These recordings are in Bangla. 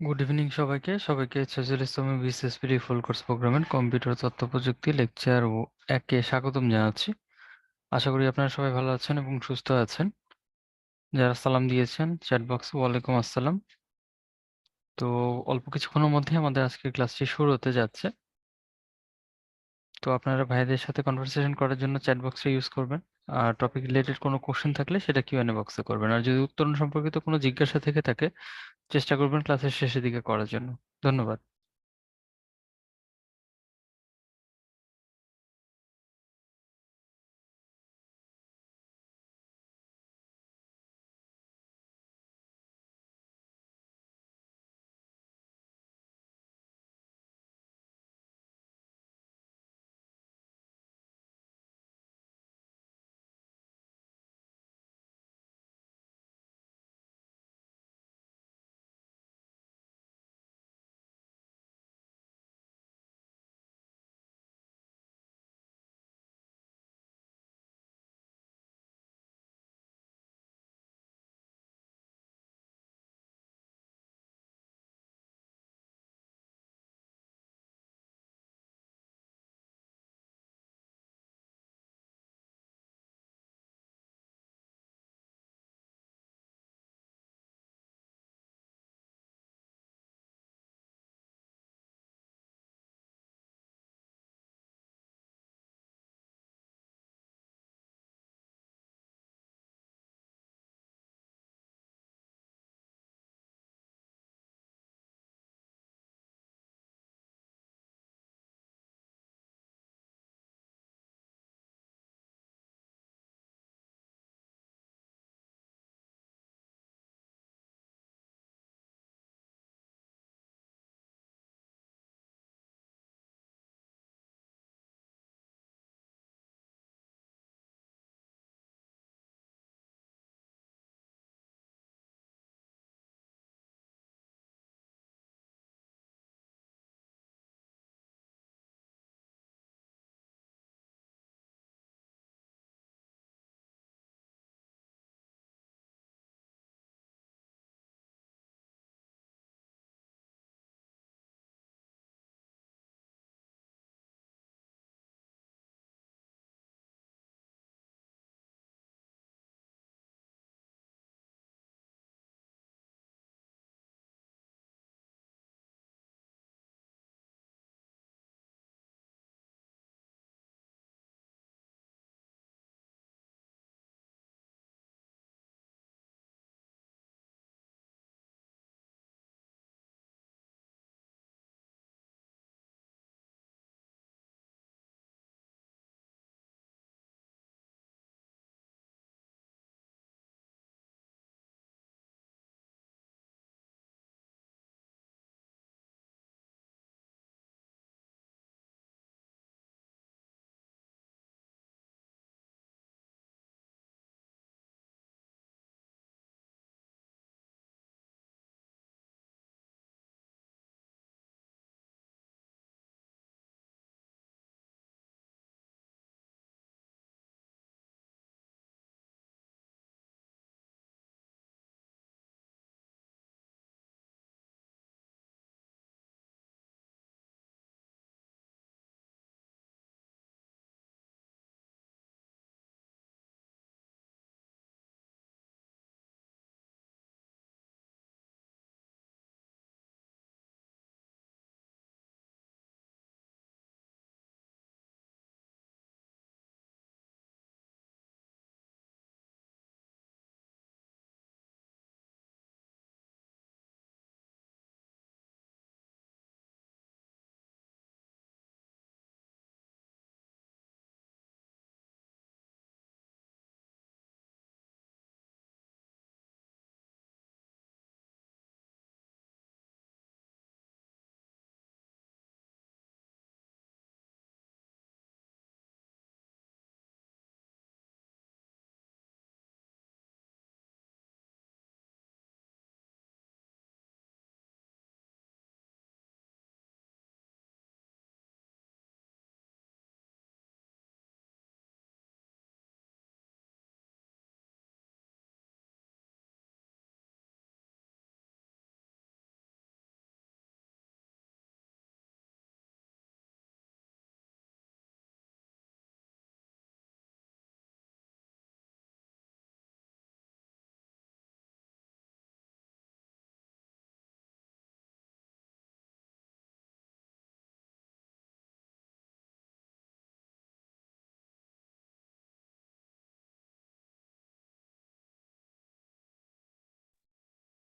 গুড ইভিনিং সবাইকে ছেচল্লিশতম বিসিএসপির ফুল কোর্স প্রোগ্রামের কম্পিউটার তথ্য প্রযুক্তি লেকচার একে স্বাগতম জানাচ্ছি। আশা করি আপনারা সবাই ভালো আছেন এবং সুস্থ আছেন। যারা সালাম দিয়েছেন চ্যাট বক্সে ওয়ালাইকুম আসসালাম। তো অল্প কিছুক্ষণের মধ্যে আমাদের আজকের ক্লাসটি শুরু হতে যাচ্ছে। তো আপনারা ভাইদের সাথে কনভারসেশন করার জন্য চ্যাট বক্সটা ইউজ করবেন। আর টপিক রিলেটেড কোনো কোশ্চেন থাকলে সেটা কিউএনএ বক্সে করবেন। আর যদি উত্তরণ সম্পর্কিত কোনো জিজ্ঞাসা থেকে থাকে চেষ্টা করবেন ক্লাসের শেষের দিকে করার জন্য। ধন্যবাদ।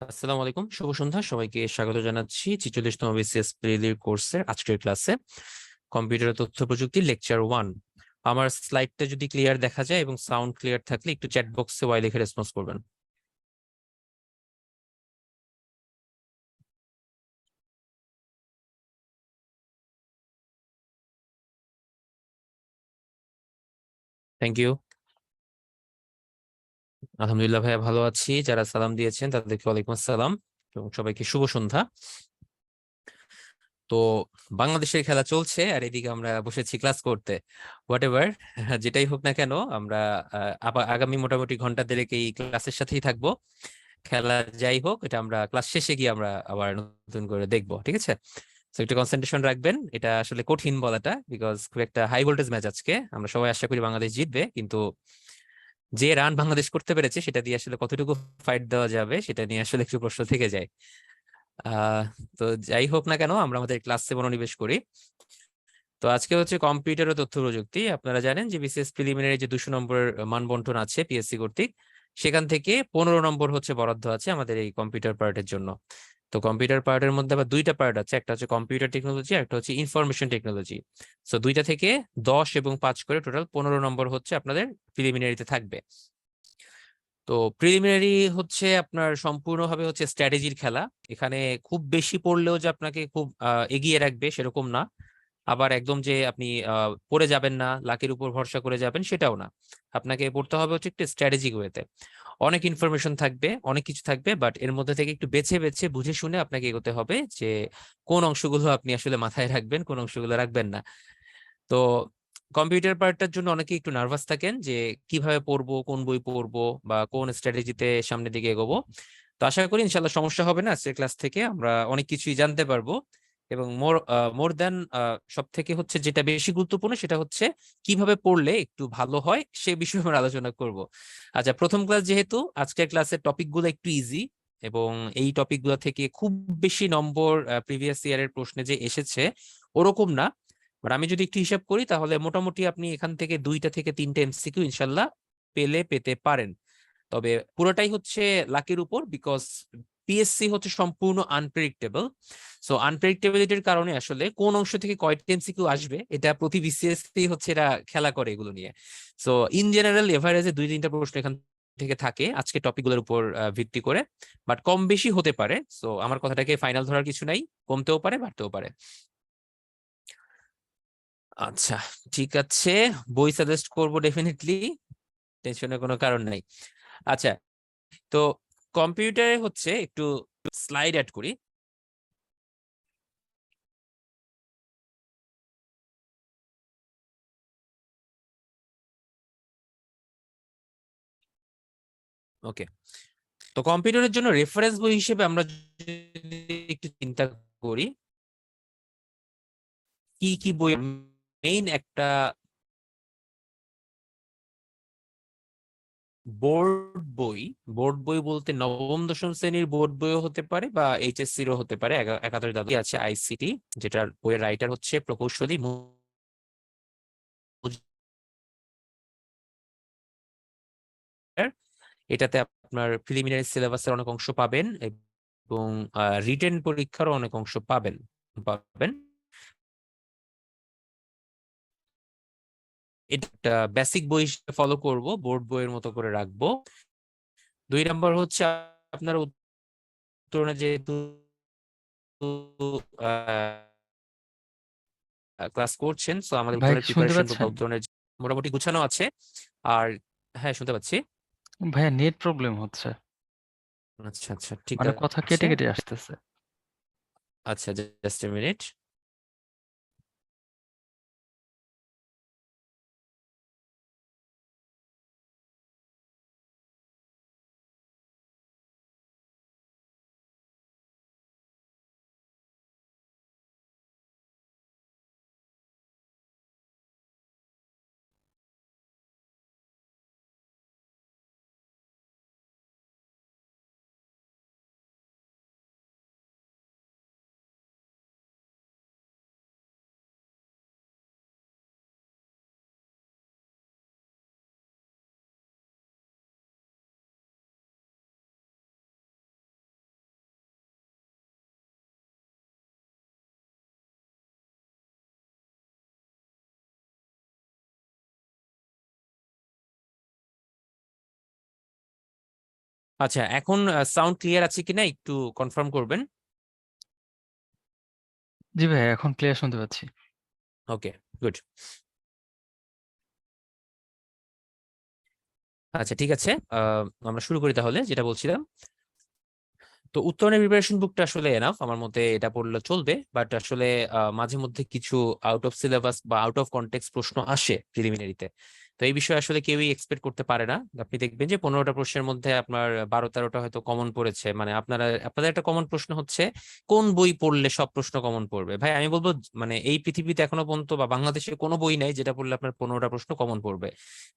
আসসালামু আলাইকুম, শুভ সন্ধ্যা। সবাইকে স্বাগত জানাচ্ছি ৪৬তম বিসিএস প্রিলির কোর্সের আজকের ক্লাসে, কম্পিউটার তথ্য প্রযুক্তি লেকচার 1। আমার স্লাইডটা যদি ক্লিয়ার দেখা যায় এবং সাউন্ড ক্লিয়ার থাকলে একটু চ্যাট বক্সে ওয়াই লিখে রেসপন্স করবেন। Thank you. আলহামদুলিল্লাহ ভাইয়া, ভালো আছি। যারা সালাম দিয়েছেন তাদেরকে ওয়ালাইকুম আসসালাম এবং সবাইকে শুভ সন্ধ্যা। তো বাংলাদেশের খেলা চলছে আর এদিকে আমরা বসেছি ক্লাস করতে। হোয়াট এভার, যেটাই হোক না কেন, আমরা আবার আগামী মোটামুটি ঘন্টা দেড়েক এই ক্লাসের সাথেই থাকবো। খেলা যাই হোক, এটা আমরা ক্লাস শেষে গিয়ে আমরা আবার নতুন করে দেখবো, ঠিক আছে? তো একটু কনসেন্ট্রেশন রাখবেন। এটা আসলে কঠিন বলাটা, বিকজ খুব একটা হাই ভোল্টেজ ম্যাচ আজকে। আমরা সবাই আশা করি বাংলাদেশ জিতবে, কিন্তু যে রান বাংলাদেশ করতে পেরেছে সেটা দিয়ে আসলে কতটুকু ফাইট দেওয়া যাবে সেটা নিয়ে আসলে একটু প্রশ্ন থেকে যায়। আহ তো যাই হোক না কেন, আমরা আমাদের ক্লাসে মনোনিবেশ করি। তো আজকে হচ্ছে কম্পিউটার ও তথ্য প্রযুক্তি। আপনারা জানেন যে বিসিএস প্রিলিমিনারি যে 200 নম্বর মান বন্টন আছে পিএসসি কর্তৃক, সেখান থেকে 15 নম্বর হচ্ছে বরাদ্দ আছে আমাদের এই কম্পিউটার পার্টের জন্য। তো কম্পিউটার পার্টের মধ্যে আবার দুইটা পার্ট আছে, একটা হচ্ছে কম্পিউটার টেকনোলজি আর একটা হচ্ছে ইনফরমেশন টেকনোলজি। সো দুইটা থেকে 10 এবং 5 করে টোটাল 15 নম্বর হচ্ছে আপনাদের প্রিলিমিনারিতে থাকবে। তো প্রিলিমিনারি হচ্ছে আপনার সম্পূর্ণভাবে হচ্ছে স্ট্র্যাটেজির খেলা। এখানে খুব বেশি পড়লেও যে আপনাকে খুব এগিয়ে রাখবে সেরকম না, আবার একদম যে আপনি পড়ে যাবেন না, লাকের উপর ভরসা করে যাবেন সেটাও না। আপনাকে পড়তে হবে হচ্ছে একটু স্ট্র্যাটেজিক ওয়েতে। অনেক ইনফরমেশন থাকবে, অনেক কিছু থাকবে, বাট এর মধ্যে থেকে একটু বেছে বেছে বুঝে শুনে আপনাকে এগোতে হবে যে কোন অংশগুলো আপনি আসলে মাথায় রাখবেন, কোন অংশগুলো রাখবেন না। তো কম্পিউটার পার্টটার জন্য অনেকে একটু নার্ভাস থাকেন যে কিভাবে পড়বো, কোন বই পড়বো বা কোন স্ট্র্যাটেজিতে সামনের দিকে এগোবো। তো আশা করি ইনশাল্লাহ সমস্যা হবে না। আজকের ক্লাস থেকে আমরা অনেক কিছুই জানতে পারবো। এবং মোর দ্যান সব থেকে হচ্ছে যেটা বেশি গুরুত্বপূর্ণ সেটা হচ্ছে কিভাবে পড়লে একটু ভালো হয় সে বিষয়ে আমরা আলোচনা করব। আচ্ছা, প্রথম ক্লাস যেহেতু, আজকের ক্লাসের টপিকগুলো একটু ইজি এবং এই টপিকগুলো থেকে খুব বেশি নম্বর প্রিভিয়াস ইয়ারের প্রশ্নে যে এসেছে ওরকম না। বাট আমি যদি একটু হিসাব করি তাহলে মোটামুটি আপনি এখান থেকে 2টা থেকে 3টে এমসিকিউ ইনশাল্লাহ পেতে পারেন। তবে পুরোটাই হচ্ছে লাকের উপর, বিকজ পিএসসি হচ্ছে সম্পূর্ণ আনপ্রেডিক্টেবল। সো আনপ্রেডিক্টেবিলিটির কারণে আসলে কোন অংশ থেকে কয়টা এমসিকিউ আসবে এটা প্রতি বিসিএস হচ্ছে এরা খেলা করে এগুলো নিয়ে। সো ইন জেনারেল এভারেজে 2-3টা প্রশ্ন এখান থেকে থাকে আজকে টপিকগুলোর উপর ভিত্তি করে, বাট কম বেশি হতে পারে। সো আমার কথাটাকে ফাইনাল ধরার কিছু নাই, কমতেও পারে বাড়তেও পারে। আচ্ছা, ঠিক আছে, বই সাজেস্ট করবো ডেফিনেটলি, টেনশনের কোনো কারণ নাই। আচ্ছা, তো কম্পিউটারে হচ্ছে একটু স্লাইড অ্যাড করি। ওকে, তো কম্পিউটারের জন্য রেফারেন্স বই হিসেবে আমরা যদি একটু চিন্তা করি কি কি বই, মেইন একটা বোর্ড বই। বোর্ড বই বলতে নবম দশম শ্রেণীর বোর্ড বইও হতে পারে বা এইচএসসিরও হতে পারে। একাদশ দ্বাদশ আছে আইসিটি, যেটার বইয়ের রাইটার হচ্ছে প্রকৌশলী মুজাহির। এটাতে আপনার প্রিলিমিনারি সিলেবাসের অনেক অংশ পাবেন এবং রিটেন পরীক্ষারও অনেক অংশ পাবেন পাবেন এটা একটা বেসিক বই হিসেবে ফলো করব, বোর্ড বইয়ের মতো করে রাখবো। 2 নম্বর হচ্ছে আপনার উত্তরণে যেহেতু ক্লাস করছেন, তো আমাদের ভাই উত্তরণের কি শুনতে প্রিপারেশন বা পাচ্ছেন? উত্তরণের মোটামুটি গুছানো আছে। আর হ্যাঁ, শুনতে পাচ্ছি। ভাইয়া নেট প্রবলেম হচ্ছে, আচ্ছা আচ্ছা, ঠিক মানে কথা আছে। কেটে কেটে আসতেছে। আচ্ছা, জাস্ট এ মিনিট। আচ্ছা, এখন সাউন্ড ক্লিয়ার আছে কিনা একটু কনফার্ম করবেন। জি ভাই, এখন ক্লিয়ার শুনতে পাচ্ছি। ওকে, গুড। আচ্ছা, ঠিক আছে, আমরা শুরু করি তাহলে, যেটা বলছিলাম। তো উত্তরণের প্রিপারেশন বুকটা আসলে এনাফ আমার মতে, এটা পড়লে চলবে, বাট আসলে মাঝে মধ্যে কিছু আউট অফ সিলেবাস বা আউট অফ কনটেক্সট প্রশ্ন আসে প্রিলিমিনারিতে। তো এই বিষয়ে আসলে কেউই এক্সপেক্ট করতে পারে না। আপনি দেখবেন যে 15টা প্রশ্নের মধ্যে আপনার 12-13টা হয়তো কমন পড়েছে। মানে আপনাদের একটা কমন প্রশ্ন হচ্ছে কোন বই পড়লে সব প্রশ্ন কমন পড়বে। ভাই আমি বলবো, মানে এই পৃথিবীতে এখনো পর্যন্ত বা বাংলাদেশে কোনো বই নাই যেটা পড়লে আপনার 15টা প্রশ্ন কমন পড়বে।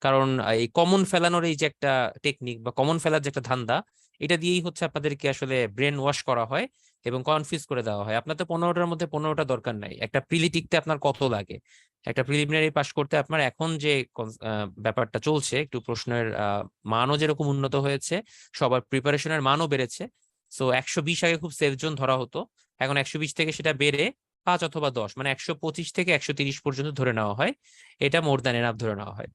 কারণ এই কমন ফেলানোর এই যে একটা টেকনিক বা কমন ফেলার যে একটা ধান্দা, এটা দিয়েই হচ্ছে আপনাদেরকে আসলে ব্রেন ওয়াশ করা হয় এবং কনফিউজ করে দেওয়া হয়। আপনার তো 15টার মধ্যে 15টা দরকার নাই। একটা প্রিলি টিকতে আপনার কত লাগে? একটা প্রিলিমিনারি পাস করতে আপনার এখন যে ব্যাপারটা চলছে, একটু প্রশ্নের মানও যেরকম উন্নত হয়েছে, সবার প্রিপারেশনের মানও বেড়েছে। সো 120 আগে খুব সেফ জোন ধরা হতো, এখন 120 থেকে সেটা বেড়ে 5 অথবা 10, মানে 125 থেকে 130 পর্যন্ত ধরে নেওয়া হয়। এটা মোর দ্যান এনাফ ধরে নেওয়া হয়।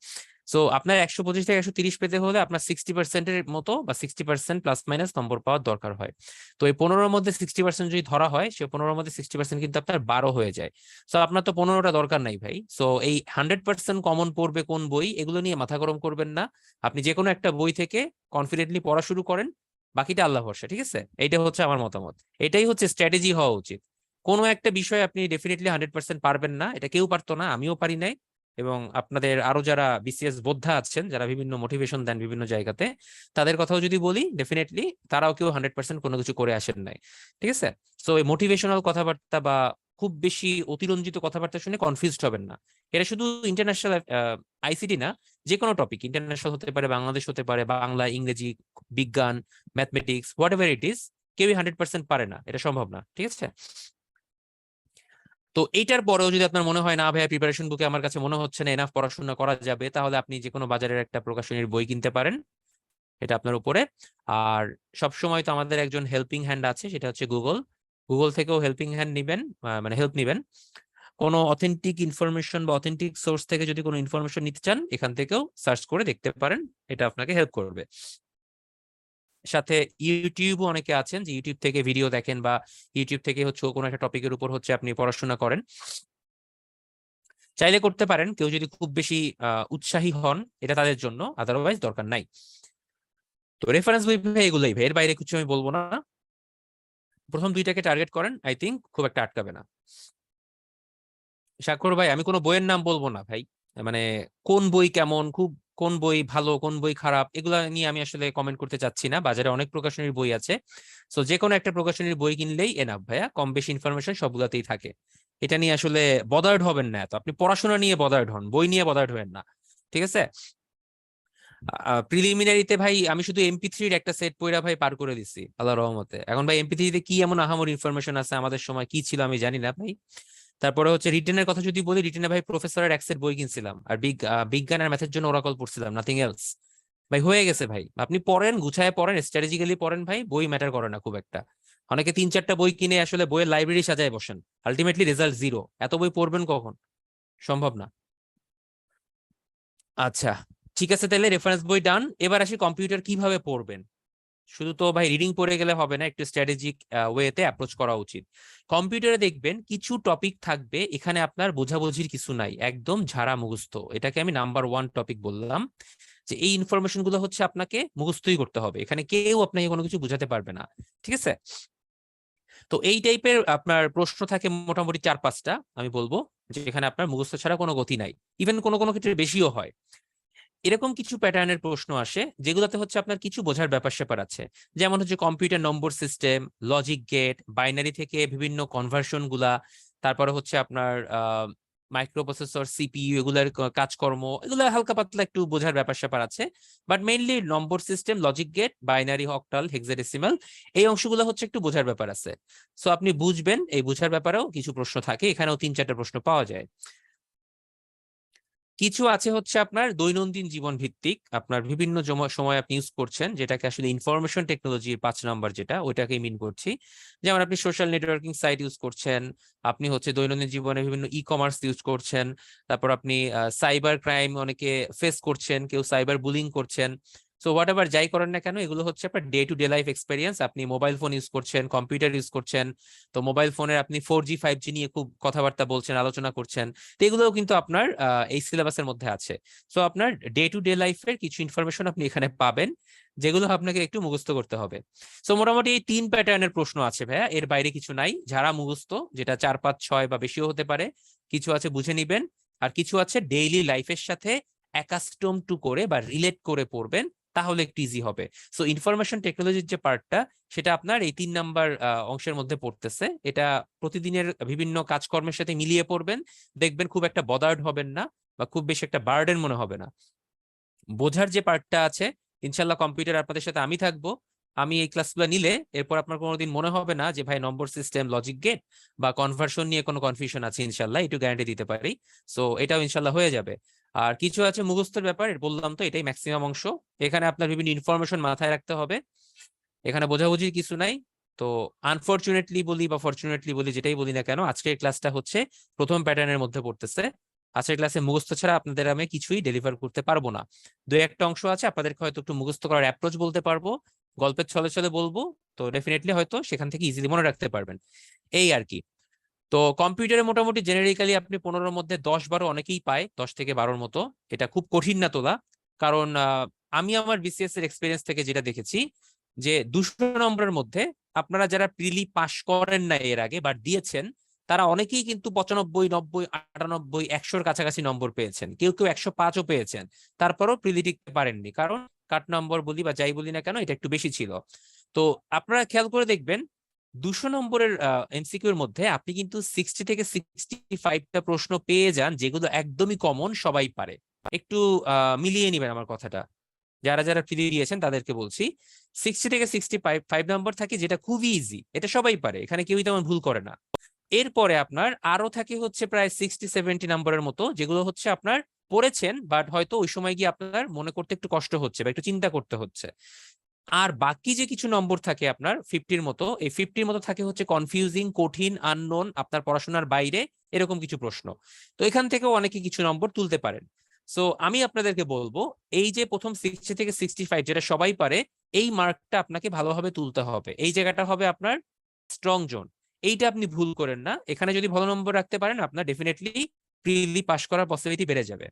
সো আপনার 125 থেকে 130 পেতে হলে আপনার 60%-এর মতো বা 60% প্লাস মাইনাস নম্বর পাওয়ার দরকার হয়। তো এই 15-র মধ্যে 60% যদি ধরা হয়, সে 15-র মধ্যে 60% কিন্তু আপনার 12 হয়ে যায়। সো আপনার তো 15টা দরকার নাই ভাই। সো এই 100% কমন পড়বে কোন বই, এগুলো নিয়ে মাথা গরম করবেন না। আপনি যে কোনো একটা বই থেকে কনফিডেন্টলি পড়া শুরু করেন, বাকিটা আল্লাহ ভরসা। ঠিক আছে, এইটা হচ্ছে আমার মতামত। এটাই হচ্ছে স্ট্র্যাটেজি হওয়া উচিত। কোনো একটা বিষয় আপনি ডেফিনেটলি 100% পারবেন না, এটা কেউ পারতো না, আমিও পারি নাই। এবং আপনাদের আরো যারা বিসিএস যোদ্ধা আছেন, যারা বিভিন্ন মোটিভেশন দেন বিভিন্ন জায়গাতে, তাদের কথাও যদি বলি, ডেফিনেটলি তারাও কেউ 100% কোনো কিছু করে আসেন নাই। ঠিক আছে। সো এই মোটিভেশনাল কথাবার্তা বা খুব বেশি অতিরঞ্জিত কথাবার্তা শুনে কনফিউজড হবেন না। এটা শুধু ইন্টারন্যাশনাল আইসিটি না, যে কোনো টপিক, ইন্টারন্যাশনাল হতে পারে, বাংলাদেশ হতে পারে, বাংলা, ইংরেজি, বিজ্ঞান, mathematics, what ever it is, কেউই 100% পারে না, এটা সম্ভব না। ঠিক আছে। তো এইটার পরেও যদি আপনার মনে হয় না ভাইয়া প্রিপারেশন বুকে আমার কাছে মনে হচ্ছে না এনাফ পড়াশোনা করা যাবে, তাহলে আপনি যে কোনো বাজারের একটা প্রকাশনীর বই কিনতে পারেন, এটা আপনার উপরে। আর সব সময় তো আমাদের একজন হেল্পিং হ্যান্ড আছে, সেটা হচ্ছে গুগল। গুগল থেকেও হেল্পিং হ্যান্ড নিবেন, মানে হেল্প নিবেন। কোনো অথেন্টিক ইনফরমেশন বা অথেন্টিক সোর্স থেকে যদি কোনো ইনফরমেশন নিতে চান, এখান থেকেও সার্চ করে দেখতে পারেন, এটা আপনাকে হেল্প করবে। সাথে ইউটিউবও অনেকে আছেন যে ইউটিউব থেকে ভিডিও দেখেন, বা ইউটিউব থেকে হচ্ছে কোনো একটা টপিকের উপর হচ্ছে আপনি পড়াশোনা করেন, চাইলে করতে পারেন। কেউ যদি খুব বেশি উৎসাহী হন, এটা তাদের জন্য, আদারওয়াইজ দরকার নাই। তো রেফারেন্স বই ভাই এগুলোই ভাই, এর বাইরে কিছু আমি বলবো না। প্রথম দুইটাকে টার্গেট করেন, আই থিঙ্ক খুব একটা আটকাবে না। স্বাক্ষর ভাই, আমি কোনো বইয়ের নাম বলবো না ভাই। মানে কোন বই কেমন, খুব কোন বই ভালো কোন বই খারাপ, এগুলা নিয়ে আমি আসলে কমেন্ট করতে চাচ্ছি না। বাজারে অনেক প্রকাশনীর বই আছে। সো যে কোনো একটা প্রকাশনীর বই কিনলেই এনাফ ভাইয়া, কম বেশি ইনফরমেশন সবগুলাতেই থাকে। এটা নিয়ে আসলে বদার্ড হবেন না। এত আপনি পড়াশোনা নিয়ে বদার্ড হন, বই নিয়ে বদার্ড হবেন না। ঠিক আছে। প্রিলিমিনারিতে ভাই আমি শুধু MP3-র একটা সেট পড়া ভাই পার করে দিছি আল্লাহর রহমতে। এখন ভাই MP3-তে কি এমন আহামরি ইনফরমেশন আছে, আমাদের সময় কি ছিল আমি জানি না ভাই। তারপরে হচ্ছে রিটেনের কথা যদি বলি, রিটেনে ভাই প্রফেসরের এক সেট বই কিনছিলাম, আর বিজ্ঞান আর ম্যাথের জন্য ওরাকল পড়ছিলাম, নাথিং এলস। ভাই হয়ে গেছে ভাই, আপনি পড়েন, গুছায় পড়েন, স্ট্র্যাটেজিক্যালি পড়েন ভাই, বই ম্যাটার করে না খুব একটা। অনেকে 3-4টা বই কিনে আসলে বইয়ের লাইব্রেরি সাজায় বসেন, আলটিমেটলি রেজাল্ট জিরো। এত বই পড়বেন কখন? সম্ভব না। আচ্ছা, ঠিক আছে, তাহলে রেফারেন্স বই ডান। এবার আসি কম্পিউটার কিভাবে পড়বেন। শুধু তো ভাই রিডিং পড়ে গেলে হবে না, একটু স্ট্র্যাটেজিক ওয়েতে অ্যাপ্রোচ করা উচিত। কম্পিউটারে দেখবেন কিছু টপিক থাকবে, এখানে আপনার বোঝাবুঝির কিছু নাই, একদম ঝাড়া মুখস্থ। এটাকে আমি নাম্বার 1 টপিক বললাম, যে এই ইনফরমেশন গুলো হচ্ছে আপনাকে মুখস্থই করতে হবে, এখানে কেউ আপনাকে কোনো কিছু বুঝাতে পারবে না। ঠিক আছে। তো এই টাইপের আপনার প্রশ্ন থাকে মোটামুটি 4-5টা, আমি বলবো, যে এখানে আপনার মুখস্থ ছাড়া কোনো গতি নাই। ইভেন কোনো কোনো ক্ষেত্রে বেশিও হয়। এরকম কিছু প্যাটার্নের প্রশ্ন আসে যেগুলোতে হচ্ছে আপনার কিছু বোঝার ব্যাপার স্যাপার আছে। যেমন হচ্ছে কম্পিউটার নম্বর সিস্টেম, লজিক গেট, বাইনারি থেকে বিভিন্ন কনভার্সন গুলা, তারপরে হচ্ছে আপনার মাইক্রোপ্রসেসর, সিপিইউ, এগুলার কাজকর্ম, এগুলো হালকা পাতলা একটু বোঝার ব্যাপার স্যাপার আছে। But mainly number system, logic gate, binary, octal, hexadecimal, এই অংশগুলো হচ্ছে একটু বোঝার ব্যাপার আছে। সো আপনি বুঝবেন, এই বোঝার ব্যাপারেও কিছু প্রশ্ন থাকে, এখানেও 3-4টা প্রশ্ন পাওয়া যায়। কিছু আছে হচ্ছে আপনার দৈনন্দিন জীবন ভিত্তিক, আপনার বিভিন্ন সময় আপনি ইউজ করছেন, যেটাকে আসলে ইনফরমেশন টেকনোলজির 5 নম্বর, যেটা ওইটাকে মিন করছি। যেমন আপনি সোশ্যাল নেটওয়ার্কিং সাইট ইউজ করছেন, আপনি হচ্ছে দৈনন্দিন জীবনে বিভিন্ন ই কমার্স ইউজ করছেন, তারপর আপনি সাইবার ক্রাইম অনেকে ফেস করছেন, কেউ সাইবার বুলিং করছেন। সো হোয়াট এভার যাই করেন না কেন, এগুলো হচ্ছে আপনার day to day life experience. আপনি মোবাইল ফোন ইউজ করছেন, কম্পিউটার ইউজ করছেন, তো মোবাইল ফোনের আপনি 4G 5G নিয়ে খুব কথাবার্তা বলছেন, আলোচনা করছেন, তো এগুলোও কিন্তু আপনার এই সিলেবাসের মধ্যে আছে। সো আপনার ডে টু ডে লাইফের কিছু ইনফরমেশন আপনি এখানে পাবেন, যেগুলো আপনাকে একটু মুখস্থ করতে হবে। সো মোটামুটি এই 3 প্যাটার্নের প্রশ্ন আছে ভাইয়া, এর বাইরে কিছু নাই। যারা মুখস্থ, যেটা 4 5 6 বা বেশিও হতে পারে, কিছু আছে বুঝে নিবেন, আর কিছু আছে ডেইলি লাইফের সাথে অ্যাকাস্টম টু করে বা রিলেট করে পড়বেন, তাহলে একটু ইজি হবে। সো ইনফরমেশন টেকনোলজির যে পার্টটা, সেটা আপনার এই 3 নাম্বার অংশের মধ্যে পড়তেছে। এটা প্রতিদিনের বিভিন্ন কাজকর্মের সাথে মিলিয়ে পড়বেন, দেখবেন খুব একটা বদার্ড হবেন না, বা খুব বেশি একটা বার্ডেন মনে হবে না। বোঝার যে পার্টটা আছে, ইনশাল্লাহ কম্পিউটার আপনাদের সাথে আমি থাকবো। আমি এই ক্লাসগুলো নিলে এরপর আপনার কোনোদিন মনে হবে না যে ভাই নম্বর সিস্টেম, লজিক গেট বা কনভার্সন নিয়ে কোনো কনফিউশন আছে, ইনশাল্লাহ একটু গ্যারান্টি দিতে পারি। সো এটাও ইনশাল্লাহ হয়ে যাবে। আর কিছু আছে মুখস্থের ব্যাপার, বললাম তো এটাই ম্যাক্সিমাম অংশ। এখানে আপনার বিভিন্ন ইনফরমেশন মাথায় রাখতে হবে, এখানে বোঝাবুঝির কিছু নাই। তো আনফরচুনেটলি বলি বা ফরচুনেটলি বলি, যেটাই বলি না কেন, আজকের ক্লাসটা হচ্ছে প্রথম প্যাটার্নের মধ্যে পড়তেছে। আজকের ক্লাসে মুখস্থ ছাড়া আপনাদের আমি কিছুই ডেলিভার করতে পারবো না। দু একটা অংশ আছে আপনাদেরকে হয়তো একটু মুখস্থ করার অ্যাপ্রোচ বলতে পারবো, গল্পের ছলে ছলে বলবো, তো ডেফিনেটলি হয়তো সেখান থেকে ইজিলি মনে রাখতে পারবেন, এই আর কি। তো কম্পিউটারে মোটামুটি জেনারিক্যালি আপনি 15-র মধ্যে 10-12 অনেকেই পায়, 10 থেকে 12-র মতো। এটা খুব কঠিন না তোলা, কারণ আমি আমার বিসিএস এর এক্সপিরিয়েন্স থেকে যেটা দেখেছি, যে 200 নম্বরের মধ্যে আপনারা যারা প্রিলি পাশ করেন না এর আগে বাট দিয়েছেন, তারা অনেকেই কিন্তু 95, 90, 98, 100-র কাছাকাছি নম্বর পেয়েছেন, কেউ কেউ 105-ও পেয়েছেন। তারপরও প্রিলি টিকতে পারেননি, কারণ কাট নম্বর বলি বা যাই বলি না কেন, এটা একটু বেশি ছিল। তো আপনারা খেয়াল করে দেখবেন, 200 নম্বরের এমসিকিউর মধ্যে আপনি কিন্তু 60 থেকে 65টা প্রশ্ন পেয়ে যান, যেগুলো একদমই কমন, সবাই পারে। একটু মিলিয়ে নিবেন আমার কথাটা, যারা যারা ফ্রি দিয়েছেন তাদেরকে বলছি। 60 থেকে 65 নম্বর থাকে, যেটা খুবই ইজি, এটা সবাই পারে, এখানে কেউই তেমন ভুল করে না। এরপরে আপনার আরো থাকে হচ্ছে প্রায় 60-70 নম্বরের মতো, যেগুলো হচ্ছে আপনার পড়েছেন, বাট হয়তো ওই সময় গিয়ে আপনার মনে করতে একটু কষ্ট হচ্ছে বা একটু চিন্তা করতে হচ্ছে। আর বাকি যে কিছু নম্বর থাকে আপনার 50-র মতো, এই 50-র মতো থাকে হচ্ছে কনফিউজিং, কঠিন, আননোন, আপনার পড়াশোনার বাইরে, এরকম কিছু প্রশ্ন। তো এখান থেকেও অনেকে কিছু নম্বর তুলতে পারেন। সো আমি আপনাদেরকে বলবো, এই যে প্রথম 60 থেকে 65 যেটা সবাই পারে, এই মার্কটা আপনাকে ভালোভাবে তুলতে হবে। এই জায়গাটা হবে আপনার স্ট্রং জোন, এইটা আপনি ভুল করেন না। এখানে যদি ভালো নম্বর রাখতে পারেন, আপনার ডেফিনেটলি প্রিলি পাস করার পসিবিলিটি বেড়ে যাবে।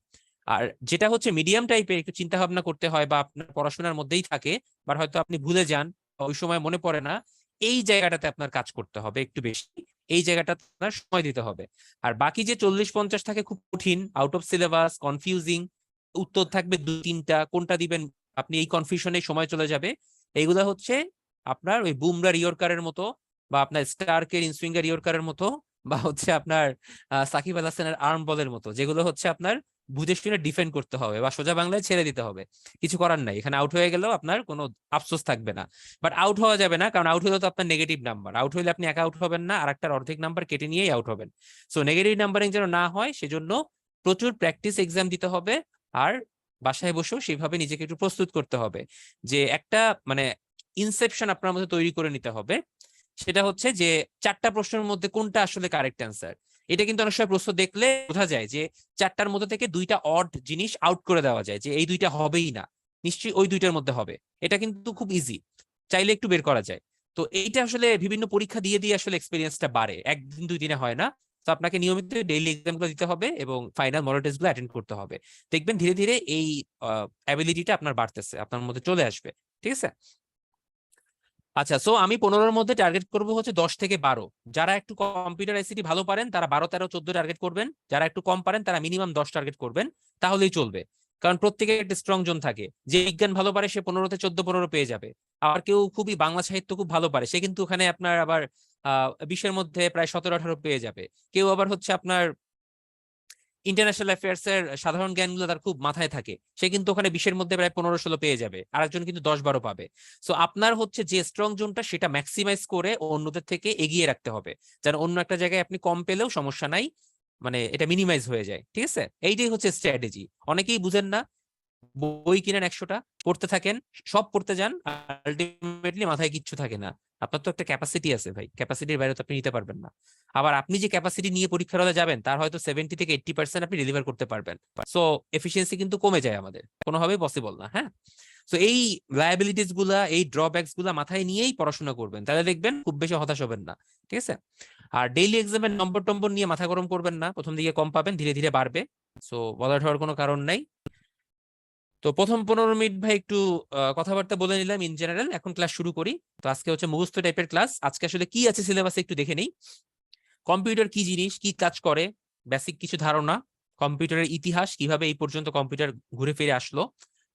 আর যেটা হচ্ছে মিডিয়াম টাইপের, একটু চিন্তা ভাবনা করতে হয় বা আপনার পড়াশোনার মধ্যেই থাকে, বাট হয়তো আপনি ভুলে যান, ওই সময় মনে পড়ে না, এই জায়গাটাতে আপনার কাজ করতে হবে একটু বেশি, এই জায়গাটা আপনার সময় দিতে হবে। আর বাকি যে 40-50 থাকে খুব কঠিন, আউট অফ সিলেবাস, কনফিউজিং, উত্তর থাকবে 2-3টা, কোনটা দিবেন আপনি এই কনফিউশনে সময় চলে যাবে। এইগুলা হচ্ছে আপনার ওই বুমরার ইয়র্কারের মতো, বা আপনার স্টার্কের ইনসুইঙ্গার ইয়র্কারের মতো, বা হচ্ছে আপনার সাকিব আল হাসানের আর্ম বলের মতো, যেগুলো হচ্ছে আপনার বুঝে শুনে ডিফেন্ড করতে হবে, বা সোজা বাংলায় ছেড়ে দিতে হবে। কিছু করার নাই, এখানে আউট হয়ে গেলেও আপনার কোনো আফসোস থাকবে না। বাট আউট হওয়া যাবে না, কারণ আউট হলে তো আপনার নেগেটিভ নাম্বার, আউট হলে আপনি একা আউট হবেন না, আর একটা অর্ধেক নাম্বার কেটে নিয়েই আউট হবেন। সো নেগেটিভ নাম্বারিং যেন না হয়, সেজন্য প্রচুর প্র্যাকটিস এক্সাম দিতে হবে। আর বাসায় বসেও সেভাবে নিজেকে একটু প্রস্তুত করতে হবে, যে একটা মানে ইনসেপশন আপনার মধ্যে তৈরি করে নিতে হবে। সেটা হচ্ছে যে 4টা প্রশ্নের মধ্যে কোনটা আসলে কারেক্ট অ্যান্সার। এটা কিন্তু অনেক সময় প্রশ্ন দেখলে বোঝা যায় যে 4টার মধ্যে থেকে 2টা অড জিনিস আউট করে দেওয়া যায়, যে এই 2টা হবেই না, নিশ্চয়ই ওই 2টার মধ্যে হবে। এটা কিন্তু খুব ইজি, চাইলে একটু বের করা যায়। তো এইটা আসলে বিভিন্ন পরীক্ষা দিয়ে দিয়ে আসলে এক্সপিরিয়েন্সটা বাড়ে, একদিন 2 দিনে হয় না। তো আপনাকে নিয়মিত ডেইলি এক্সামগুলো দিতে হবে এবং ফাইনাল মডেল টেস্টগুলো অ্যাটেন্ড করতে হবে। দেখবেন ধীরে ধীরে এই অ্যাবিলিটিটা আপনার বাড়তেছে, আপনার মধ্যে চলে আসবে। ঠিক আছে? আচ্ছা, সো আমি 15-র মধ্যে টার্গেট করব হচ্ছে 10 থেকে 12। যারা একটু কম্পিউটার আইসিটি ভালো পারেন তারা 12, 13, 14 টার্গেট করবেন। যারা একটু কম পারেন তারা মিনিমাম 10 টার্গেট করবেন, তাহলেই চলবে। কারণ প্রত্যেকের একটা স্ট্রং জোন থাকে, যে বিজ্ঞান ভালো পারে সে 15-তে 14-15 পেয়ে যাবে। আবার কেউ খুবই বাংলা সাহিত্য খুব ভালো পারে, সে কিন্তু ওখানে আপনার আবার 20-এর মধ্যে প্রায় 17-18 পেয়ে যাবে। কেউ আবার হচ্ছে আপনার ইন্টারন্যাশনাল অ্যাফেয়ার্স এর সাধারণ জ্ঞানগুলো তার খুব মাথায় থাকে, সে কিন্তু ওখানে 20-এর মধ্যে প্রায় 15-16 পেয়ে যাবে, আরেকজন কিন্তু 10-12 পাবে। সো আপনার হচ্ছে যে স্ট্রং জোনটা, সেটা ম্যাক্সিমাইজ করে অন্যদের থেকে এগিয়ে রাখতে হবে, যেন অন্য একটা জায়গায় আপনি কম পেলেও সমস্যা নাই, মানে এটা মিনিমাইজ হয়ে যায়। ঠিক আছে? এইটাই হচ্ছে স্ট্র্যাটেজি। অনেকেই বুঝেন না, বই কিনেন 100টা, পড়তে থাকেন, সব পড়তে যান, আলটিমেটলি মাথায় কিচ্ছু থাকে না। আপনার তো একটা ক্যাপাসিটি আছে ভাই, ক্যাপাসিটির বাইরে তো আপনি নিতে পারবেন না। আবার আপনি যে ক্যাপাসিটি নিয়ে পরীক্ষার হলে যাবেন, তার হয়তো 70 থেকে 80% আপনি ডেলিভার করতে পারবেন। সো এফিসিয়েন্সি কিন্তু কমে যায় আমাদের, কোনোভাবেই পসিবল না। হ্যাঁ, তো এই লায়াবিলিটিস গুলা, এই ড্রব্যাকস গুলা মাথায় নিয়েই পড়াশোনা করবেন, তাহলে দেখবেন খুব বেশি হতাশ হবেন না। ঠিক আছে? আর ডেইলি এক্সামের নম্বর টম্বর নিয়ে মাথা গরম করবেন না, প্রথম দিকে কম পাবেন, ধীরে ধীরে বাড়বে। সো বলার হওয়ার কোনো কারণ নাই। তো প্রথম 15 মিনিট ভাই একটু কথাবার্তা বলে নিলাম ইন জেনারেল, এখন ক্লাস শুরু করি। তো আজকে হচ্ছে মুখস্থ টাইপের ক্লাস। আজকে আসলে কি আছে সিলেবাসে একটু দেখে নেই। কম্পিউটার কি জিনিস, কি কাজ করে, বেসিক কিছু ধারণা, কম্পিউটারের ইতিহাস, কিভাবে এই পর্যন্ত কম্পিউটার ঘুরে ফিরে আসলো,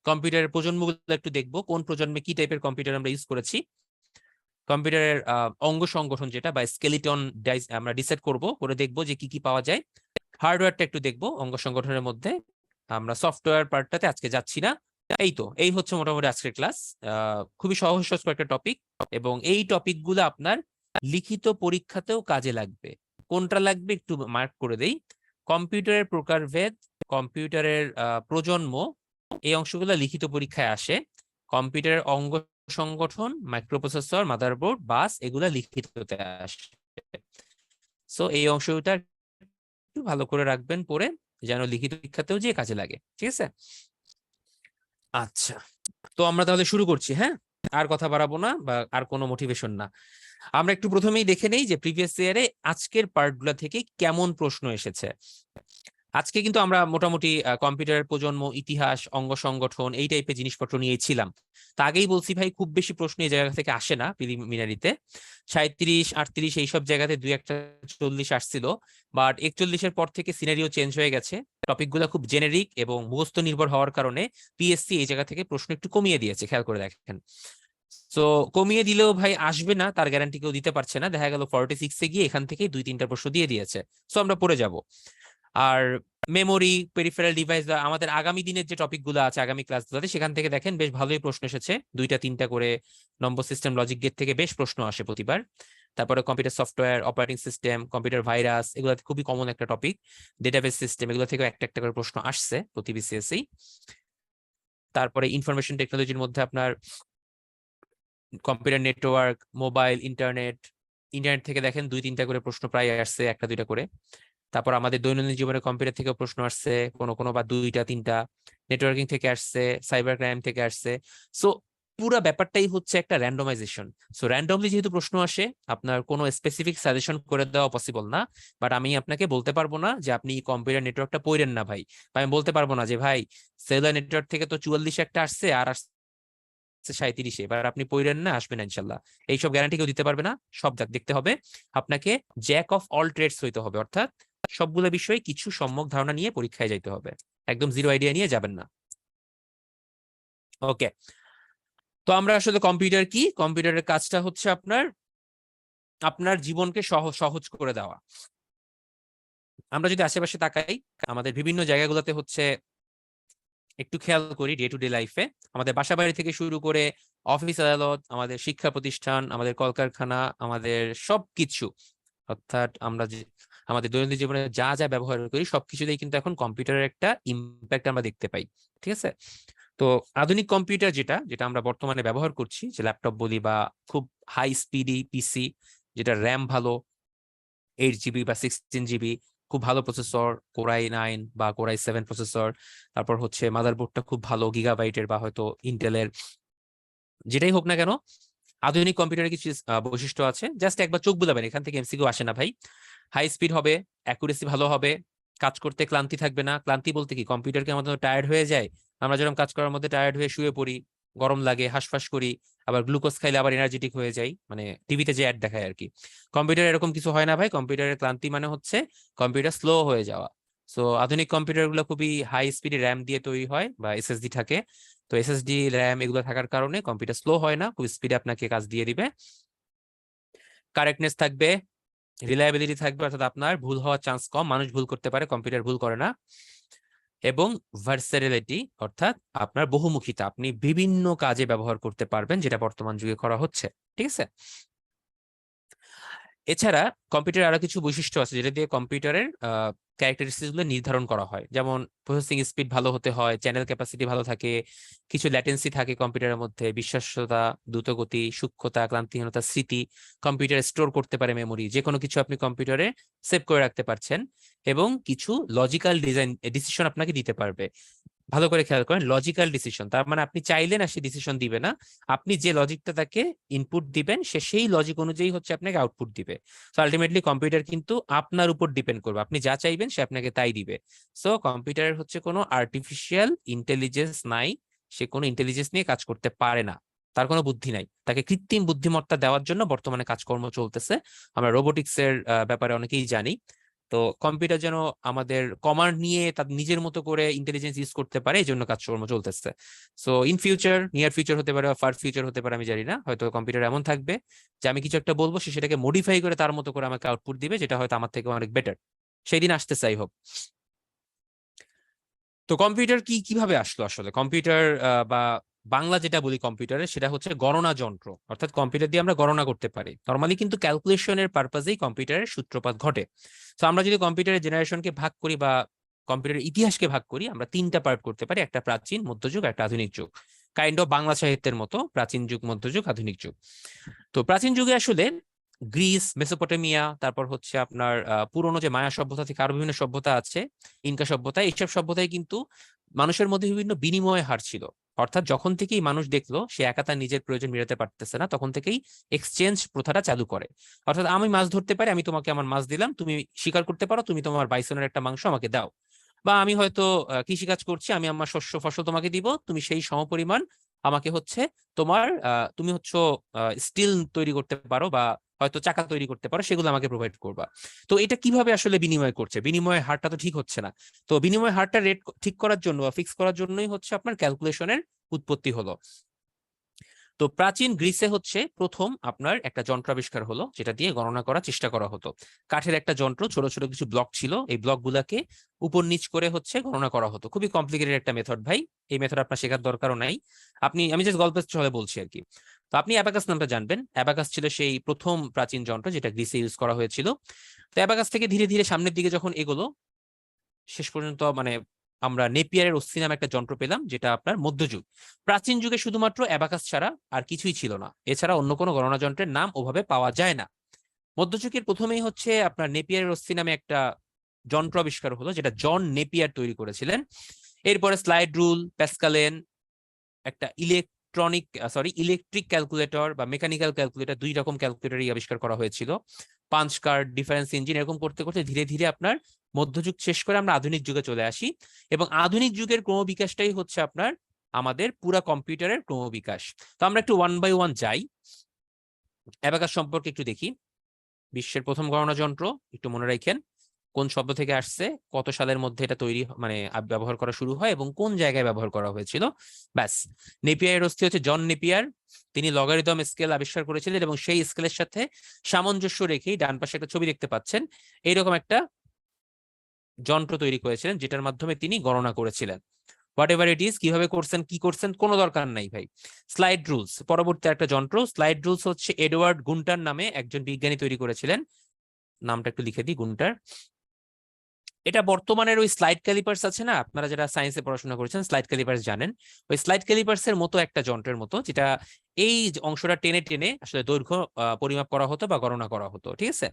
কম্পিউটারের প্রজন্মগুলো একটু দেখবো, কোন প্রজন্মে কি টাইপের কম্পিউটার আমরা ইউজ করেছি, কম্পিউটারের অঙ্গ সংগঠন যেটা বা স্কেলিটন আমরা ডিসাইড করব, করে দেখবো যে কি কি পাওয়া যায়। হার্ডওয়্যারটা একটু দেখবো অঙ্গ সংগঠনের মধ্যে। আমরা সফটওয়্যার পার্টটাতে আজকে যাচ্ছি না। এই হচ্ছে মোটামুটি আজকের ক্লাস। খুবই সহজ সহজ কয়েকটা টপিক, এবং এই টপিকগুলো আপনার লিখিত পরীক্ষাতেও কাজে লাগবে। কোনটা লাগবে একটু মার্ক করে দেই। কম্পিউটারের প্রকারভেদ, কম্পিউটারের প্রজন্ম, এই অংশগুলো লিখিত পরীক্ষায় আসে। কম্পিউটারের অঙ্গ সংগঠন, মাইক্রোপ্রসেসর, মাদারবোর্ড, বাস, এগুলা লিখিততে আসে। সো এই অংশটা একটু ভালো করে রাখবেন পড়ে, যেন লিখিত পরীক্ষাতেও যে কাজে লাগে। ঠিক আছে? আচ্ছা, তো আমরা তাহলে শুরু করছি। হ্যাঁ, আর কথা বাড়াবো না, বা আর কোনো মোটিভেশন না। আমরা একটু প্রথমেই দেখে নেই যে প্রিভিয়াস ইয়ারে আজকের পার্টগুলো থেকে কেমন প্রশ্ন এসেছে। আজকে কিন্তু আমরা মোটামুটি কম্পিউটারের প্রজন্ম, ইতিহাস, অঙ্গ সংগঠন, এই টাইপের জিনিসপত্র নিয়ে ছিলাম। তা আগেই বলছি ভাই, খুব বেশি প্রশ্ন এই জায়গা থেকে আসে না প্রিলিমিনারিতে। 37, 38 এইসব জায়গাতে দুই একটা 40 আসছিল, বাট 41-এর পর থেকে সিনারিও চেঞ্জ হয়ে গেছে। টপিকগুলো খুব জেনেরিক এবং মুখস্থ নির্ভর হওয়ার কারণে পিএসসি এই জায়গা থেকে প্রশ্ন একটু কমিয়ে দিয়েছে, খেয়াল করে দেখেন। তো কমিয়ে দিলেও ভাই আসবে না তার গ্যারান্টি কেউ দিতে পারছে না। দেখা গেল 46-এ গিয়ে এখান থেকে 2-3টা প্রশ্ন দিয়ে দিয়েছে। সো আমরা পড়ে যাব। আর মেমোরি, পেরিফেরাল ডিভাইস, আমাদের আগামী দিনের যে টপিকগুলো আছে আগামী ক্লাসগুলোতে, সেখান থেকে দেখেন বেশ ভালোই প্রশ্ন এসেছে। 2-3টা করে নম্বর সিস্টেম, লজিক গেট থেকে বেশ প্রশ্ন আসে প্রতিবার। তারপরে computer software, operating system, computer virus, এগুলো খুবই কমন একটা টপিক। ডেটাবেস সিস্টেম, এগুলো থেকে একটা একটা করে প্রশ্ন আসছে প্রতি বিসিএসই। তারপরে ইনফরমেশন টেকনোলজির মধ্যে আপনার কম্পিউটার নেটওয়ার্ক, মোবাইল, ইন্টারনেট থেকে দেখেন 2-3টা করে প্রশ্ন প্রায় আসছে, 1-2টা করে। তারপর আমাদের দৈনন্দিন জীবনে কম্পিউটার থেকেও প্রশ্ন আসছে, কোনো কোনো বা 2-3টা। নেটওয়ার্কিং থেকে আসছে, সাইবার ক্রাইম থেকে আসছে। সো পুরো ব্যাপারটাই হচ্ছে একটা র্যান্ডমাইজেশন। সো র্যান্ডমলি যেহেতু প্রশ্ন আসে, আপনার কোনো স্পেসিফিক সাজেশন করে দেওয়া পসিবল না। বাট আমি আপনাকে বলতে পারবো না যে আপনি কম্পিউটার নেটওয়ার্কটা পড়েন না ভাই, বা আমি বলতে পারবো না যে ভাই সেলুলার নেটওয়ার্ক থেকে তো 44 একটা আসছে আর আসছে 37, এবার আপনি পড়েন না, আসবে না ইনশাল্লাহ। এইসব গ্যারান্টি কেউ দিতে পারবে না। সব দেখতে হবে আপনাকে, জ্যাক অফ অল ট্রেডস হইতে হবে, অর্থাৎ সবগুলো বিষয়ে কিছু সম্যক ধারণা নিয়ে পরীক্ষায় যাইতে হবে, একদম জিরো আইডিয়া নিয়ে যাবেন না। ওকে, তো আমরা আসলে কম্পিউটার কি, কম্পিউটারের কাজটা হচ্ছে আপনার আপনার জীবনকে সহজ করে দেওয়া। আমরা যদি আশেপাশে তাকাই, আমাদের বিভিন্ন জায়গাগুলোতে হচ্ছে একটু খেয়াল করি, ডে টু ডে লাইফে আমাদের বাসা বাড়ি থেকে শুরু করে অফিস আদালত, আমাদের শিক্ষা প্রতিষ্ঠান, আমাদের কলকারখানা, আমাদের সবকিছু, অর্থাৎ আমরা যে আমাদের দৈনন্দিন জীবনে যা যা ব্যবহার করি সবকিছুতেই কিন্তু এখন কম্পিউটারের একটা ইম্প্যাক্ট আমরা দেখতে পাই। ঠিক আছে? তো আধুনিক কম্পিউটার যেটা যেটা আমরা বর্তমানে ব্যবহার করছি, যে ল্যাপটপ বলি বা খুব হাই স্পিডি পিসি, যেটা র্যাম ভালো, 8 জিবি বা 16 জিবি, খুব ভালো প্রসেসর, কোরাই 9 বা কোরাই 7 প্রসেসর, তারপর হচ্ছে মাদারবোর্ডটা খুব ভালো গিগাবাইটের বা হয়তো ইন্টেলের, যেটাই হোক না কেন, আধুনিক কম্পিউটারের কিছু বৈশিষ্ট্য আছে। জাস্ট একবার চোখ বুলাবেন, এখান থেকে এমসিকিউ আসে না ভাই। হাই স্পিড হবে, অ্যাকুরেসি ভালো হবে, কাজ করতে ক্লান্তি থাকবে না। ক্লান্তি বলতে কি, কম্পিউটারকে আমাদের টায়ার্ড হয়ে যায়, আমরা যেরকম কাজ করার মধ্যে টায়ার্ড হয়ে শুয়ে পড়ি, গরম লাগে, হাঁসফাঁস করি, আবার গ্লুকোজ খাইলে আবার এনার্জেটিক হয়ে যাই, মানে টিভিতে যে অ্যাড দেখায় আর কি। কম্পিউটার এরকম কিছু হয় না ভাই। কম্পিউটারের ক্লান্তি মানে হচ্ছে কম্পিউটার স্লো হয়ে যাওয়া। সো আধুনিক কম্পিউটার গুলো খুবই হাই স্পিডে র্যাম দিয়ে তৈরি হয় বা এসএসডি থাকে। তো এসএসডি, র্যাম এগুলো থাকার কারণে কম্পিউটার স্লো হয় না, খুব স্পিডে আপনাকে কাজ দিয়ে দিবে। কারেক্টনেস থাকবে, রিলায়েবিলিটি থাকবে, অর্থাৎ আপনার ভুল হওয়ার চান্স কম, মানুষ ভুল করতে পারে, কম্পিউটার ভুল করে না। এবং ভার্সেটিলিটি, অর্থাৎ আপনার বহুমুখিতা, আপনি বিভিন্ন কাজে ব্যবহার করতে পারবেন, যেটা বর্তমান যুগে করা হচ্ছে। ঠিক আছে? এছাড়া কম্পিউটারের আরো কিছু বৈশিষ্ট্য আছে যেটা দিয়ে কম্পিউটারের ক্যারেক্টারিস্টিক্স গুলো নির্ধারণ করা হয়। যেমন প্রসেসিং স্পিড ভালো হতে হয়, চ্যানেল ক্যাপাসিটি ভালো থাকে, কিছু ল্যাটেন্সি থাকে কম্পিউটারের মধ্যে, বিশ্বাস্যতা, দ্রুতগতি, সূক্ষ্মতা, ক্লান্তিহীনতা, স্মৃতি, কম্পিউটার স্টোর করতে পারে মেমোরি, যে কোনো কিছু আপনি কম্পিউটারে সেভ করে রাখতে পারছেন, এবং কিছু লজিক্যাল ডিজাইন ডিসিশন আপনাকে দিতে পারবে। ভালো করে খেয়াল করেন, লজিক্যাল ডিসিশন, তার মানে আপনি চাইলে না সে ডিসিশন দিবে না, আপনি যে লজিকটা তাকে ইনপুট দিবেন সে সেই লজিক অনুযায়ী হচ্ছে আপনাকে আউটপুট দিবে। সো আলটিমেটলি কম্পিউটার কিন্তু আপনার উপর ডিপেন্ড করবে, আপনি যা চাইবেন সে আপনাকে তাই দিবে। সো কম্পিউটারের হচ্ছে কোনো আর্টিফিশিয়াল ইন্টেলিজেন্স নাই, সে কোনো ইন্টেলিজেন্স নিয়ে কাজ করতে পারে না, তার কোনো বুদ্ধি নাই। তাকে কৃত্রিম বুদ্ধিমত্তা দেওয়ার জন্য বর্তমানে কাজকর্ম চলতেছে, আমরা রোবোটিক্স এর ব্যাপারে অনেকেই জানি। তো কম্পিউটার যেন আমাদের কমান্ড নিয়ে তার নিজের মতো করে ইন্টেলিজেন্স ইউজ করতে পারে, এই জন্য কাজকর্ম চলতেছে। So in future, near future হতে পারে, ফার ফিউচার হতে পারে, আমি জানি না, হয়তো কম্পিউটার এমন থাকবে যে আমি কিছু একটা বলবো সে সেটাকে মডিফাই করে তার মতো করে আমাকে আউটপুট দিবে, যেটা হয়তো আমার থেকে অনেক বেটার। সেই দিন আসতে চাই হোক। তো কম্পিউটার কিভাবে আসলো আসলে? কম্পিউটার বা বাংলা যেটা বলি কম্পিউটারে, সেটা হচ্ছে গণনা যন্ত্র, অর্থাৎ কম্পিউটার দিয়ে আমরা গণনা করতে পারি। নর্মালি কিন্তু ক্যালকুলেশনের পারপাজেই কম্পিউটারের সূত্রপাত ঘটে। তো আমরা যদি কম্পিউটারের জেনারেশনকে ভাগ করি বা কম্পিউটারের ইতিহাসকে ভাগ করি, আমরা তিনটা পার্ট করতে পারি, একটা প্রাচীন, মধ্যযুগ, একটা আধুনিক যুগ। কাইন্ড অফ বাংলা সাহিত্যের মতো প্রাচীন যুগ, মধ্যযুগ, আধুনিক যুগ। তো প্রাচীন যুগে আসলে গ্রিস, মেসোপটেমিয়া, তারপর হচ্ছে আপনার পুরোনো যে মায়া সভ্যতা থেকে আরো বিভিন্ন সভ্যতা আছে, ইনকা সভ্যতা, এইসব সভ্যতায় কিন্তু মানুষের মধ্যে বিভিন্ন বিনিময় হার ছিল। অর্থাৎ যখন থেকেই মানুষ দেখলো সে একা তার নিজের প্রয়োজন মেটাতে পারতেছে না, তখন থেকেই এক্সচেঞ্জ প্রথাটা চালু করে। অর্থাৎ আমি মাছ ধরতে পারি, আমি তোমাকে আমার মাছ দিলাম, তুমি শিকার করতে পারো, তুমি তোমার বাইসনের একটা মাংস আমাকে দাও। বা আমি হয়তো কৃষিকাজ করছি, আমি আমার শস্য ফসল তোমাকে দিব, তুমি সেই সমপরিমাণ আমাকে হচ্ছে তোমার তুমি হচ্ছে স্টিল তৈরি করতে পারো বা হয়তো চাকা তৈরি করতে পারো, সেগুলো আমাকে প্রোভাইড করবা। তো এটা কিভাবে আসলে বিনিময় করছে? বিনিময় হারটা তো ঠিক হচ্ছে না। তো বিনিময় হারটা রেট ঠিক করার জন্য বা ফিক্স করার জন্যই হচ্ছে আপনার ক্যালকুলেশনের উৎপত্তি হলো। তো প্রাচীন গ্রিসে হচ্ছে প্রথম আপনার একটা যন্ত্র আবিষ্কার হলো, যেটা দিয়ে গণনা করার চেষ্টা করা হতো। কাঠের একটা যন্ত্র, ছোট ছোট কিছু ব্লক ছিল, এই ব্লক গুলাকে উপর নিচ করে হচ্ছে গণনা করা হতো। খুবই কমপ্লিকেটেড একটা মেথড ভাই, এই মেথড আপনার শেখার দরকারও নাই। আমি জাস্ট গল্পের ছলে বলছি আর কি। তো আপনি অ্যাবাকাস নামটা জানবেন, অ্যাবাকাস ছিল সেই প্রথম প্রাচীন যন্ত্র যেটা গ্রিসে ইউজ করা হয়েছিল। তো অ্যাবাকাস থেকে ধীরে ধীরে সামনের দিকে যখন এগোলো, শেষ পর্যন্ত মানে আমরা নেপিয়ারের অস্থি নামে একটা যন্ত্র পেলাম, যেটা আপনার মধ্যযুগ। প্রাচীন যুগে শুধুমাত্র অ্যাবাকাস ছাড়া আর কিছুই ছিল না, এছাড়া অন্য কোনো গণনা যন্ত্রের নাম ওভাবে পাওয়া যায় না। মধ্যযুগের প্রথমেই হচ্ছে আপনার নেপিয়ারের অস্থি নামে একটা যন্ত্র আবিষ্কার হলো, যেটা জন নেপিয়ার তৈরি করেছিলেন। এরপরে স্লাইড রুল, প্যাসকালেন, একটা ইলেকট্রিক ক্যালকুলেটর বা মেকানিক্যাল ক্যালকুলেটর, দুই রকম ক্যালকুলেটরই আবিষ্কার করা হয়েছিল। পাঞ্চ কার্ড, ডিফারেন্স ইঞ্জিন, এরকম করতে করতে ধীরে ধীরে আপনার মধ্যযুগ শেষ করে আমরা আধুনিক যুগে চলে আসি। এবং আধুনিক যুগের ক্রমবিকাশটাই হচ্ছে আপনার আমাদের পুরা কম্পিউটারের ক্রমবিকাশ। তো আমরা একটু ওয়ান বাই ওয়ান যাই, অ্যাবাকাস সম্পর্কে একটু দেখি। বিশ্বের প্রথম গণনা যন্ত্র, একটু মনে রাখেন কোন শব্দ থেকে আসছে, কত সালের মধ্যে এটা তৈরি মানে ব্যবহার করা শুরু হয় এবং কোন জায়গায় ব্যবহার করা হয়েছিল, ব্যাস। নেপিয়ারের অস্থি হচ্ছে জন নেপিয়ার, তিনি লগারিদম স্কেল আবিষ্কার করেছিলেন এবং সেই স্কেলের সাথে সামঞ্জস্য রেখেই ডান পাশে একটা ছবি দেখতে পাচ্ছেন, এইরকম একটা যন্ত্র তৈরি করেছিলেন, যেটার মাধ্যমে তিনি গণনা করেছিলেন। হোয়াট এভার ইট ইজ, কিভাবে করছেন কি করছেন কোনো দরকার নাই ভাই। স্লাইড রুলস পরবর্তী একটা যন্ত্র। স্লাইড রুলস হচ্ছে এডওয়ার্ড গুন্টার নামে একজন বিজ্ঞানী তৈরি করেছিলেন, নামটা একটু লিখে দিই, গুন্টার। এটা বর্তমানের ওই স্লাইড ক্যালিপার্স আছে না, আপনারা যারা সায়েন্সে পড়াশোনা করেছেন স্লাইড ক্যালিপার্স জানেন, ওই স্লাইড ক্যালিপার্স এর মতো একটা যন্ত্রের মতো, যেটা এই অংশটা টেনে টেনে আসলে দৈর্ঘ্য পরিমাপ করা হতো বা গণনা করা হতো, ঠিক আছে।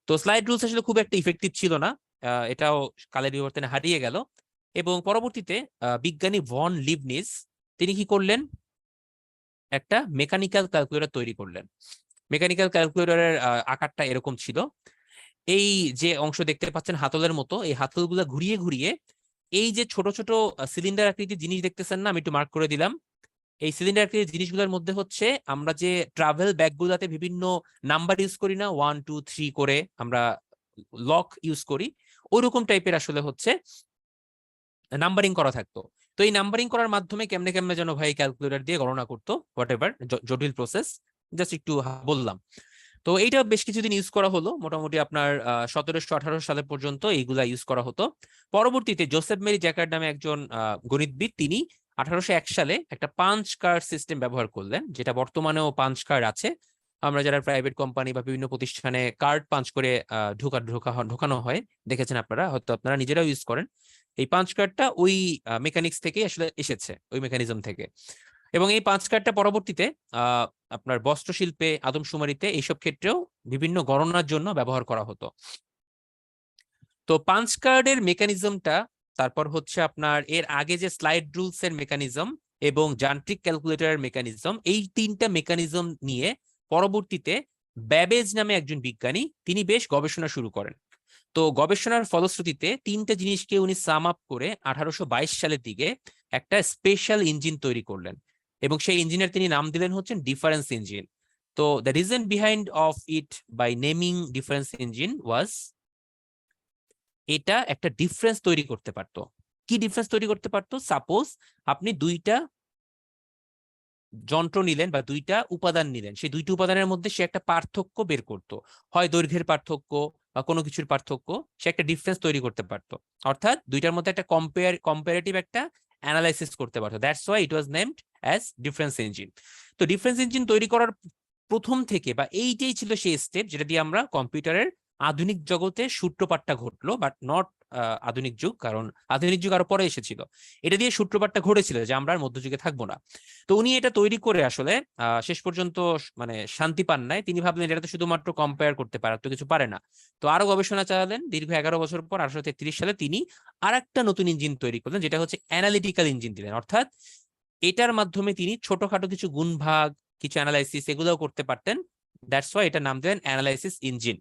তো স্লাইড রুলস আসলে খুব একটা ইফেক্টিভ ছিল না, এটাও কালের বিবর্তনে হারিয়ে গেল। এবং পরবর্তীতে বিজ্ঞানী ভন লিবনিজ তিনি কি করলেন, একটা মেকানিক্যাল ক্যালকুলেটর তৈরি করলেন। মেকানিক্যাল ক্যালকুলেটরের আকারটা এরকম ছিল, এই যে অংশ দেখতে পাচ্ছেন হাতলের মতো, এই হাতলগুলো ঘুরিয়ে ঘুরিয়ে এই যে ছোট ছোট সিলিন্ডার আকৃতির জিনিস দেখতেছেন না, আমি একটু মার্ক করে দিলাম, এই সিলিন্ডার আকৃতির জিনিসগুলোর মধ্যে হচ্ছে আমরা যে ট্রাভেল ব্যাগগুলোতে বিভিন্ন নাম্বার ইউজ করি না, 1 2 3 করে আমরা লক ইউজ করি, ওইরকম টাইপের আসলে হচ্ছে নাম্বারিং করা থাকতো। তো এই নাম্বারিং করার মাধ্যমে কেমনে কেমনে যেন ভাই ক্যালকুলেটর দিয়ে গণনা করতো, হোয়াট এভার জটিল প্রসেস, জাস্ট একটু বললাম। তো এইটা বেশ কিছুদিন ইউজ করা হলো, মোটামুটি আপনার 1718 সালে পর্যন্ত এইগুলা ইউজ করা হতো। পরবর্তীতে জোসেফ মেরি জ্যাকার্ড নামে একজন গণিতবিদ, তিনি 1801 সালে একটা পাঞ্চ কার্ড সিস্টেম ব্যবহার করলেন, যেটা বর্তমানেও পাঞ্চ কার্ড আছে। আমরা যারা প্রাইভেট কোম্পানি বা বিভিন্ন প্রতিষ্ঠানে কার্ড পাঞ্চ করে ঢোকানো হয়, দেখেছেন আপনারা, হয়তো আপনারা নিজেরাও ইউজ করেন। এই পাঞ্চ কার্ডটা ওই মেকানিক্স থেকে আসলে এসেছে, ওই মেকানিজম থেকে। এবং এই পাঁচ কার্ডটা পরবর্তীতে আপনার বস্ত্রশিল্পে, আদমশুমারিতে, এইসব ক্ষেত্রেও বিভিন্ন গণনার জন্য ব্যবহার করা হতো। তো পাঞ্চ কার্ডের মেকানিজমটা তারপর হচ্ছে আপনার এর আগে যে স্লাইড রুলস এর মেকানিজম এবং যান্ত্রিক ক্যালকুলেটরের মেকানিজম, এই তিনটা মেকানিজম নিয়ে পরবর্তীতে ব্যাবেজ নামে একজন বিজ্ঞানী তিনি বেশ গবেষণা শুরু করেন। তো গবেষণার ফলশ্রুতিতে তিনটা জিনিসকে উনি সাম আপ করে 1822 সালের দিকে একটা স্পেশাল ইঞ্জিন তৈরি করলেন এবং সেই ইঞ্জিনের তিনি নাম দিলেন হচ্ছেন ডিফারেন্স ইঞ্জিন। তো the reason behind of it by naming difference engine was, এটা একটা ডিফারেন্স তৈরি করতে পারতো। কি ডিফারেন্স তৈরি করতে পারতো? সাপোজ আপনি দুইটা যন্ত্র নিলেন বা দুইটা উপাদান নিলেন, সেই দুইটা উপাদানের মধ্যে সে একটা পার্থক্য বের করতো, হয় দৈর্ঘ্যের পার্থক্য বা কোনো কিছুর পার্থক্য, সে একটা ডিফারেন্স তৈরি করতে পারতো। অর্থাৎ দুইটার মধ্যে একটা কম্পারেটিভ একটা অ্যানালাইসিস করতে পারতো। That's why it was named as difference engine. তো ডিফারেন্স ইঞ্জিন তৈরি করার প্রথম থেকে বা এইটাই ছিল সেই স্টেপ যেটা দিয়ে আমরা কম্পিউটারের আধুনিক জগতে সূত্রপাতটা ঘটলো, বাট নট আধুনিক যুগ, কারণ আধুনিক যুগ আরো পরে এসেছিল। এটা দিয়ে সূত্রপাতটা ঘটেছিল যে আমরা আর মধ্যযুগে থাকবো না। তো উনি এটা তৈরি করে আসলে শেষ পর্যন্ত মানে শান্তি পান নাই। তিনি ভাবলেন এটা তো শুধুমাত্র কম্পেয়ার করতে পারে, আর তো কিছু পারে না। তো আরো গবেষণা চালালেন। দীর্ঘ 11 বছর পর 1833 সালে তিনি আর একটা নতুন ইঞ্জিন তৈরি করলেন, যেটা হচ্ছে অ্যানালিটিক্যাল ইঞ্জিন দিলেন। অর্থাৎ এটার মাধ্যমে তিনি ছোটখাটো কিছু গুণভাগ, কিছু অ্যানালাইসিস এগুলোও করতে পারতেন। দ্যাটস ওয়াই এটার নাম দিলেন অ্যানালাইসিস ইঞ্জিন।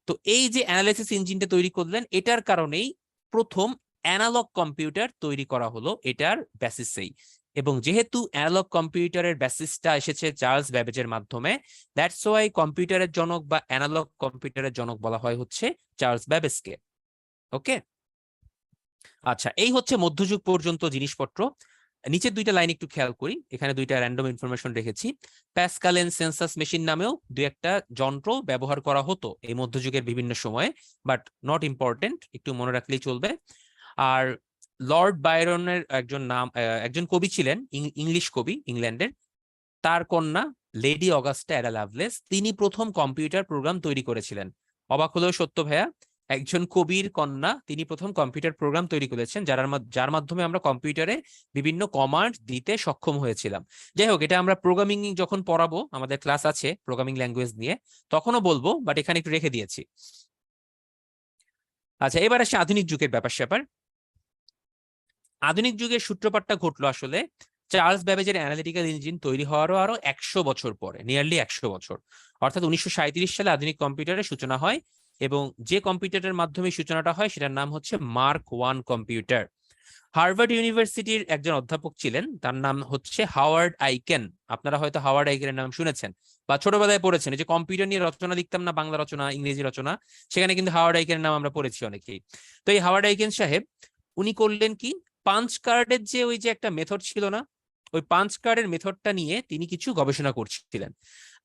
তো এই যে অ্যানালাইসিস ইঞ্জিনটা তৈরি করলেন, এটার কারণেই প্রথম অ্যানালগ কম্পিউটার তৈরি করা হলো এটার বেসিসেই। এবং যেহেতু অ্যানালগ কম্পিউটারের বেসিসটা এসেছে চার্লস ব্যাবেজের মাধ্যমে, দ্যাটস ওয়াই কম্পিউটারের জনক বা অ্যানালগ কম্পিউটারের জনক বলা হয় হচ্ছে চার্লস ব্যাবেজকে। ওকে, আচ্ছা, এই হচ্ছে মধ্যযুগ পর্যন্ত জিনিসপত্র। নিচের দুইটা লাইন একটু খেয়াল করি, এখানে দুইটা র্যান্ডম ইনফরমেশন রেখেছি। প্যাসকালেন সেন্সাস মেশিন নামেও দুই একটা যন্ত্র ব্যবহার করা হতো এই মধ্যযুগের বিভিন্ন সময়ে, বাট নট ইম্পর্টেন্ট, একটু মনে রাখলেই চলবে। আর লর্ড বায়রনের একজন কবি ছিলেন, ইংলিশ কবি, ইংল্যান্ডের। তার কন্যা লেডি অগাস্টা অ্যাডা লাভলেস, তিনি প্রথম কম্পিউটার প্রোগ্রাম তৈরি করেছিলেন। অবাক হলেও সত্য ভাইয়া, একজন কবির কন্যা তিনি প্রথম কম্পিউটার প্রোগ্রাম তৈরি করেছেন, যার মাধ্যমে আমরা কম্পিউটারে বিভিন্ন কমান্ড দিতে সক্ষম হয়েছিলাম। যাই হোক, এটা আমরা প্রোগ্রামিং যখন পড়াবো, আমাদের ক্লাস আছে প্রোগ্রামিং ল্যাঙ্গুয়েজ নিয়ে, তখনও বলবো, বাট এখানে একটু রেখে দিয়েছি। আচ্ছা, এবার আসে আধুনিক যুগের ব্যাপার স্যাপার। আধুনিক যুগের সূত্রপাতটা ঘটলো আসলে চার্লস ব্যাবেজের অ্যানালিটিক্যাল ইঞ্জিন তৈরি হওয়ারও আরো 100 বছর পরে, নিয়ারলি 100 বছর, অর্থাৎ 1937 সালে আধুনিক কম্পিউটারের সূচনা হয়। এবং যে কম্পিউটারের মাধ্যমে সূচনাটা হয় সেটার নাম হচ্ছে মার্ক 1 কম্পিউটার। হার্ভার্ড ইউনিভার্সিটির একজন অধ্যাপক ছিলেন, তার নাম হচ্ছে হাওয়ার্ড আইকেন। আপনারা হয়তো হাওয়ার্ড আইকেনের নাম শুনেছেন বা ছোটবেলায় পড়েছেন। এই যে কম্পিউটার নিয়ে রচনা লিখতাম না, বাংলা রচনা, ইংরেজি রচনা, সেখানে কিন্তু হাওয়ার্ড আইকেনের নাম আমরা পড়েছি অনেকেই। তো এই হাওয়ার্ড আইকেন সাহেব উনি করলেন কি, পাঞ্চ কার্ডের যে ওই যে একটা মেথড ছিল না, ওই পাঞ্চ কার্ডের মেথডটা নিয়ে তিনি কিছু গবেষণা করছিলেন।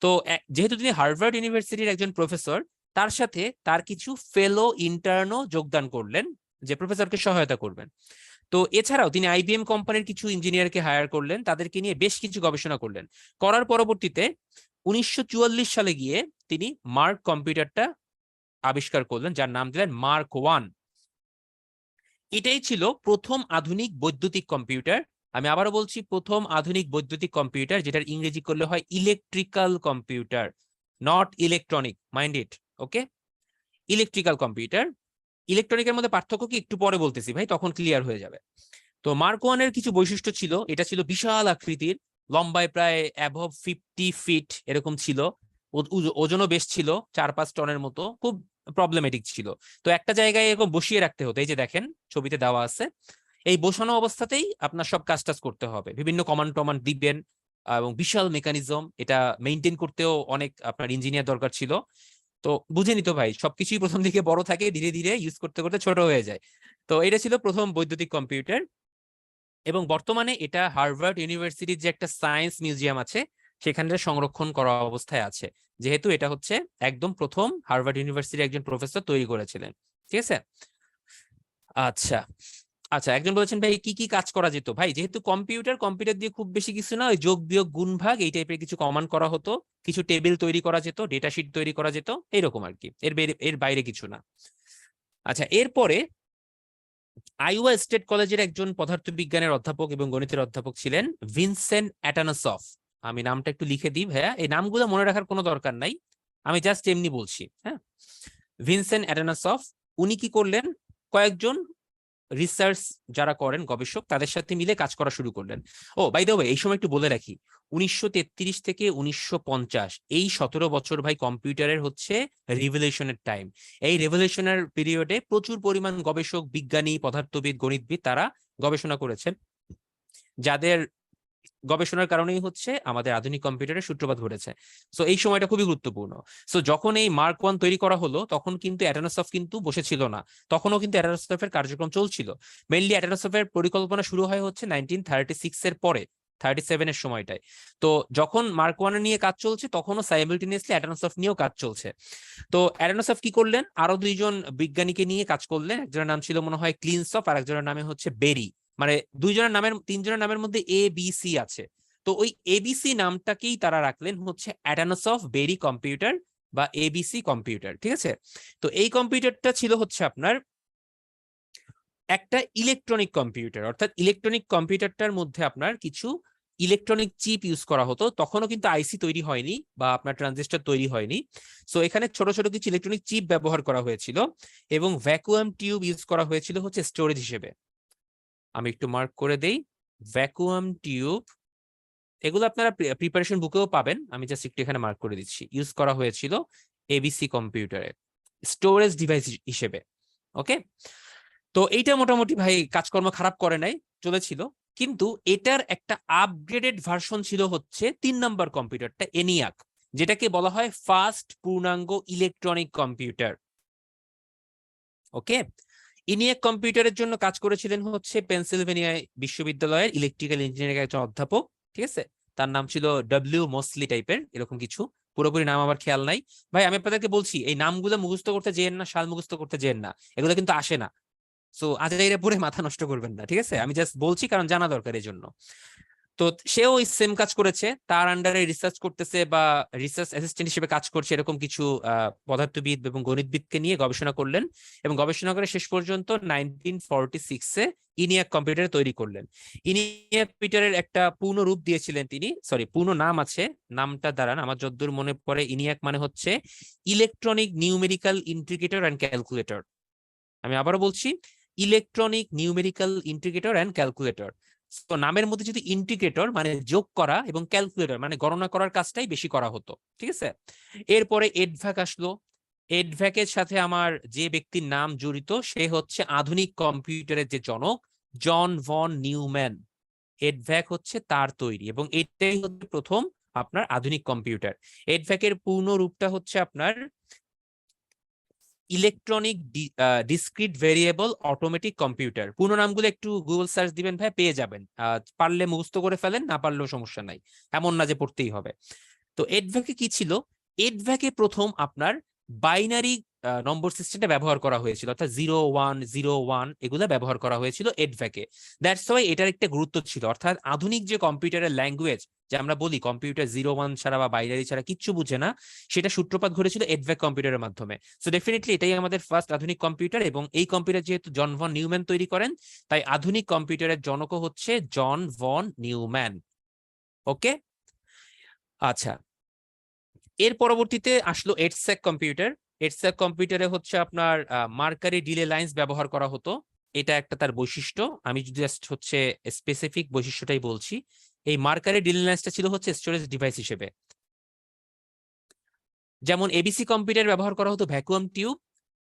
তো যেহেতু তিনি হার্ভার্ড ইউনিভার্সিটির একজন প্রফেসর, তার সাথে তার কিছু ফেলো ইন্টার্নও যোগদান করলেন যে প্রফেসরকে সহায়তা করবেন। তো এছাড়াও তিনি আইবিএম কোম্পানির কিছু ইঞ্জিনিয়ারকে হায়ার করলেন, তাদেরকে নিয়ে বেশ কিছু গবেষণা করলেন। করার পরবর্তীতে 1944 সালে গিয়ে তিনি মার্ক কম্পিউটারটা আবিষ্কার করলেন, যার নাম দিলেন মার্ক 1। এটাই ছিল প্রথম আধুনিক বৈদ্যুতিক কম্পিউটার। আমি আবারও বলছি, প্রথম আধুনিক বৈদ্যুতিক কম্পিউটার, যেটার ইংরেজি করলে হয় electrical computer, not electronic, mind it. Okay, electrical computer. ইলেকট্রনিকের মধ্যে পার্থক্য কি একটু পরে বলতেছি ভাই, তখন ক্লিয়ার হয়ে যাবে। তো মার্ক 1 এর কিছু বৈশিষ্ট্য ছিল। এটা ছিল বিশাল আকৃতির, লম্বায় প্রায় অ্যাবভ 50 ফিট এরকম ছিল, ওজনও বেশ ছিল, 4-5 টনের মতো, খুব প্রবলেমেটিক ছিল। তো একটা জায়গায় এরকম বসিয়ে রাখতে হতো, এই যে দেখেন ছবিতে দেওয়া আছে, এই বসানো অবস্থাতেই আপনার সব কাজ টাজ করতে হবে, বিভিন্ন কমান্ড টমান্ড দিবেন, এবং বিশাল মেকানিজম, এটা মেইনটেইন করতেও অনেক আপনার ইঞ্জিনিয়ার দরকার ছিল। তো বুঝে নিত ভাই, সবকিছুই প্রথম দিকে বড় থাকে, ধীরে ধীরে ইউজ করতে করতে ছোট হয়ে যায়। তো এটা ছিল প্রথম বৈদ্যুতিক কম্পিউটার। এবং বর্তমানে এটা হার্ভার্ড ইউনিভার্সিটির যে একটা সায়েন্স মিউজিয়াম আছে, সেখানে সংরক্ষণ করা অবস্থায় আছে, যেহেতু এটা হচ্ছে একদম প্রথম হার্ভার্ড ইউনিভার্সিটির একজন প্রফেসর তৈরি করেছিলেন। ঠিক আছে, আচ্ছা আচ্ছা, একজন বলেছেন ভাই কি কি কাজ করা যেত। ভাই যেহেতু কম্পিউটার দিয়ে খুব বেশি কিছু না, ওই যোগ বিয়োগ গুণ ভাগ এই টাইপের কিছু কমান্ড করা হতো, কিছু টেবিল তৈরি করা যেত, ডেটা শিট তৈরি করা যেত, এরকম আর কি, এর বাইরে কিছু না। আচ্ছা, এরপরে আইওয়া স্টেট কলেজের একজন পদার্থবিজ্ঞানের অধ্যাপক এবং গণিতের অধ্যাপক ছিলেন ভিনসেন্ট অ্যাটানাসফ। আমি নামটা একটু লিখে দিই ভাইয়া, এই নামগুলো মনে রাখার কোনো দরকার নাই, আমি জাস্ট এমনি বলছি। হ্যাঁ, ভিনসেন্ট অ্যাটানাসফ উনি কি করলেন, কয়েকজন রিসার্চ যারা করেন গবেষক তাদের সাথে মিলে কাজ করা শুরু করলেন। ও বাই দ্য ওয়ে, এই সময় একটু বলে রাখি, 1933 থেকে 1950 এই 17 বছর ভাই কম্পিউটারের হচ্ছে রিভলিউশনের টাইম। এই রেভলিউশনের পিরিয়ডে প্রচুর পরিমাণ গবেষক, বিজ্ঞানী, পদার্থবিদ, গণিতবিদ তারা গবেষণা করেছেন, যাদের গবেষণার কারণেই হচ্ছে আমাদের আধুনিক কম্পিউটারের সূত্রপাত ঘটেছে। সো এই সময়টা খুবই গুরুত্বপূর্ণ। সো যখন এই মার্ক 1 তৈরি করা হলো তখন কিন্তু অ্যাটানোসফট কিন্তু বসেছিল না, তখনও কিন্তু অ্যাটানোসফটের কার্যক্রম চলছিল। মেইনলি অ্যাটানোসফটের পরিকল্পনা শুরু হয় হচ্ছে 1936 এর পরে, 37 এর সময়টায়। তো যখন মার্ক 1 নিয়ে কাজ চলছে তখনও সাইমালটেনিয়াসলি অ্যাটানোসফট নিয়েও কাজ চলছে। তো অ্যাটানোসফট কি করলেন, আরো দুইজন বিজ্ঞানীকে নিয়ে কাজ করলেন। একজনের নাম ছিল মনে হয় ক্লিনসফ, আর একজনের নামে হচ্ছে বেরি। মানে তিনজনের নামের মধ্যে এ বি সি আছে। তো ওই এবিসি নামটাকেই তারা রাখলেন হচ্ছে অ্যাটানোসফট বেরি কম্পিউটার বা এবিসি কম্পিউটার, ঠিক আছে। তো এই কম্পিউটারটা ছিল হচ্ছে আপনার একটা ইলেকট্রনিক কম্পিউটার, অর্থাৎ ইলেকট্রনিক কম্পিউটারটার মধ্যে আপনার কিছু ইলেকট্রনিক চিপ ইউজ করা হতো। তখনও কিন্তু আইসি তৈরি হয়নি বা আপনার ট্রানজিস্টর তৈরি হয়নি। সো এখানে ছোট ছোট কিছু ইলেকট্রনিক চিপ ব্যবহার করা হয়েছিল এবং ভ্যাকুয়াম টিউব ইউজ করা হয়েছিল হচ্ছে স্টোরেজ হিসেবে। আমি একটু মার্ক করে দেই, ভ্যাকুয়াম টিউব, এগুলো আপনারা প্রিপারেশন বুকেও পাবেন, আমি জাস্ট একটু এখানে মার্ক করে দিচ্ছি। ইউজ করা হয়েছিল এবিসি কম্পিউটারে স্টোরেজ ডিভাইস হিসেবে। ওকে, তো এইটা মোটামুটি ভাই কাজকর্ম খারাপ করে নাই, চলেছিল। কিন্তু এটার একটা আপগ্রেডেড ভার্সন ছিল হচ্ছে 3 নম্বর কম্পিউটারটা, এনিয়াক, যেটাকে বলা হয় ফার্স্ট পূর্ণাঙ্গ ইলেকট্রনিক কম্পিউটার। ওকে, ইনিয়াক কম্পিউটারের জন্য কাজ করেছিলেন হচ্ছে পেনসিলভেনিয়া বিশ্ববিদ্যালয়ের ইলেকট্রিক্যাল ইঞ্জিনিয়ারিং একজন অধ্যাপক, ঠিক আছে। তার নাম ছিল ডব্লিউ মসলি টাইপের এরকম কিছু, পুরোপুরি নাম আমার খেয়াল নাই। ভাই আমি আপনাদেরকে বলছি এই নামগুলো মুখস্থ করতে যেয়েন না, সাল মুখস্থ করতে যেয়েন না, এগুলো কিন্তু আসে না। সো আজাইরা পরে মাথা নষ্ট করবেন না, ঠিক আছে। আমি জাস্ট বলছি কারণ জানা দরকার এই জন্য। তো সেও ওই সেম কাজ করেছে, তার আন্ডারে রিসার্চ করতেছে বা রিসার্চ অ্যাসিস্ট্যান্ট হিসেবে কাজ করছে এরকম কিছু পদার্থবিদ এবং গণিতবিদকে নিয়ে গবেষণা করলেন এবং গবেষণা করে শেষ পর্যন্ত 1946-এ ইনিয়াক কম্পিউটার তৈরি করলেন। ইনিয়াক কম্পিউটারের একটা পূর্ণ রূপ দিয়েছিলেন তিনি, সরি পূর্ণ নাম আছে, নামটা দাঁড়ান আমার যতদূর মনে পড়ে, ইনিয়াক মানে হচ্ছে electronic numerical integrator and calculator. আমি আবারও বলছি, electronic numerical integrator and calculator. তো নামের মধ্যে যদি ইন্টিগ্রেটর মানে যোগ করা এবং ক্যালকুলেটর মানে গণনা করার কাজটাই বেশি করা হতো, ঠিক আছে। এরপরে এডভ্যাক আসলো। এডভ্যাকের সাথে আমার যে ব্যক্তির নাম জড়িত সে হচ্ছে আধুনিক কম্পিউটারের যে জনক, জন ভন নিউম্যান। এডভ্যাক হচ্ছে তার তৈরি এবং এটাই হচ্ছে প্রথম আপনার আধুনিক কম্পিউটার। এডভ্যাকের পূর্ণ রূপটা হচ্ছে আপনার electronic discrete variable automatic computer. পূর্ণ নামগুলো একটু গুগল সার্চ দিবেন ভাই, পেয়ে যাবেন। পারলে মুখস্থ করে ফেলেন, না পারলেও সমস্যা নাই, এমন না যে পড়তেই হবে। তো এডভ্যাকে কি ছিল, এডভ্যাকে প্রথম আপনার বাইনারি নম্বর সিস্টেমটা ব্যবহার করা হয়েছিল, অর্থাৎ 0101 এগুলো ব্যবহার করা হয়েছিল এডভ্যাকে। দ্যাটস ওয়াই এটার একটা গুরুত্ব ছিল, অর্থাৎ আধুনিক যে কম্পিউটারের ল্যাঙ্গুয়েজ, যে আমরা বলি কম্পিউটার 01 ছাড়া বা বাইনারি ছাড়া কিচ্ছু বুঝে না, সেটা সূত্রপাত ঘটেছিল এডভ্যাক কম্পিউটারের মাধ্যমে। সো ডেফিনেটলি এটাই আমাদের ফার্স্ট আধুনিক কম্পিউটার এবং এই কম্পিউটার যেহেতু জন ভন নিউম্যান তৈরি করেন, তাই আধুনিক কম্পিউটারের জনকও হচ্ছে জন ভন নিউম্যান। ওকে, আচ্ছা, এর পরবর্তীতে আসলো এডস্যাক কম্পিউটার। এডস্যাক কম্পিউটারে হচ্ছে আপনার মার্কারি ডিলে লাইন্স ব্যবহার করা হতো, এটা একটা তার বৈশিষ্ট্য। আমি জাস্ট হচ্ছে স্পেসিফিক বৈশিষ্ট্যটাই বলছি। এই মার্কারি ডিলে লাইন্সটা ছিল হচ্ছে স্টোরেজ ডিভাইস হিসেবে। যেমন এবিসি কম্পিউটার ব্যবহার করা হতো ভ্যাকুয়াম টিউব,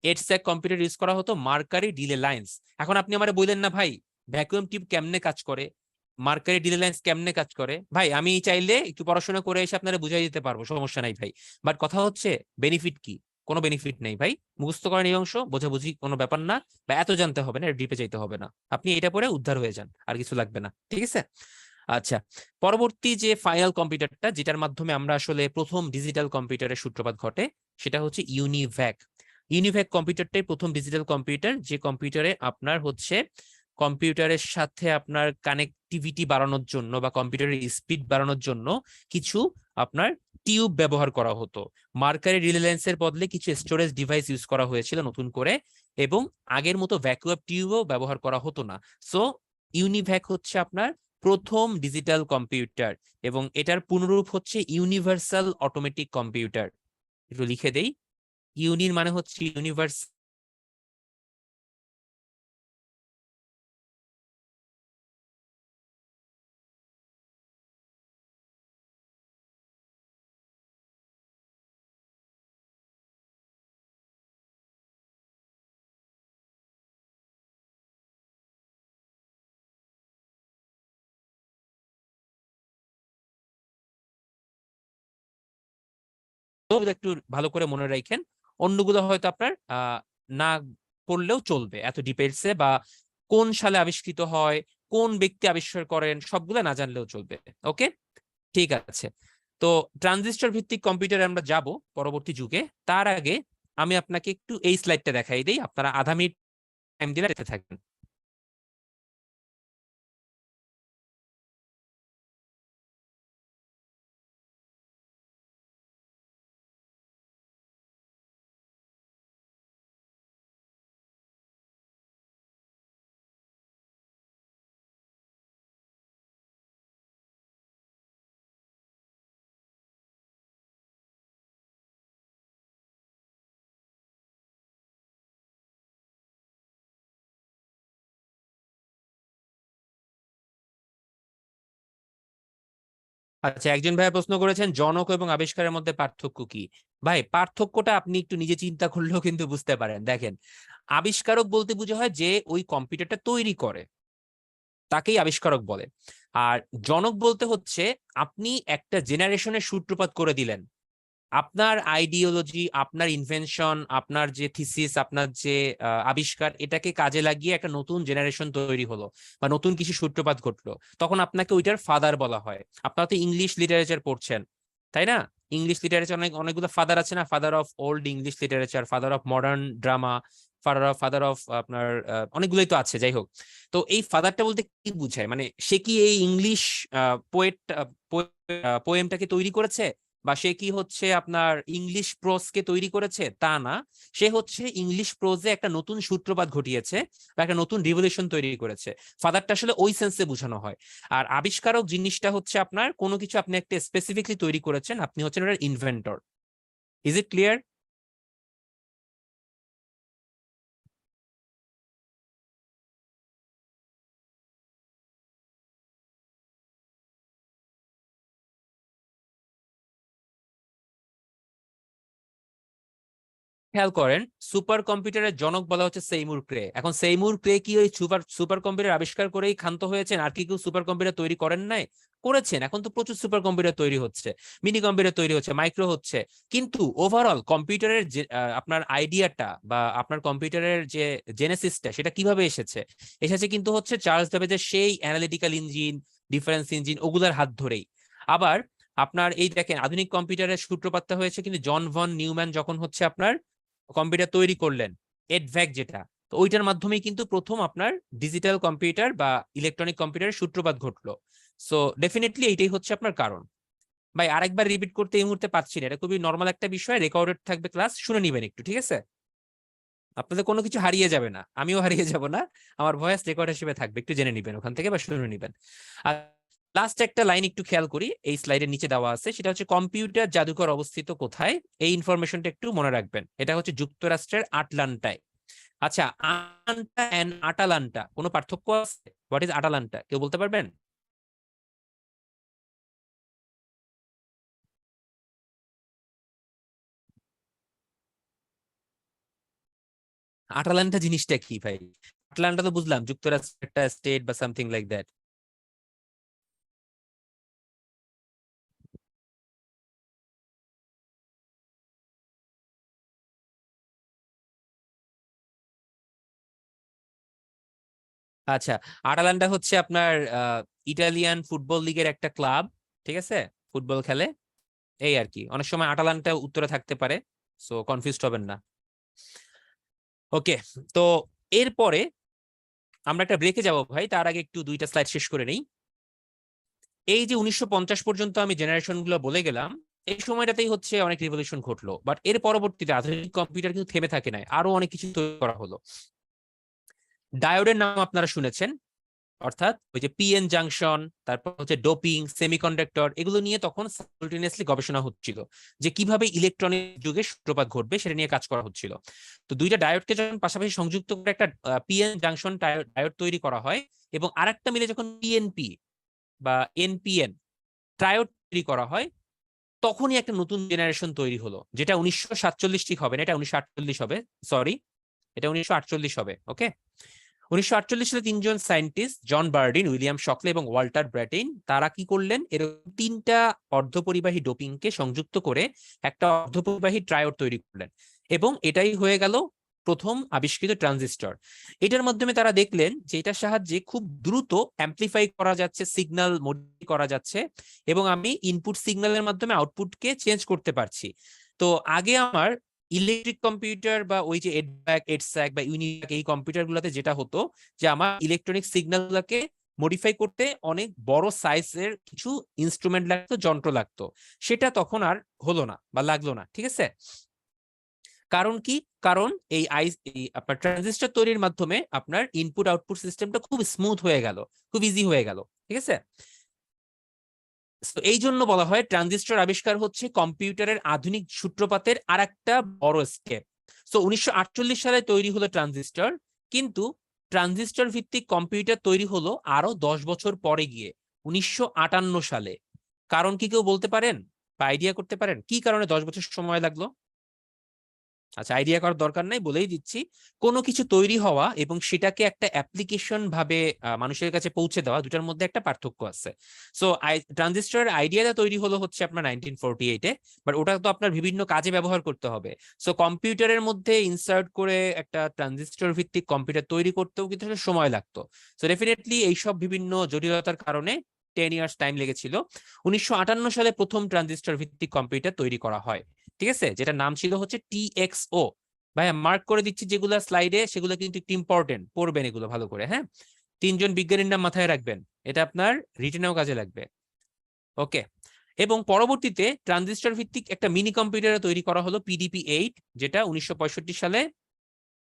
এডস্যাক কম্পিউটার ইউজ করা হতো মার্কারি ডিলে লাইন্স। এখন আপনি আমারে বললেন না ভাই ভ্যাকুয়াম টিউব কেমনে কাজ করে, মার্কারি ডিলে লাইন্স কেমনে কাজ করে, ভাই আমি চাইলে একটু পড়াশোনা করে এসে আপনারা বুঝাই দিতে পারবো, সমস্যা নাই ভাই। বাট কথা হচ্ছে বেনিফিট কি, কোনো বেনিফিট নেই ভাই। মুখস্থ করেন এই অংশ, বোঝাবুঝি কোনো ব্যাপার না, বা এত জানতে হবে না, ডিপে যাইতে হবে না, আপনি এটা পরে উদ্ধার হয়ে যান, আর কিছু লাগবে না, ঠিক আছে। আচ্ছা, পরবর্তী যে ফাইনাল কম্পিউটারটা যেটার মাধ্যমে আমরা আসলে প্রথম ডিজিটাল কম্পিউটারের সূত্রপাত ঘটে সেটা হচ্ছে ইউনিভ্যাক। ইউনিভ্যাক কম্পিউটারটাই প্রথম ডিজিটাল কম্পিউটার, যে কম্পিউটারে আপনার হচ্ছে কম্পিউটারের সাথে আপনার কানেক্টিভিটি বাড়ানোর জন্য বা কম্পিউটারের স্পিড বাড়ানোর জন্য কিছু আপনার টিউব ব্যবহার করা হতো। মার্কারি রিলেন্সের বদলে কিছু স্টোরেজ ডিভাইস ইউজ করা হয়েছিল নতুন করে, এবং আগের মতো ভ্যাকুয়াম টিউবও ব্যবহার করা হতো না। সো ইউনিভ্যাক হচ্ছে আপনার প্রথম ডিজিটাল কম্পিউটার এবং এটার পুনরূপ হচ্ছে ইউনিভার্সাল অটোমেটিক কম্পিউটার। একটু লিখে দেই, ইউনির মানে হচ্ছে ইউনিভার্স একটু ভালো করে মনে রাখেন, অন্যগুলো হয়তো আপনার না পড়লেও চলবে এত ডিটেইলসে, বা কোন সালে আবিষ্কৃত হয়, কোন ব্যক্তি আবিষ্কার করেন, সবগুলো না জানলেও চলবে। ওকে, ঠিক আছে। তো ট্রানজিস্টর ভিত্তিক কম্পিউটারে আমরা যাব পরবর্তী যুগে। তার আগে আমি আপনাকে একটু এই স্লাইডটা দেখাই দিই, আপনারা আধা মিনিট টাইম দিলে দেখতে থাকবেন। আচ্ছা, একজন ভাইয়া প্রশ্ন করেছেন জনক এবং আবিষ্কারের মধ্যে পার্থক্য কি। ভাই, পার্থক্যটা আপনি একটু নিজে চিন্তা করলেও কিন্তু বুঝতে পারেন। দেখেন, আবিষ্কারক বলতে বোঝা হয় যে ওই কম্পিউটারটা তৈরি করে, তাকেই আবিষ্কারক বলে। আর জনক বলতে হচ্ছে আপনি একটা জেনারেশনের সূত্রপাত করে দিলেন। আপনার আইডিওলজি, আপনার ইনভেনশন, আপনার যে থিসিস, আপনার যে আবিষ্কার, এটাকে কাজে লাগিয়ে একটা নতুন জেনারেশন তৈরি হলো বা নতুন কিছু সূত্রপাত ঘটলো, তখন আপনাকে ওইটার ফাদার বলা হয়। আপনারা তো ইংলিশ লিটারেচার পড়ছেন, তাই না? ইংলিশ লিটারেচার অনেকগুলো ফাদার আছে না, father of old English literature, father of modern drama, father of আপনার অনেকগুলোই তো আছে। যাই হোক, তো এই ফাদারটা বলতে কি বুঝায়, মানে সে কি এই ইংলিশ পোয়েট পোয়েমটাকে তৈরি করেছে, বা সে কি হচ্ছে আপনার ইংলিশ প্রোজকে তৈরি করেছে, তা না। সে হচ্ছে ইংলিশ প্রোজে একটা নতুন সূত্রপাত ঘটিয়েছে বা একটা নতুন রিভলিউশন তৈরি করেছে। ফাদারটা আসলে ওই সেন্সে বোঝানো হয়। আর আবিষ্কারক জিনিসটা হচ্ছে আপনার কোনো কিছু আপনি একটা স্পেসিফিকলি তৈরি করেছেন, আপনি হচ্ছেন একটা ইনভেন্টর। Is it clear? খেয়াল করেন, সুপার কম্পিউটারের জনক বলা হচ্ছে সেইমুর ক্রে। এখন সেইমুর ক্রে কি ওই সুপার সুপার কম্পিউটার আবিষ্কার করেই ক্ষান্ত হয়েছেন? আর কি কেউ সুপার কম্পিউটার তৈরি করেন নাই? করেছেন। এখন তো প্রচুর সুপার কম্পিউটার তৈরি হচ্ছে, মিনি কম্পিউটার তৈরি হচ্ছে, মাইক্রো হচ্ছে। কিন্তু ওভারঅল কম্পিউটারের যে আপনার আইডিয়াটা বা আপনার কম্পিউটারের যে জেনেসিসটা, সেটা কিভাবে এসেছে? এসেছে কিন্তু হচ্ছে চার্লস ব্যাবেজের সেই অ্যানালিটিক্যাল ইঞ্জিন, ডিফারেন্স ইঞ্জিন, ওগুলার হাত ধরেই। আবার আপনার এই দেখেন, আধুনিক কম্পিউটারের সূত্রপাতটা হয়েছে কিন্তু জন ভন নিউম্যান যখন হচ্ছে আপনার কম্পিউটার তৈরি করলেন, এডভ্যাক যেটা, তো ওইটার মাধ্যমেই কিন্তু প্রথম আপনার ডিজিটাল কম্পিউটার বা ইলেকট্রনিক কম্পিউটারের সূত্রপাত ঘটলো। সো ডেফিনেটলি এইটাই হচ্ছে আপনার কারণ। ভাই, আরেকবার রিপিট করতে এই মুহূর্তে পারছি না, এটা খুবই নর্মাল একটা বিষয়, রেকর্ডেড থাকবে ক্লাস, শুনে নিবেন একটু, ঠিক আছে? আপনাদের কোনো কিছু হারিয়ে যাবে না, আমিও হারিয়ে যাব না, আমার ভয়েস রেকর্ড হিসেবে থাকবে, একটু জেনে নিবেন ওখান থেকে বা শুনে নিবেন। আর লাস্ট একটা লাইন একটু খেয়াল করি, এই স্লাইডের নিচে দেওয়া আছে, সেটা হচ্ছে কম্পিউটার জাদুঘর অবস্থিত কোথায়। এই ইনফরমেশনটা একটু মনে রাখবেন, এটা হচ্ছে যুক্তরাষ্ট্রের আটলান্টায়। আচ্ছা, আটলান্টা এন্ড আটালান্টা কোনো পার্থক্য আছে? হোয়াট ইজ আটালান্টা, কেউ বলতে পারবেন? আটালান্টা জিনিসটা কি ভাই? আটলান্টা তো বুঝলাম যুক্তরাষ্ট্রের একটা স্টেট বা সামথিং লাইক দ্যাট। আচ্ছা, আটালান্টা হচ্ছে আপনার ইটালিয়ান ফুটবল লিগের একটা ক্লাব, ঠিক আছে? ফুটবল খেলে, এই আর কি। অনেক সময় আটালান্টা উত্তরে থাকতে পারে, সো কনফিউজড হবেন না। ওকে, তো এরপরে আমরা একটা ব্রেকে যাব ভাই, তার আগে একটু দুইটা স্লাইড শেষ করে নেই। এই যে 1950 পর্যন্ত আমি জেনারেশন গুলো বলে গেলাম, এই সময়টাতেই হচ্ছে অনেক রিভলিউশন ঘটলো, বাট এর পরবর্তীতে আধুনিক কম্পিউটার কিন্তু থেমে থাকে নাই, আরো অনেক কিছু তৈরি করা হলো। ডায়োডের নাম আপনারা শুনেছেন, অর্থাৎ ওই যে পিএন জাংশন, তারপর হচ্ছে ডোপিং, সেমিকন্ডাক্টর, এগুলো নিয়ে তখন সাইমultaneously গবেষণা হচ্ছিল, যে কিভাবে ইলেকট্রনিক যুগে সূত্রপাত ঘটবে সেটা নিয়ে কাজ করা হচ্ছিল। তো দুইটা ডায়োডকে যখন পাশাপাশি সংযুক্ত করে একটা পিএন জাংশন ডায়োড তৈরি করা হয়, এবং আরেকটা মিলে যখন পিএনপি বা এনপিএন ট্রায়োড তৈরি করা হয়, তখনই একটা নতুন জেনারেশন তৈরি হলো, যেটা 1947 ঠিক হবে না, এটা 1948 হবে, সরি, এটা 1948 হবে। ওকে, 1948 সালে তিনজন সায়েন্টিস্ট জন বার্ডিন, উইলিয়াম শকলে এবং ওয়াল্টার ব্র্যাটেইন তারা কি করলেন, এরকম তিনটা অর্ধপরিবাহী ডোপিংকে সংযুক্ত করে একটা অর্ধপরিবাহী ট্রায়োড তৈরি করলেন এবং এটাই হয়ে গেল প্রথম আবিষ্কৃত ট্রানজিস্টর। এটার মাধ্যমে তারা দেখলেন যে এটার সাহায্যে খুব দ্রুত অ্যাম্পলিফাই করা যাচ্ছে, সিগন্যাল মডিফাই করা যাচ্ছে এবং আমি ইনপুট সিগন্যালের মাধ্যমে আউটপুটকে চেঞ্জ করতে পারছি। তো আগে আমার ইলেকট্রিক কম্পিউটার বা ওই যে এডব্যাক, এডস্যাক বা ইউনিব্যাক এই কম্পিউটার গুলোতে যেটা হতো যে আমার ইলেকট্রনিক সিগন্যাল গুলোকে মডিফাই করতে অনেক বড় সাইজের কিছু ইনস্ট্রুমেন্ট লাগতো, যন্ত্র লাগতো, সেটা তখন আর হলো না বা লাগলো না। ঠিক আছে, কারণ কি? কারণ এই আপনার ট্রানজিস্টর তৈরির মাধ্যমে আপনার ইনপুট আউটপুট সিস্টেমটা খুব স্মুথ হয়ে গেল, খুব ইজি হয়ে গেল। ঠিক আছে, এই জন্য বলা হয় ট্রানজিস্টর আবিষ্কার হচ্ছে কম্পিউটারের আধুনিক সূত্রপাতের আর একটা বড় স্টেপ। 1948 সালে তৈরি হলো ট্রানজিস্টর, কিন্তু ট্রানজিস্টর ভিত্তিক কম্পিউটার তৈরি হলো আরো 10 বছর পরে গিয়ে 1958 সালে। কারণ কি কেউ বলতে পারেন বা আইডিয়া করতে পারেন কি কারণে 10 বছর সময় লাগলো? আচ্ছা, আইডিয়া করার দরকার নাই, বলেই দিচ্ছি। কোনো কিছু তৈরি হওয়া এবং সেটাকে একটা অ্যাপ্লিকেশন ভাবে মানুষের কাছে পৌঁছে দেওয়া, দুটার মধ্যে একটা পার্থক্য আছে। সো ট্রানজিস্টরের আইডিয়াটা তৈরি হলো হচ্ছে আপনার 1948-এ, বাট ওটা তো আপনার বিভিন্ন কাজে ব্যবহার করতে হবে। সো কম্পিউটারের মধ্যে ইনসার্ট করে একটা ট্রানজিস্টর ভিত্তিক কম্পিউটার তৈরি করতেও কিন্তু সময় লাগতো। সো ডেফিনেটলি এইসব বিভিন্ন জটিলতার কারণে 10 ইয়ার্স টাইম লেগেছিল। 1958 সালে প্রথম ট্রানজিস্টর ভিত্তিক কম্পিউটার তৈরি করা হয়। ঠিক আছে, যেটা নাম ছিল হচ্ছে TXO। ভাইয়া মার্ক করে দিচ্ছি যেগুলো স্লাইডে, সেগুলো কিন্তু একটু ইম্পর্টেন্ট, পড়বেন এগুলো ভালো করে। হ্যাঁ, তিনজন বিজ্ঞানীর নাম মাথায় রাখবেন, এটা আপনার রিটেনেও কাজে লাগবে। ওকে, এবং পরবর্তীতে ট্রানজিস্টর ভিত্তিক একটা মিনি কম্পিউটার তৈরি করা হলো PDP-8, যেটা 1965 সালে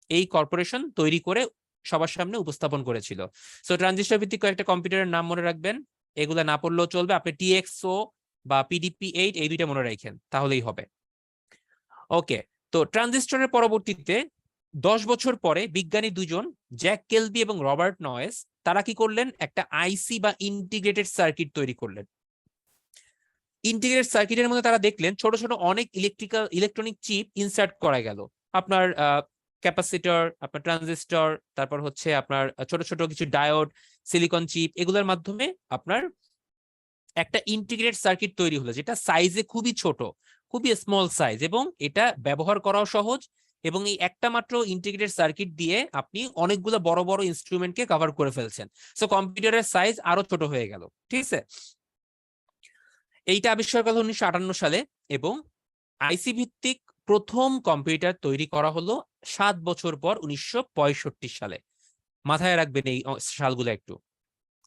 এই কর্পোরেশন তৈরি করে সবার সামনে উপস্থাপন করেছিল। সো ট্রানজিস্টর ভিত্তিক কয়েকটা কম্পিউটারের নাম মনে রাখবেন, এগুলা না পড়লেও চলবে, আপনি TXO বা PDP-8 এই দুইটা মনে রাখেন তাহলেই হবে। ওকে, তো ট্রানজিস্টরের পরবর্তীতে 10 বছর পরে বিজ্ঞানী দুজন জ্যাক কেলবি এবং রবার্ট নয়েস তারা কি করলেন, একটা আইসি বা ইন্টিগ্রেটেড সার্কিট তৈরি করলেন। ইন্টিগ্রেটেড সার্কিটের মধ্যে তারা দেখলেন ছোট ছোট অনেক ইলেকট্রনিক চিপ ইনসার্ট করা গেল, আপনার ক্যাপাসিটর, আপনার ট্রানজিস্টর, তারপর হচ্ছে আপনার ছোট ছোট কিছু ডায়োড, সিলিকন চিপ, এগুলোর মাধ্যমে আপনার একটা ইন্টিগ্রেটেড সার্কিট তৈরি হলো, যেটা সাইজে খুবই ছোট, খুবই স্মল সাইজ, এবং এটা ব্যবহার করাও সহজ। এবং এই একটা মাত্র ইন্টিগ্রেটেড সার্কিট দিয়ে আপনি অনেকগুলো বড় বড় ইনস্ট্রুমেন্টকে কভার করে ফেলছেন। সো কম্পিউটারের সাইজ আরো ছোট হয়ে গেল। ঠিক আছে, এইটা আবিষ্কার করা হলো 1958 সালে, এবং আইসি ভিত্তিক প্রথম কম্পিউটার তৈরি করা হলো 7 বছর পর 1965 সালে। মাথায় রাখবেন এই সালগুলো একটু,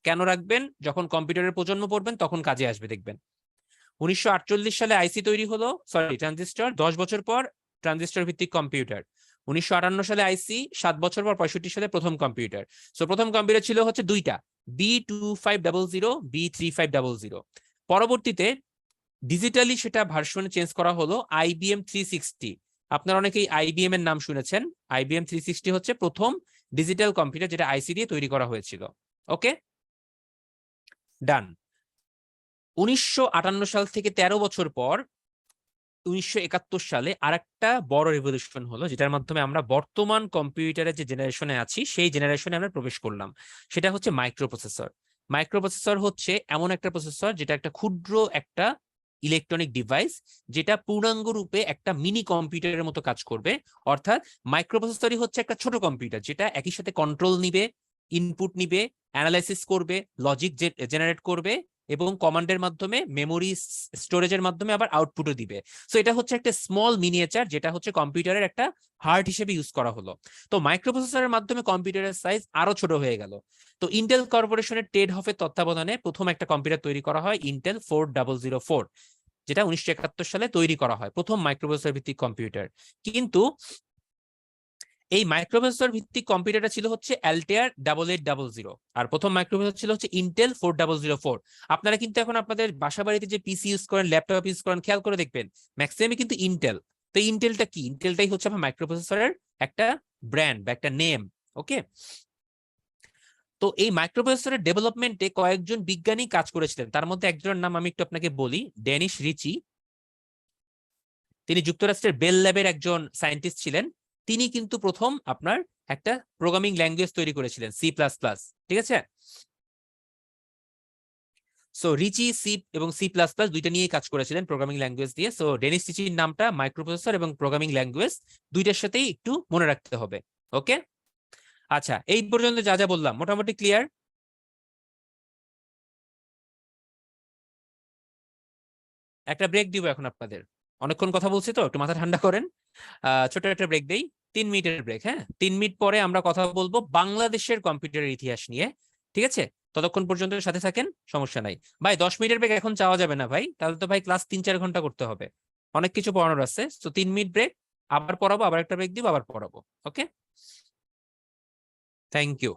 কেন রাখবেন? যখন কম্পিউটারের প্রজন্ম পড়বেন তখন কাজে আসবে, দেখবেন। 1948 সালে আইসি তৈরি হলো, সরি ট্রানজিস্টর। 10 বছর পর ট্রানজিস্টর ভিত্তিক কম্পিউটার। 1958 সালে আইসি, 7 বছর পর 65 সালে প্রথম কম্পিউটার। সো প্রথম কম্পিউটার ছিল হচ্ছে দুইটা, B2500, B3500। পরবর্তীতে ডিজিটালি সেটা ভার্সন চেঞ্জ করা হলো IBM 360। আপনারা অনেকেই IBM এর নাম শুনেছেন। IBM 360 হচ্ছে প্রথম ডিজিটাল কম্পিউটার যেটা আইসি দিয়ে তৈরি করা হয়েছিল। ওকে, ডান। 1958 সাল থেকে 13 বছর পর 1971 সালে আরেকটা বড় রেভলিউশন হলো, যেটার মাধ্যমে আমরা বর্তমান কম্পিউটারের যে জেনারেশনে আছি সেই জেনারেশনে আমরা প্রবেশ করলাম। সেটা হচ্ছে মাইক্রোপ্রসেসর। মাইক্রোপ্রসেসর হচ্ছে এমন একটা প্রসেসর যেটা একটা ক্ষুদ্র একটা ইলেকট্রনিক ডিভাইস, যেটা পূর্ণাঙ্গ রূপে একটা মিনি কম্পিউটারের মতো কাজ করবে। অর্থাৎ মাইক্রোপ্রসেসরই হচ্ছে একটা ছোট কম্পিউটার, যেটা একই সাথে কন্ট্রোল নিবে, ইনপুট নিবে, অ্যানালাইসিস করবে, লজিক জেনারেট করবে, এবং কমান্ডের মাধ্যমে মেমোরি স্টোরেজের মাধ্যমে আবার আউটপুটও দিবে। সো এটা হচ্ছে একটা স্মল মিনিয়েচার, যেটা হচ্ছে কম্পিউটারের একটা হার্ট হিসেবে ইউজ করা হলো। তো মাইক্রোপ্রসেসরের মাধ্যমে কম্পিউটারের সাইজ আরো ছোট হয়ে গেল। তো ইন্টেল কর্পোরেশনের টেড হফের তত্ত্বাবধানে প্রথম একটা কম্পিউটার তৈরি করা হয়, ইন্টেল 4004, যেটা 1971 সালে তৈরি করা হয়, প্রথম মাইক্রোপ্রসেসর ভিত্তিক কম্পিউটার। কিন্তু এই মাইক্রোপ্রসেসর ভিত্তিক কম্পিউটারটা ছিল হচ্ছে অ্যালটেয়ার 8800, আর প্রথম মাইক্রোপ্রসেসর ছিল হচ্ছে ইন্টেল 4004। আপনারা কিন্তু এখন আপনাদের বাসা বাড়িতে যে পিসি ইউজ করেন, ল্যাপটপ ইউজ করেন, খেয়াল করে দেখবেন ম্যাক্সিমামই কিন্তু ইন্টেল। তো ইন্টেলটা কি? ইন্টেলটাই হচ্ছে আপনার মাইক্রোপ্রসেসরের একটা ব্র্যান্ড বা একটা নেম। ওকে, তো এই মাইক্রোপ্রসেসরের ডেভেলপমেন্টে কয়েকজন বিজ্ঞানী কাজ করেছিলেন, তার মধ্যে একজনের নাম আমি একটু আপনাকে বলি, ডেনিস রিচি। তিনি যুক্তরাষ্ট্রের বেল ল্যাবের একজন সায়েন্টিস্ট ছিলেন। তিনি কিন্তু প্রথম আপনার একটা প্রোগ্রামিং ল্যাঙ্গুয়েজ তৈরি করেছিলেন C++, ঠিক আছে? সো রিচি সি এবং C++ দুইটা নিয়ে কাজ করেছিলেন প্রোগ্রামিং ল্যাঙ্গুয়েজ দিয়ে। সো ডেনিস রিচির নামটা মাইক্রোপ্রসেসর এবং প্রোগ্রামিং ল্যাঙ্গুয়েজ দুইটার সাথেই একটু মনে রাখতে হবে। ওকে, আচ্ছা, এই পর্যন্ত যা যা বললাম মোটামুটি ক্লিয়ার? একটা ব্রেক দিব এখন আপনাদের, অনেকক্ষণ কথা বলছি তো, একটু মাথা ঠান্ডা করেন। ছোট একটা ব্রেক দেই, 3 মিনিটের ব্রেক। হ্যাঁ, 3 মিনিট পরে আমরা কথা বলবো বাংলাদেশের কম্পিউটারের ইতিহাস নিয়ে, ঠিক আছে? ততক্ষণ পর্যন্ত সাথে থাকেন, সমস্যা নাই। ভাই 10 মিনিটের ব্রেক এখন চাওয়া যাবে না ভাই, তাহলে তো ভাই ক্লাস 3-4 ঘন্টা করতে হবে, অনেক কিছু পড়ানোর আছে। তো 3 মিনিট ব্রেক, আবার পড়াবো, আবার একটা ব্রেক দিব, আবার পড়াবো। ওকে, থ্যাংক ইউ।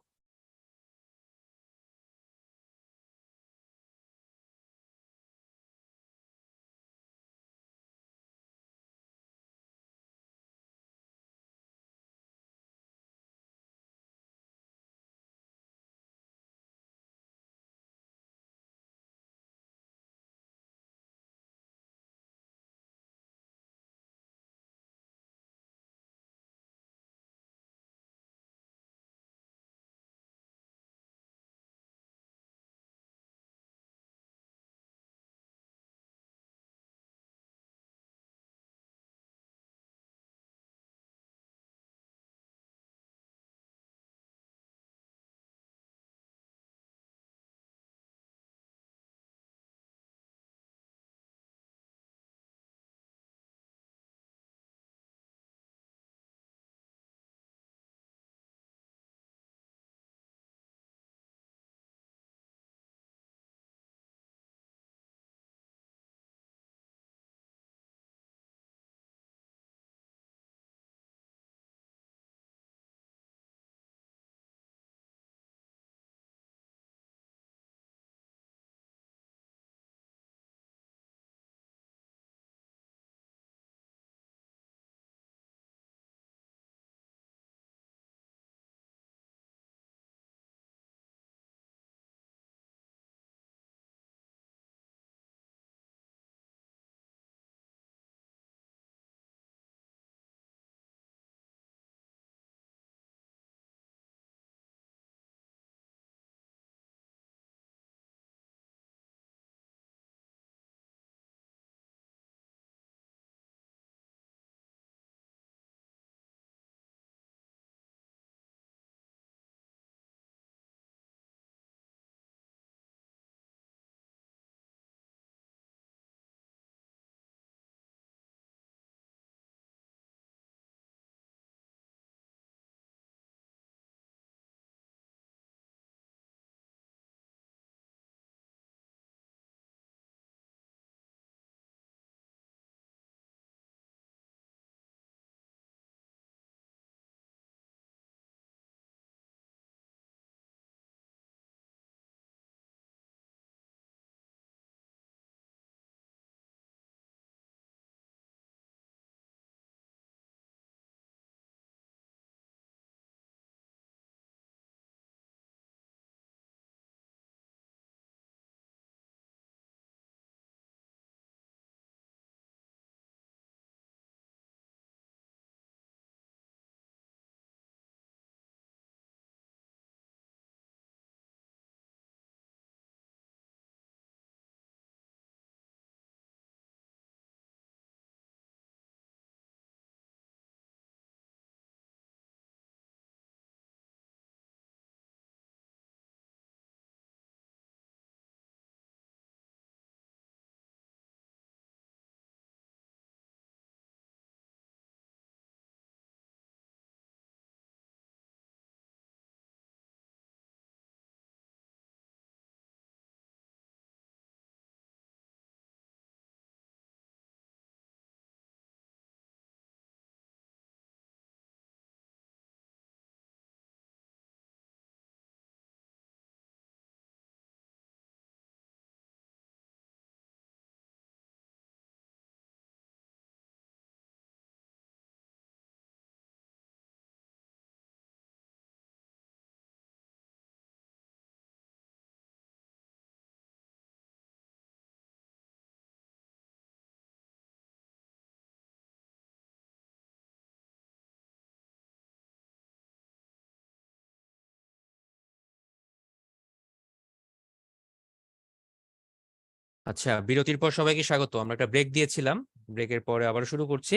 আচ্ছা, বিরতির পর সবাইকে স্বাগত। আমরা একটা ব্রেক দিয়েছিলাম, ব্রেকের পরে আবার শুরু করছি।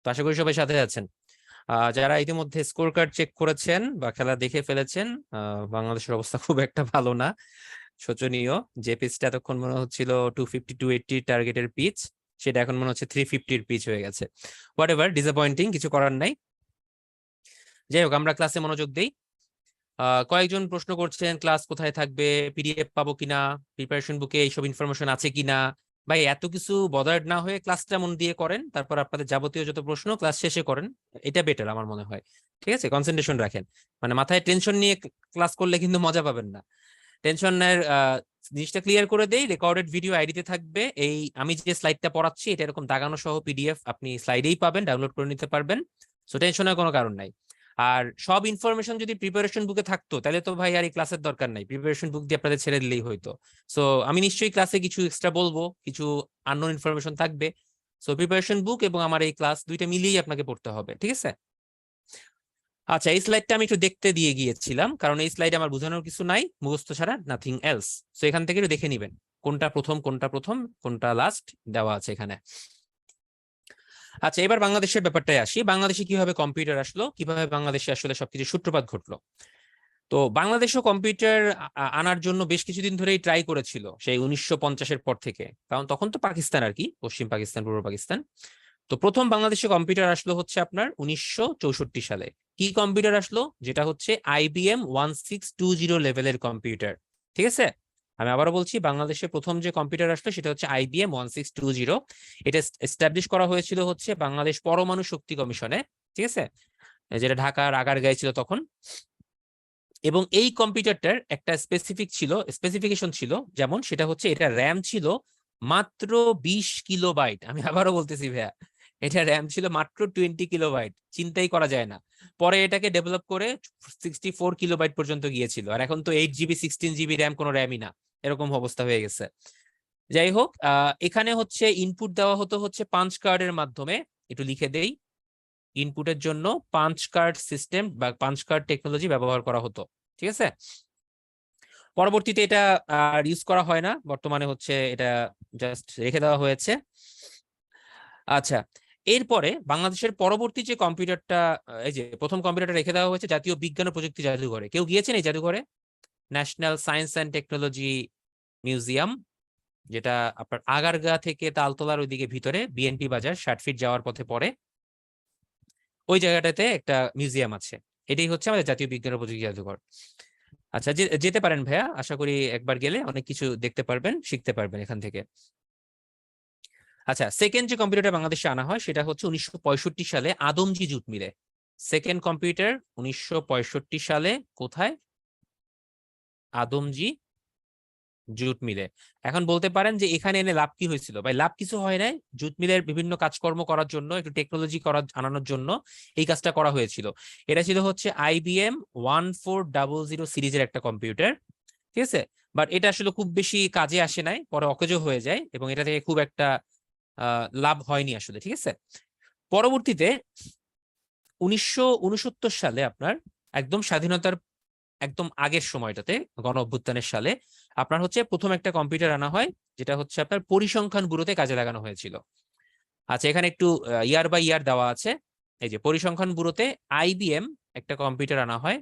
তো আশা করি সবাই সাথে আছেন। যারা ইতিমধ্যে স্কোর কার্ড চেক করেছেন বা খেলা দেখে ফেলেছেন, বাংলাদেশের অবস্থা খুব একটা ভালো না, শোচনীয়। যে পিচটা এতক্ষণ মনে হচ্ছিল 250-280 টার্গেটের পিচ, সেটা এখন মনে হচ্ছে 350-র পিচ হয়ে গেছে। হোয়াট এভার, ডিসঅ্যাপয়েন্টিং, কিছু করার নাই। যাই হোক, আমরা ক্লাসে মনোযোগ দেই। কয়েকজন প্রশ্ন করছেন ক্লাস কোথায় থাকবে, পিডিএফ পাবো কিনা, প্রিপারেশন বুকে এইসব ইনফরমেশন আছে কিনা। ভাই, এত কিছু বদার্ড না হয়ে ক্লাসটা মন দিয়ে করেন, তারপর আপনাদের যাবতীয় যত প্রশ্ন ক্লাস শেষে করেন, এটা বেটার আমার মনে হয়। ঠিক আছে, কনসেন্ট্রেশন রাখেন। মানে মাথায় টেনশন নিয়ে ক্লাস করলে কিন্তু মজা পাবেন না। টেনশনের জিনিসটা ক্লিয়ার করে দেই। রেকর্ডেড ভিডিও আইডিতে থাকবে। এই আমি যে স্লাইডটা পড়াচ্ছি এটা এরকম দাগানো সহ পিডিএফ আপনি স্লাইডেই পাবেন, ডাউনলোড করে নিতে পারবেন। সো টেনশনের কোনো কারণ নাই। আর সব ইনফরমেশন যদি প্রিপারেশন বুকে থাকতো তাহলে তো ভাই আর এই ক্লাসের দরকার নাই, প্রিপারেশন বুক দিয়ে আপনাদের ছেড়ে দিলেই হইতো। সো আমি নিশ্চয়ই ক্লাসে কিছু এক্সট্রা বলবো, কিছু আননোন ইনফরমেশন থাকবে। সো প্রিপারেশন বুক এবং আমার এই ক্লাস দুইটা মিলিয়েই আপনাকে পড়তে হবে, ঠিক আছে? আচ্ছা, এই স্লাইডটা আমি একটু দেখতে দিয়ে গিয়েছিলাম, কারণ এই স্লাইডে আমার বোঝানোর কিছু নাই, মুখস্থ ছাড়া নাথিং এলস। সো এখান থেকে একটু দেখে নিবেন কোনটা প্রথম কোনটা প্রথম কোনটা লাস্ট দেওয়া আছে এখানে। আচ্ছা, এবার বাংলাদেশের ব্যাপারটায় আসি। বাংলাদেশে কিভাবে কম্পিউটার আসলো, কিভাবে বাংলাদেশে আসলে সবকিছু সূত্রপাত ঘটলো। তো বাংলাদেশও কম্পিউটার আনার জন্য বেশ কিছুদিন ধরেই ট্রাই করেছিল, সেই 1950-এর পর থেকে। কারণ তখন তো পাকিস্তান আর কি, পশ্চিম পাকিস্তান, পূর্ব পাকিস্তান। তো প্রথম বাংলাদেশে কম্পিউটার আসলো হচ্ছে আপনার 1964 সালে। কি কম্পিউটার আসলো? যেটা হচ্ছে IBM 1620 লেভেলের কম্পিউটার। ঠিক আছে, আমি আবারও বলছি, বাংলাদেশে প্রথম যে কম্পিউটার আসলো সেটা হচ্ছে IBM 1620। এটা এস্টাবলিশ করা হয়েছিল হচ্ছে বাংলাদেশ পরমাণু শক্তি কমিশনে। ঠিক আছে, যেটা ঢাকার আগারগাঁয়ে ছিল তখন। এবং এই কম্পিউটারটার একটা স্পেসিফিকেশন ছিল, যেমন সেটা হচ্ছে এটা র্যাম ছিল মাত্র 20 কিলোবাইট। আমি আবারও বলতেছি ভাইয়া, এটা র্যাম ছিল মাত্র 20 কিলোবাইট। চিন্তাই করা যায় না। পরে এটাকে ডেভেলপ করে 64 কিলোবাইট পর্যন্ত গিয়েছিল। আর এখন তো 8 GB 16 GB র্যাম কোনো র্যামই না, এরকম অবস্থা হয়ে গেছে। যাই হোক, এখানে হচ্ছে ইনপুট দেওয়া হতো হচ্ছে পাঞ্চ কার্ডের মাধ্যমে। একটু লিখে দেই, ইনপুটের জন্য পাঞ্চ কার্ড সিস্টেম বা পাঞ্চ কার্ড টেকনোলজি ব্যবহার করা হতো। ঠিক আছে, পরবর্তীতে এটা আর ইউজ করা হয় না, বর্তমানে হচ্ছে এটা জাস্ট রেখে দেওয়া হয়েছে। আচ্ছা, এরপরে বাংলাদেশের পরবর্তী যে কম্পিউটারটা, এই যে প্রথম কম্পিউটারটা রেখে দেওয়া হয়েছে জাতীয় বিজ্ঞান ও প্রযুক্তি জাদুঘরে। কেউ গিয়েছেন এই জাদুঘরে? National science and technology museum, যেটা আপনার আগারগাঁ থেকে তালতলার ওইদিকে ভিতরে বিএনপি বাজার 60 ফিট যাওয়ার পথে পড়ে। ওই জায়গাটাতে একটা মিউজিয়াম আছে। এটাই হচ্ছে আমাদের জাতীয় বিজ্ঞান ও প্রযুক্তি জাদুঘর। আচ্ছা, যেতে পারেন ভাইয়া, আশা করি একবার গেলে অনেক কিছু দেখতে পারবেন, শিখতে পারবেন এখান থেকে। আচ্ছা, সেকেন্ড যে কম্পিউটার বাংলাদেশে আনা হয় সেটা হচ্ছে 1965 সালে আদমজি জুট মিলে। সেকেন্ড কম্পিউটার 1965 সালে কোথায়? আদমজি জুট মিলে। এখন বলতে পারেন যে এখানে এনে লাভ কি হয়েছিল? ভাই, লাভ কিছু হয় নাই। জুট মিলের বিভিন্ন কাজকর্ম করার জন্য, একটু টেকনোলজি আনানোর জন্য এই কাজটা করা হয়েছিল। এটা ছিল হচ্ছে IBM 1400 সিরিজের একটা কম্পিউটার। ঠিক আছে, বাট এটা আসলে খুব বেশি কাজে আসে নাই, পরে অকেজো হয়ে যায় এবং এটা থেকে খুব একটা লাভ হয়নি আসলে। ঠিক আছে, পরবর্তীতে 1969 সালে আপনার একদম স্বাধীনতার একদম আগের সময়টাতে, গণ অভ্যুত্থানের সালে আপনার হচ্ছে প্রথম একটা কম্পিউটার আনা হয়, যেটা হচ্ছে আপনার পরিসংখ্যান ব্যুরোতে কাজে লাগানো হয়েছিল। আচ্ছা, এখানে একটু ইয়ার বাই ইয়ার দেওয়া আছে। এই যে পরিসংখ্যান ব্যুরোতে IBM একটা কম্পিউটার আনা হয়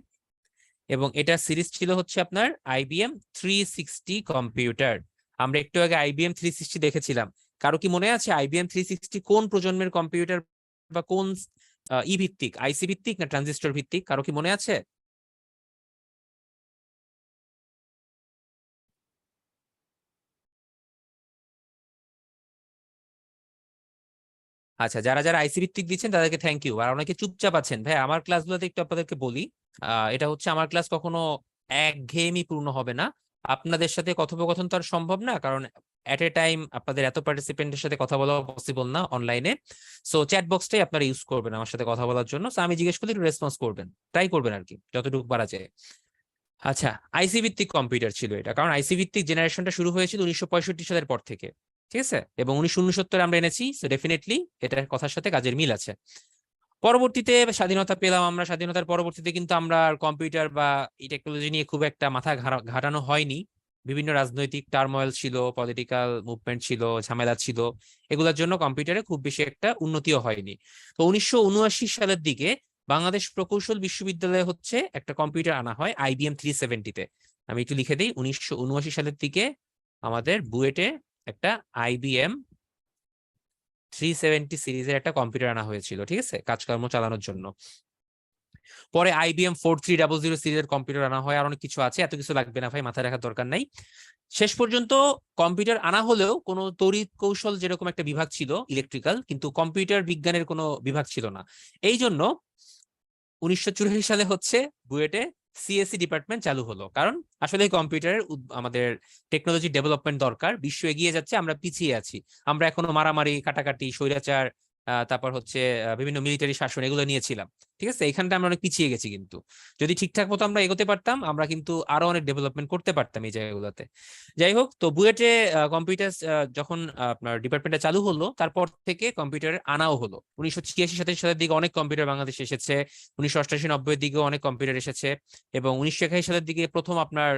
এবং এটা সিরিজ ছিল হচ্ছে আপনার IBM 360 কম্পিউটার। আমরা একটু আগে IBM 360 দেখেছিলাম। কারো কি মনে আছে IBM 360 কোন প্রজন্মের কম্পিউটার বা কোন ভিত্তিক, আইসি ভিত্তিক না ট্রানজিস্টর ভিত্তিক? কারো কি মনে আছে? আচ্ছা, যারা যারা আইসি ভিত্তিক দিচ্ছেন তাদেরকে থ্যাংক ইউ। আর অনেকে চুপচাপ আছেন, ভাই আমার ক্লাসগুলোতে একটু আপনাদেরকে বলি, এটা হচ্ছে আমার ক্লাস, কখনো একঘেয়েমি পূর্ণ হবে না। আপনাদের সাথে কথোপকথন তো আর সম্ভব না, কারণ এট এ টাইম আপনাদের এত পার্টিসিপেন্টের সাথে কথা বলা পসিবল না অনলাইনে। সো চ্যাট বক্সটাই আপনারা ইউজ করবেন আমার সাথে কথা বলার জন্য। সো আমি জিজ্ঞেস করলে একটু রেসপন্স করবেন, ট্রাই করবেন আর কি, যতটুকু পারা যায়। আচ্ছা, আইসি ভিত্তিক কম্পিউটার ছিল এটা, কারণ আইসি ভিত্তিক জেনারেশনটা শুরু হয়েছিল 1965 সালের পর থেকে। ঠিক আছে, এবং 1969 আমরা এনেছি, সো ডেফিনেটলি এটার কথার সাথে কাজের মিল আছে। পরবর্তীতে স্বাধীনতা পেলাম আমরা, স্বাধীনতার পরবর্তীতে কিন্তু আমরা কম্পিউটার বা এই টেকনোলজি নিয়ে খুব একটা মাথা ঘাটানো হয়নি। বিভিন্ন রাজনৈতিক টার্ময়েল ছিল, পলিটিক্যাল মুভমেন্ট ছিল, ঝামেলা ছিল, এগুলোর জন্য কম্পিউটারে খুব বেশি একটা উন্নতিও হয়নি। তো 1979 সালের দিকে বাংলাদেশ প্রকৌশল বিশ্ববিদ্যালয়ে হচ্ছে একটা কম্পিউটার আনা হয় IBM 370-তে। আমি একটু লিখে দিই, 1979 সালের দিকে আমাদের বুয়েটে একটা IBM 370 সিরিজের একটা কম্পিউটার আনা হয়েছিল, ঠিক আছে, কাজকর্ম চালানোর জন্য। পরে IBM 4300 সিরিজের কম্পিউটার আনা হয়, আর অনেক কিছু আছে, এত কিছু লাগবে না ভাই, মাথায় রাখার দরকার নাই। শেষ পর্যন্ত কম্পিউটার আনা হলেও কোনো তড়িৎ কৌশল যেরকম একটা বিভাগ ছিল ইলেকট্রিক্যাল, কিন্তু কম্পিউটার বিজ্ঞানের কোনো বিভাগ ছিল না। এই জন্য 1984 সালে হচ্ছে বুয়েটে CSE ডিপার্টমেন্ট চালু হলো, কারণ আসলে কম্পিউটারের আমাদের টেকনোলজি ডেভেলপমেন্ট দরকার, বিশ্ব এগিয়ে যাচ্ছে, আমরা পিছিয়ে আছি। আমরা এখনো মারামারি, কাটাকাটি, স্বৈরাচার, তারপর হচ্ছে বিভিন্ন মিলিটারি শাসন, এগুলো নিয়েছিলাম, ঠিক আছে। এখানটা আমরা অনেক পিছিয়ে গেছি, কিন্তু যদি ঠিকঠাক মতো আমরা এগোতে পারতাম, আমরা কিন্তু আরো অনেক ডেভেলপমেন্ট করতে পারতাম এই জায়গাগুলোতে। যাই হোক, তো বুয়েটে কম্পিউটার যখন আপনার ডিপার্টমেন্টটা চালু হলো, তারপর থেকে কম্পিউটার আনাও হলো। 1986-87 সালের দিকে অনেক কম্পিউটার বাংলাদেশে এসেছে, 1988-90 এর দিকেও অনেক কম্পিউটার এসেছে, এবং 1981 সালের দিকে প্রথম আপনার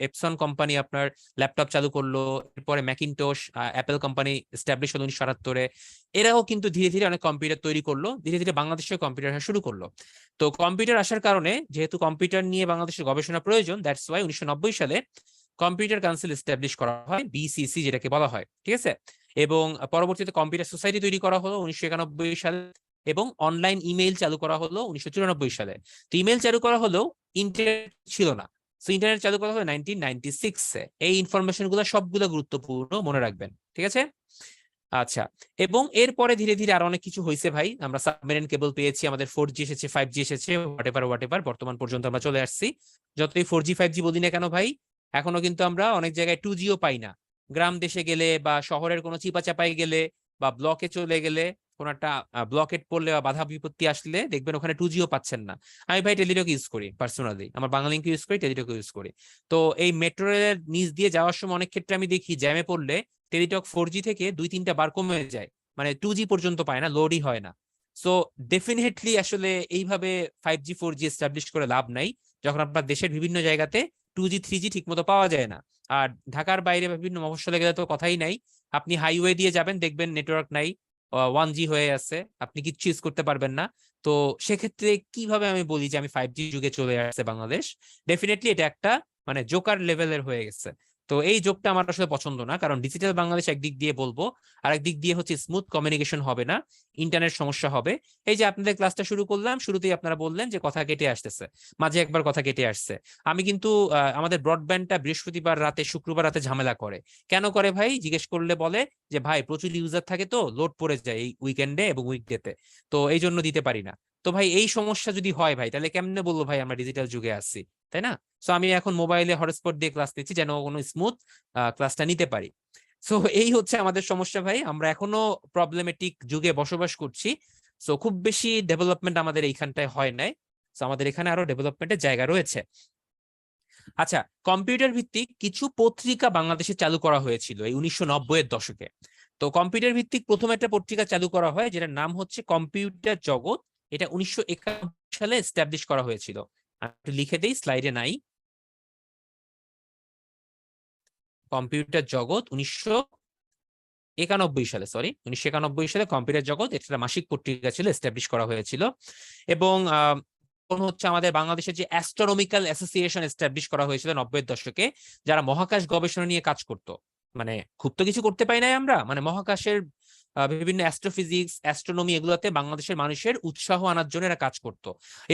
এপসন কোম্পানি আপনার ল্যাপটপ চালু করলো। এরপরে ম্যাকিনটোশ, অ্যাপেল কোম্পানি এস্টাবলিশ হলো 1978-এ। এরাও কিন্তু ধীরে ধীরে অনেক কম্পিউটার তৈরি করলো, ধীরে ধীরে বাংলাদেশে কম্পিউটার আসা শুরু করলো। তো কম্পিউটার আসার কারণে, যেহেতু কম্পিউটার নিয়ে বাংলাদেশের গবেষণা প্রয়োজন, দ্যাটস ওয়াই 1990 সালে কম্পিউটার কাউন্সিল এস্টাবলিশ করা হয়, BCC যেটাকে বলা হয়, ঠিক আছে। এবং পরবর্তীতে কম্পিউটার সোসাইটি তৈরি করা হলো 1991 সালে, এবং অনলাইন ইমেইল চালু করা হলো 1994 সালে। তো ইমেইল চালু করা হলেও ইন্টারনেট ছিল না, তো ইন্টারনেট চালু করা হলো 1996-এ। এই ইনফরমেশন গুলো সবগুলো গুরুত্বপূর্ণ, মনে রাখবেন, ঠিক আছে। আচ্ছা, এবং এরপরে ধীরে ধীরে আরো অনেক কিছু হয়েছে ভাই। আমরা সাবমেরিন কেবল পেয়েছি, আমাদের 4G এসেছে, 5G এসেছে, হোয়াট এভার বর্তমান পর্যন্ত আমরা চলে আসছি। যতই 4G 5G বলি না কেন ভাই, এখনো কিন্তু আমরা অনেক জায়গায় 2Gও পাই না। গ্রাম দেশে গেলে, বা শহরের কোনো চিপা চাপাই গেলে, বা ব্লকে চলে গেলে, কোন একটা ব্লকেট পড়লে বা বাধা বিপত্তি আসলে দেখবেন ওখানে 2Gও পাচ্ছেন না। আমি ভাই টেলিটক ইউজ করি পার্সোনালি, আমার বাংলালিংক ইউজ করি, টেলিটক ইউজ করি। তো এই মেট্রো রেলের নিচ দিয়ে যাওয়ার সময় অনেক ক্ষেত্রে আমি দেখি জ্যামে পড়লে টেলিটক 4G থেকে 2-3টা বার কমে যায়, মানে 2G পর্যন্ত পায় না, লোডই হয় না। সো ডেফিনেটলি আসলে এইভাবে 5G 4G এস্টাবলিশ করে লাভ নাই, যখন আপনার দেশের বিভিন্ন জায়গাতে 2G 3G ঠিক মতো পাওয়া যায় না। আর ঢাকার বাইরে বা বিভিন্ন মফস্বলে গেলে তো কথাই নাই, আপনি হাইওয়ে দিয়ে যাবেন, দেখবেন নেটওয়ার্ক নাই, 1G হয়ে আছে, আপনি কিচ্ছু ইউজ করতে পারবেন না। তো সেক্ষেত্রে কিভাবে আমি বলি যে আমি 5G যুগে চলে আসছে বাংলাদেশ? ডেফিনেটলি এটা একটা মানে জোকার লেভেলের হয়ে গেছে। তো এই যোগটা আমার আসলে পছন্দ না, কারণ ডিজিটাল বাংলাদেশ একদিক দিয়ে বলবো, আর একদিক দিয়ে হচ্ছে স্মুথ কমিউনিকেশন হবে না, ইন্টারনেট সমস্যা হবে। এই যে আপনাদের ক্লাসটা শুরু করলাম, শুরুতেই আপনারা বললেন যে কথা কেটে আসতেছে, মাঝে একবার কথা কেটে আসছে। আমি কিন্তু আমাদের ব্রডব্যান্ডটা বৃহস্পতিবার রাতে, শুক্রবার রাতে ঝামেলা করে। কেন করে ভাই জিজ্ঞেস করলে বলে যে ভাই প্রচুর ইউজার থাকে, তো লোড পড়ে যায় এই উইকেন্ডে এবং উইকডেতে, তো এই জন্য দিতে পারি না। তো ভাই এই সমস্যা যদি হয় ভাই, তাহলে কেমনে বলবো ভাই আমরা ডিজিটাল যুগে আসছি, তাই না? সো আমি এখন মোবাইলে হটস্পট দিয়ে ক্লাস নিচ্ছি, যেন কোনো স্মুথ ক্লাসটা নিতে পারি। সো এই হচ্ছে আমাদের সমস্যা ভাই, আমরা এখনো প্রবলেমেটিক যুগে বসবাস করছি। সো খুব বেশি ডেভেলপমেন্ট আমাদের এইখানটায় হয় নাই, সো আমাদের এখানে আরো ডেভেলপমেন্টের জায়গা রয়েছে। আচ্ছা, কম্পিউটার ভিত্তিক কিছু পত্রিকা বাংলাদেশে চালু করা হয়েছিল এই 1990-এর দশকে। তো কম্পিউটার ভিত্তিক প্রথম একটা পত্রিকা চালু করা হয়, যেটার নাম হচ্ছে কম্পিউটার জগৎ। এটা 1991 সালে এস্টাবলিশ করা হয়েছিল। আমি একটু লিখে দিই, স্লাইডে নাই। কম্পিউটার জগৎ 1991 সালে, সরি 1991 সালে কম্পিউটার জগৎ, এটা মাসিক পত্রিকা ছিল, এস্টাবলিশ করা হয়েছিল। এবং হচ্ছে আমাদের বাংলাদেশের যে অ্যাস্ট্রোনমিক্যাল অ্যাসোসিয়েশন এস্টাবলিশ করা হয়েছিল 90-এর দশকে, যারা মহাকাশ গবেষণা নিয়ে কাজ করত। মানে খুব তো কিছু করতে পাই নাই আমরা, মানে মহাকাশের বিভিন্ন অ্যাস্ট্রোফিজিক্স, অ্যাস্ট্রোনমি, এগুলোতে বাংলাদেশের মানুষের উৎসাহ আনার জন্য এরা কাজ করত।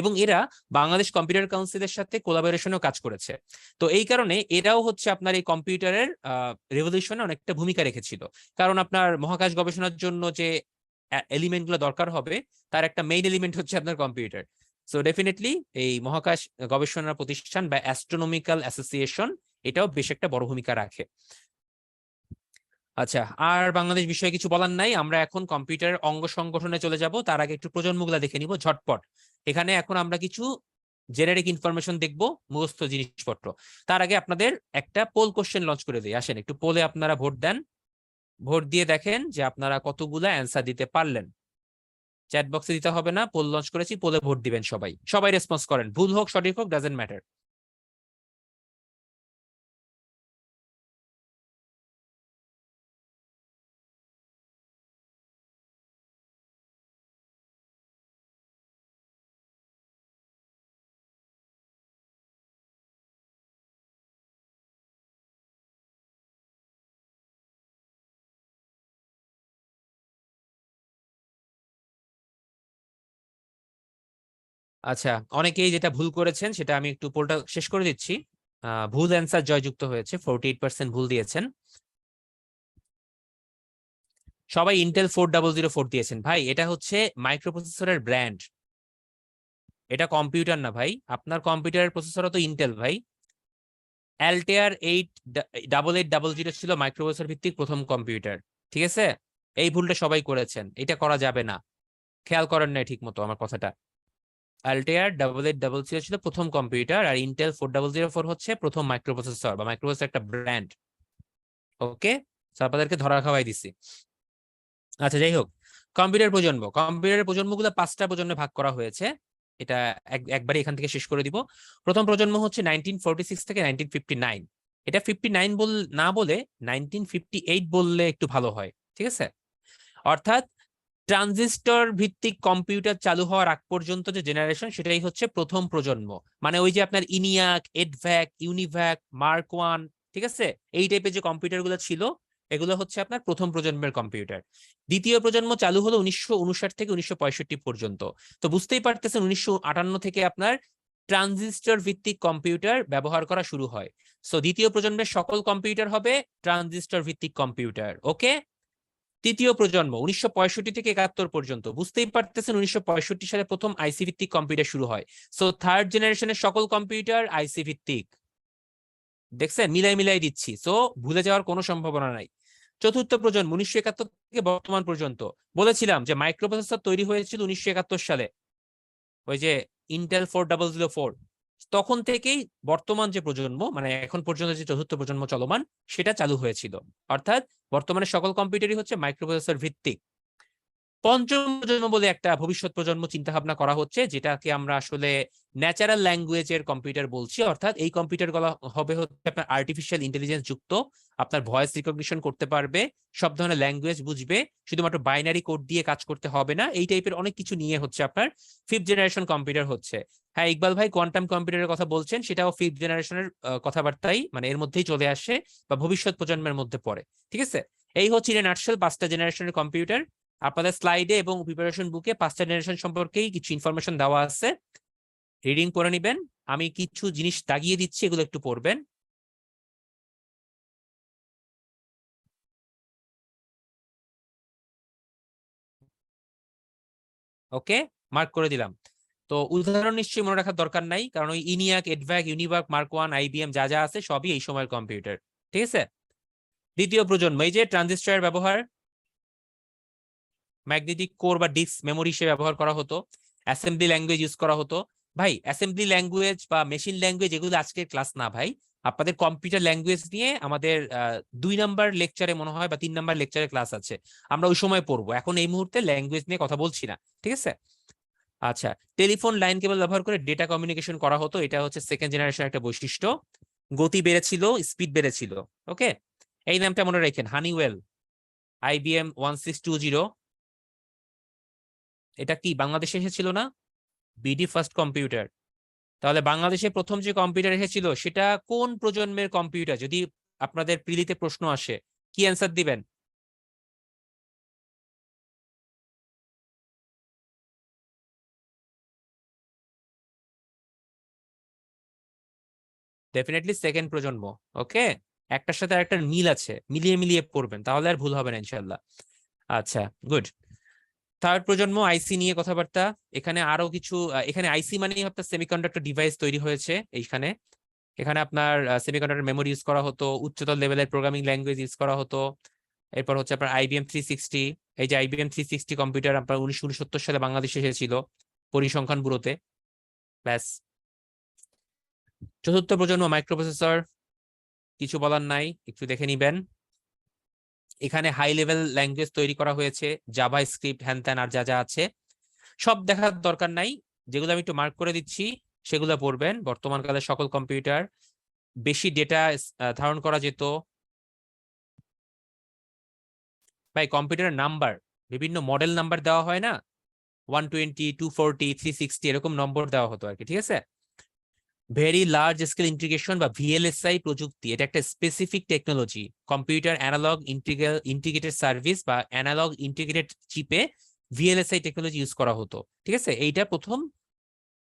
এবং এরা বাংলাদেশ কম্পিউটার কাউন্সিলের সাথে কোলাবোরেশনেও কাজ করেছে। তো এই কারণে এরাও হচ্ছে আপনার এই কম্পিউটারের রেভলিউশনে অনেকটা ভূমিকা রেখেছিল। কারণ আপনার মহাকাশ গবেষণার জন্য যে এলিমেন্ট গুলো দরকার হবে, তার একটা মেইন এলিমেন্ট হচ্ছে আপনার কম্পিউটার। সো ডেফিনেটলি এই মহাকাশ গবেষণা প্রতিষ্ঠান বা অ্যাস্ট্রোনমিক্যাল অ্যাসোসিয়েশন, এটাও বেশ একটা বড় ভূমিকা রাখে। আচ্ছা, আর বাংলাদেশ বিষয়ে কিছু বলার নাই, আমরা এখন কম্পিউটারের অঙ্গ সংগঠনে চলে যাব। তার আগে একটু প্রজন্মগুলা দেখে নিব ঝটপট। এখানে এখন আমরা কিছু জেনারিক ইনফরমেশন দেখব, মুখস্থ জিনিসপত্র। তার আগে আপনাদের একটা পোল কোশ্চেন লঞ্চ করে দিই, আসেন একটু পোলে আপনারা ভোট দেন। ভোট দিয়ে দেখেন যে আপনারা কতগুলা অ্যান্সার দিতে পারলেন। চ্যাট বক্সে দিতে হবে না, পোল লঞ্চ করেছি, পোলে ভোট দিবেন সবাই। সবাই রেসপন্স করেন, ভুল হোক সঠিক হোক ডাজেন্ট ম্যাটার। আচ্ছা, অনেকেই যেটা ভুল করেছেন সেটা আমি একটু পোলটা শেষ করে দিচ্ছি। ভুল অ্যান্সার জয়যুক্ত হয়েছে, 48% ভুল দিয়েছেন। সবাই ইন্টেল 4004 দিয়েছেন। ভাই এটা হচ্ছে মাইক্রোপ্রসেসরের ব্র্যান্ড, এটা কম্পিউটার না ভাই। আপনার কম্পিউটারের প্রসেসর তো ইন্টেল ভাই। অ্যালটেয়ার 8800 ছিল মাইক্রোপ্রসেসর ভিত্তিক প্রথম কম্পিউটার, ঠিক আছে? এই ভুলটা সবাই করেছেন, এটা করা যাবে না। খেয়াল করেন নাই ঠিক মতো আমার কথাটা। অ্যালটেয়ার 8800 ছিল প্রথম কম্পিউটার, আর ইন্টেল 4004 হচ্ছে প্রথম মাইক্রোপ্রসেসর বা মাইক্রোপ্রসেসর একটা ব্র্যান্ড। ওকে, আপনাদেরকে ধরা খাওয়াই দিছি। আচ্ছা, যাই হোক, কম্পিউটারের প্রজন্মগুলো 5টা প্রজন্মে ভাগ করা হয়েছে। এটা একবারে এখান থেকে শেষ করে দিব। প্রথম প্রজন্ম হচ্ছে 1946 থেকে 1959। এটা 59 না বলে 1958 বললে একটু ভালো হয়, ঠিক আছে? অর্থাৎ ট্রানজিস্টর ভিত্তিক কম্পিউটার চালু হওয়ার আগ পর্যন্ত যে জেনারেশন, সেটাই হচ্ছে প্রথম প্রজন্ম। মানে ওই যে আপনার ইনিয়াক, এডভ্যাক, ইউনিভ্যাক, মার্ক ওয়ান, ঠিক আছে, এই টাইপের যে কম্পিউটারগুলো ছিল, এগুলো হচ্ছে আপনার প্রথম প্রজন্মের কম্পিউটার। দ্বিতীয় প্রজন্ম চালু হলো 1959 থেকে 1965 পর্যন্ত। তো বুঝতেই পারতেছেন 1958 থেকে আপনার ট্রানজিস্টর ভিত্তিক কম্পিউটার ব্যবহার করা শুরু হয়। সো দ্বিতীয় প্রজন্মের সকল কম্পিউটার হবে ট্রানজিস্টর ভিত্তিক কম্পিউটার। ওকে, তৃতীয় প্রজন্ম 1965 থেকে 71 পর্যন্ত। বুঝতেই পারতেছেন 1965 সালে প্রথম আইসি ভিত্তিক কম্পিউটার শুরু হয়। সো থার্ড জেনারেশনের সকল কম্পিউটার আইসি ভিত্তিক। দেখছেন, মিলাই দিচ্ছি, সো ভুলে যাওয়ার কোনো সম্ভাবনা নাই। চতুর্থ প্রজন্ম 1971 থেকে বর্তমান পর্যন্ত। বলেছিলাম যে মাইক্রোপ্রসেসর তৈরি হয়েছিল 1971 সালে, ওই যে ইন্টেল 4004। তখন থেকেই বর্তমান যে প্রজন্ম, মানে এখন পর্যন্ত যে চতুর্থ প্রজন্ম চলমান, সেটা চালু হয়েছিল। অর্থাৎ বর্তমানে সকল কম্পিউটারই হচ্ছে মাইক্রোপ্রসেসর ভিত্তিক। পঞ্চম প্রজন্ম বলে একটা ভবিষ্যৎ প্রজন্ম চিন্তা ভাবনা করা হচ্ছে, যেটাকে আমরা আসলে ন্যাচারাল ল্যাঙ্গুয়েজের কম্পিউটার বলছি। অর্থাৎ এই কম্পিউটার গুলো হবে হচ্ছে আপনার আর্টিফিশিয়াল ইন্টেলিজেন্স যুক্ত, আপনার ভয়েস রিকগনিশন করতে পারবে, সব ধরনের ল্যাঙ্গুয়েজ বুঝবে, শুধুমাত্র বাইনারি কোড দিয়ে কাজ করতে হবে না, এই টাইপের অনেক কিছু নিয়ে হচ্ছে আপনার ফিফথ জেনারেশন কম্পিউটার হচ্ছে। হ্যাঁ, ইকবাল ভাই কোয়ান্টাম কম্পিউটারের কথা বলছেন, সেটাও ফিফথ জেনারেশনের কথাবার্তাই, মানে এর মধ্যেই চলে আসে বা ভবিষ্যৎ প্রজন্মের মধ্যে পড়ে, ঠিক আছে? এই হচ্ছে ইন এ নাটশেল 5টা জেনারেশনের কম্পিউটার। আপনাদের স্লাইডে এবং প্রিপারেশন বুকে 5টা জেনারেশন সম্পর্কেই কিছু ইনফরমেশন দেওয়া আছে, রিডিং করে নিবেন। আমি কিছু জিনিস দাগিয়ে দিচ্ছি, এগুলো একটু পড়বেন। ওকে, মার্ক করে দিলাম। তো উদাহরণ নিশ্চয়ই মনে রাখার দরকার নাই, কারণ ওই ইনিয়াক, এডভ্যাক, ইউনিভাক, মার্ক ওয়ান, আইবিএম যা যা আছে সবই এই সময়ের কম্পিউটার, ঠিক আছে? দ্বিতীয় প্রজন্ম, এই যে ট্রানজিস্টরের ব্যবহার, ম্যাগনেটিক কোর বা ডিস্ক মেমোরি হিসেবে ব্যবহার করা হতো, অ্যাসেম্বলি ল্যাঙ্গুয়েজ ইউজ করা হতো। ভাই অ্যাসেম্বলি ল্যাঙ্গুয়েজ বা মেশিন ল্যাঙ্গুয়েজ এগুলো আজকের ক্লাস না ভাই। আপনাদের কম্পিউটার ল্যাঙ্গুয়েজ নিয়ে আমাদের 2 নাম্বার লেকচারে মনে হয় বা 3 নাম্বার লেকচারে ক্লাস আছে, আমরা ওই সময় পড়বো। এখন এই মুহূর্তে ল্যাঙ্গুয়েজ নিয়ে কথা বলছি না, ঠিক আছে? আচ্ছা, টেলিফোন লাইন কেবল ব্যবহার করে ডেটা কমিউনিকেশন করা হতো, এটা হচ্ছে সেকেন্ড জেনারেশন একটা বৈশিষ্ট্য। গতি বেড়েছিল, স্পিড বেড়েছিল। ওকে, এই নামটা মনে রাখেন, হানিওয়েল, আইবিএম 1620। এটা কি বাংলাদেশে এসেছিল না? BD first computer. তাহলে বাংলাদেশে প্রথম যে কম্পিউটার এসেছিল সেটা কোন প্রজন্মের কম্পিউটার? যদি আপনাদের প্রিলিতে প্রশ্ন আসে, কি অ্যান্সার দিবেন? ডেফিনেটলি সেকেন্ড প্রজন্ম। ওকে, একটার সাথে আরেকটার মিল আছে, মিলিয়ে মিলিয়ে পড়বেন, তাহলে আর ভুল হবে না ইনশাল্লাহ। আচ্ছা, গুড। থার্ড প্রজন্ম আইসি নিয়ে কথাবার্তা। এখানে আরো কিছু, এখানে আইসি মানেই আপনার সেমিকন্ডাক্টর ডিভাইস তৈরি হয়েছে এইখানে। এখানে আপনার সেমিকন্ডাক্টর মেমোরি ইউজ করা হতো, উচ্চতর লেভেলের প্রোগ্রামিং ল্যাঙ্গুয়েজ ইউজ করা হতো। এরপর হচ্ছে আপনার আইবিএম 360। এই যে আইবিএম 360 কম্পিউটার আপনার 1969 সালে বাংলাদেশে এসেছিল পরিসংখ্যান ব্যুরোতে। ব্যাস। চতুর্থ প্রজন্ম মাইক্রোপ্রসেসর, কিছু বলার নাই, একটু দেখে নিবেন। এখানে হাই লেভেল ল্যাঙ্গুয়েজ তৈরি করা হয়েছে, জাভা স্ক্রিপ্ট, হ্যান ত্যান আর যা যা আছে সব দেখার দরকার নাই। যেগুলো আমি একটু মার্ক করে দিচ্ছি সেগুলো পড়বেন। বর্তমান কালে সকল কম্পিউটার, বেশি ডেটা ধারণ করা যেত। ভাই কম্পিউটারের নাম্বার, বিভিন্ন মডেল নাম্বার দেওয়া হয় না, 120, 240, 360 এরকম নম্বর দেওয়া হতো আর কি, ঠিক আছে? ভেরি লার্জ স্কেল ইন্টিগ্রেশন বা ভিএলএসআই প্রযুক্তি, এটা একটা specific technology. Computer analog integrated service বা অ্যানালগ ইন্টিগ্রেটেড চিপে ভিএলএসআই টেকনোলজি ইউজ করা হতো, ঠিক আছে? এইটা প্রথম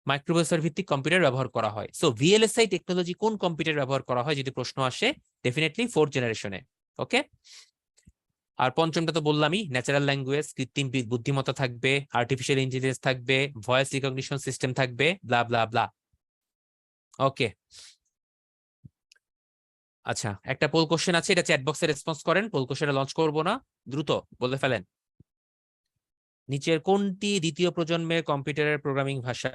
মাইক্রোপ্রসেসর ভিত্তিক কম্পিউটার ব্যবহার করা হয়। সো ভিএলএসআই টেকনোলজি কোন কম্পিউটার ব্যবহার করা হয় যদি প্রশ্ন আসে, ডেফিনেটলি 4th জেনারেশনে। ওকে, আর পঞ্চমটা তো বললামই, ন্যাচারাল ল্যাঙ্গুয়েজ, কৃত্রিম বুদ্ধিমত্তা থাকবে, আর্টিফিশিয়াল ইন্টেলিজেন্স থাকবে, ভয়েস রিকগনিশন সিস্টেম থাকবে, ব্লা ব্লা ব্লা। ওকে, আচ্ছা, একটা পোল কোশ্চেন আছে, এটা চ্যাট বক্সে রেসপন্স করেন, পোল কোশ্চেনে লঞ্চ করবো না, দ্রুত বলে ফেলেন। নিচের কোনটি দ্বিতীয় প্রজন্মের কম্পিউটারের প্রোগ্রামিং ভাষা?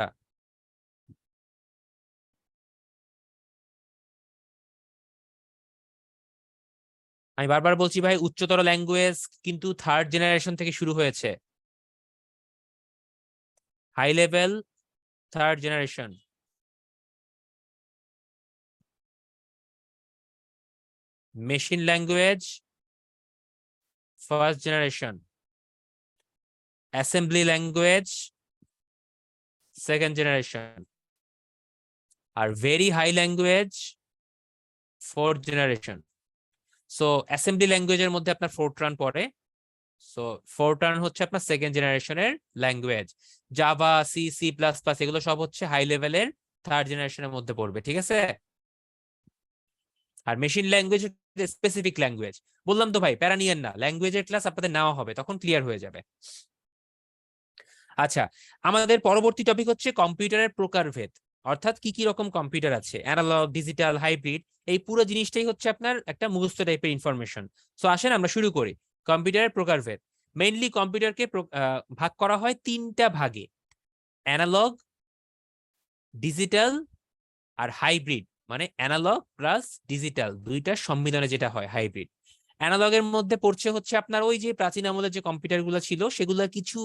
আমি বারবার বলছি ভাই, উচ্চতর ল্যাঙ্গুয়েজ কিন্তু 3rd জেনারেশন থেকে শুরু হয়েছে। High level 3rd generation. Machine language 1st generation. Assembly language 2nd generation. আর very high language 4th generation. So assembly ল্যাঙ্গুয়েজের মধ্যে আপনার ফোরট্রান পড়ে। সো ফোরট্রান হচ্ছে আপনার 2nd জেনারেশনের language. Java, C, C plus plus এগুলো সব হচ্ছে হাই লেভেলের 3rd জেনারেশনের মধ্যে পড়বে, ঠিক আছে? আর মেশিন ল্যাঙ্গুয়েজ স্পেসিফিক ল্যাঙ্গুয়েজ। বললাম তো ভাই, প্যারা নিয়েন না, ল্যাঙ্গুয়েজের ক্লাস আপনাদের নেওয়া হবে, তখন ক্লিয়ার হয়ে যাবে। আচ্ছা, আমাদের পরবর্তী টপিক হচ্ছে কম্পিউটারের প্রকারভেদ, অর্থাৎ কি কি রকম কম্পিউটার আছে, অ্যানালগ, ডিজিটাল, হাইব্রিড। এই পুরো জিনিসটাই হচ্ছে আপনার একটা মুখস্থ টাইপের ইনফরমেশন। সো আসেন আমরা শুরু করি। কম্পিউটারের প্রকারভেদ, মেইনলি কম্পিউটারকে ভাগ করা হয় 3টা ভাগে, অ্যানালগ, ডিজিটাল আর হাইব্রিড। মানে অ্যানালগ প্লাস ডিজিটাল দুইটার সম্মিলনে যেটা হয় হাইব্রিড। অ্যানালগের মধ্যে পড়ছে হচ্ছে আপনার ওই যে প্রাচীন আমলের যে কম্পিউটারগুলো ছিল, সেগুলোর কিছু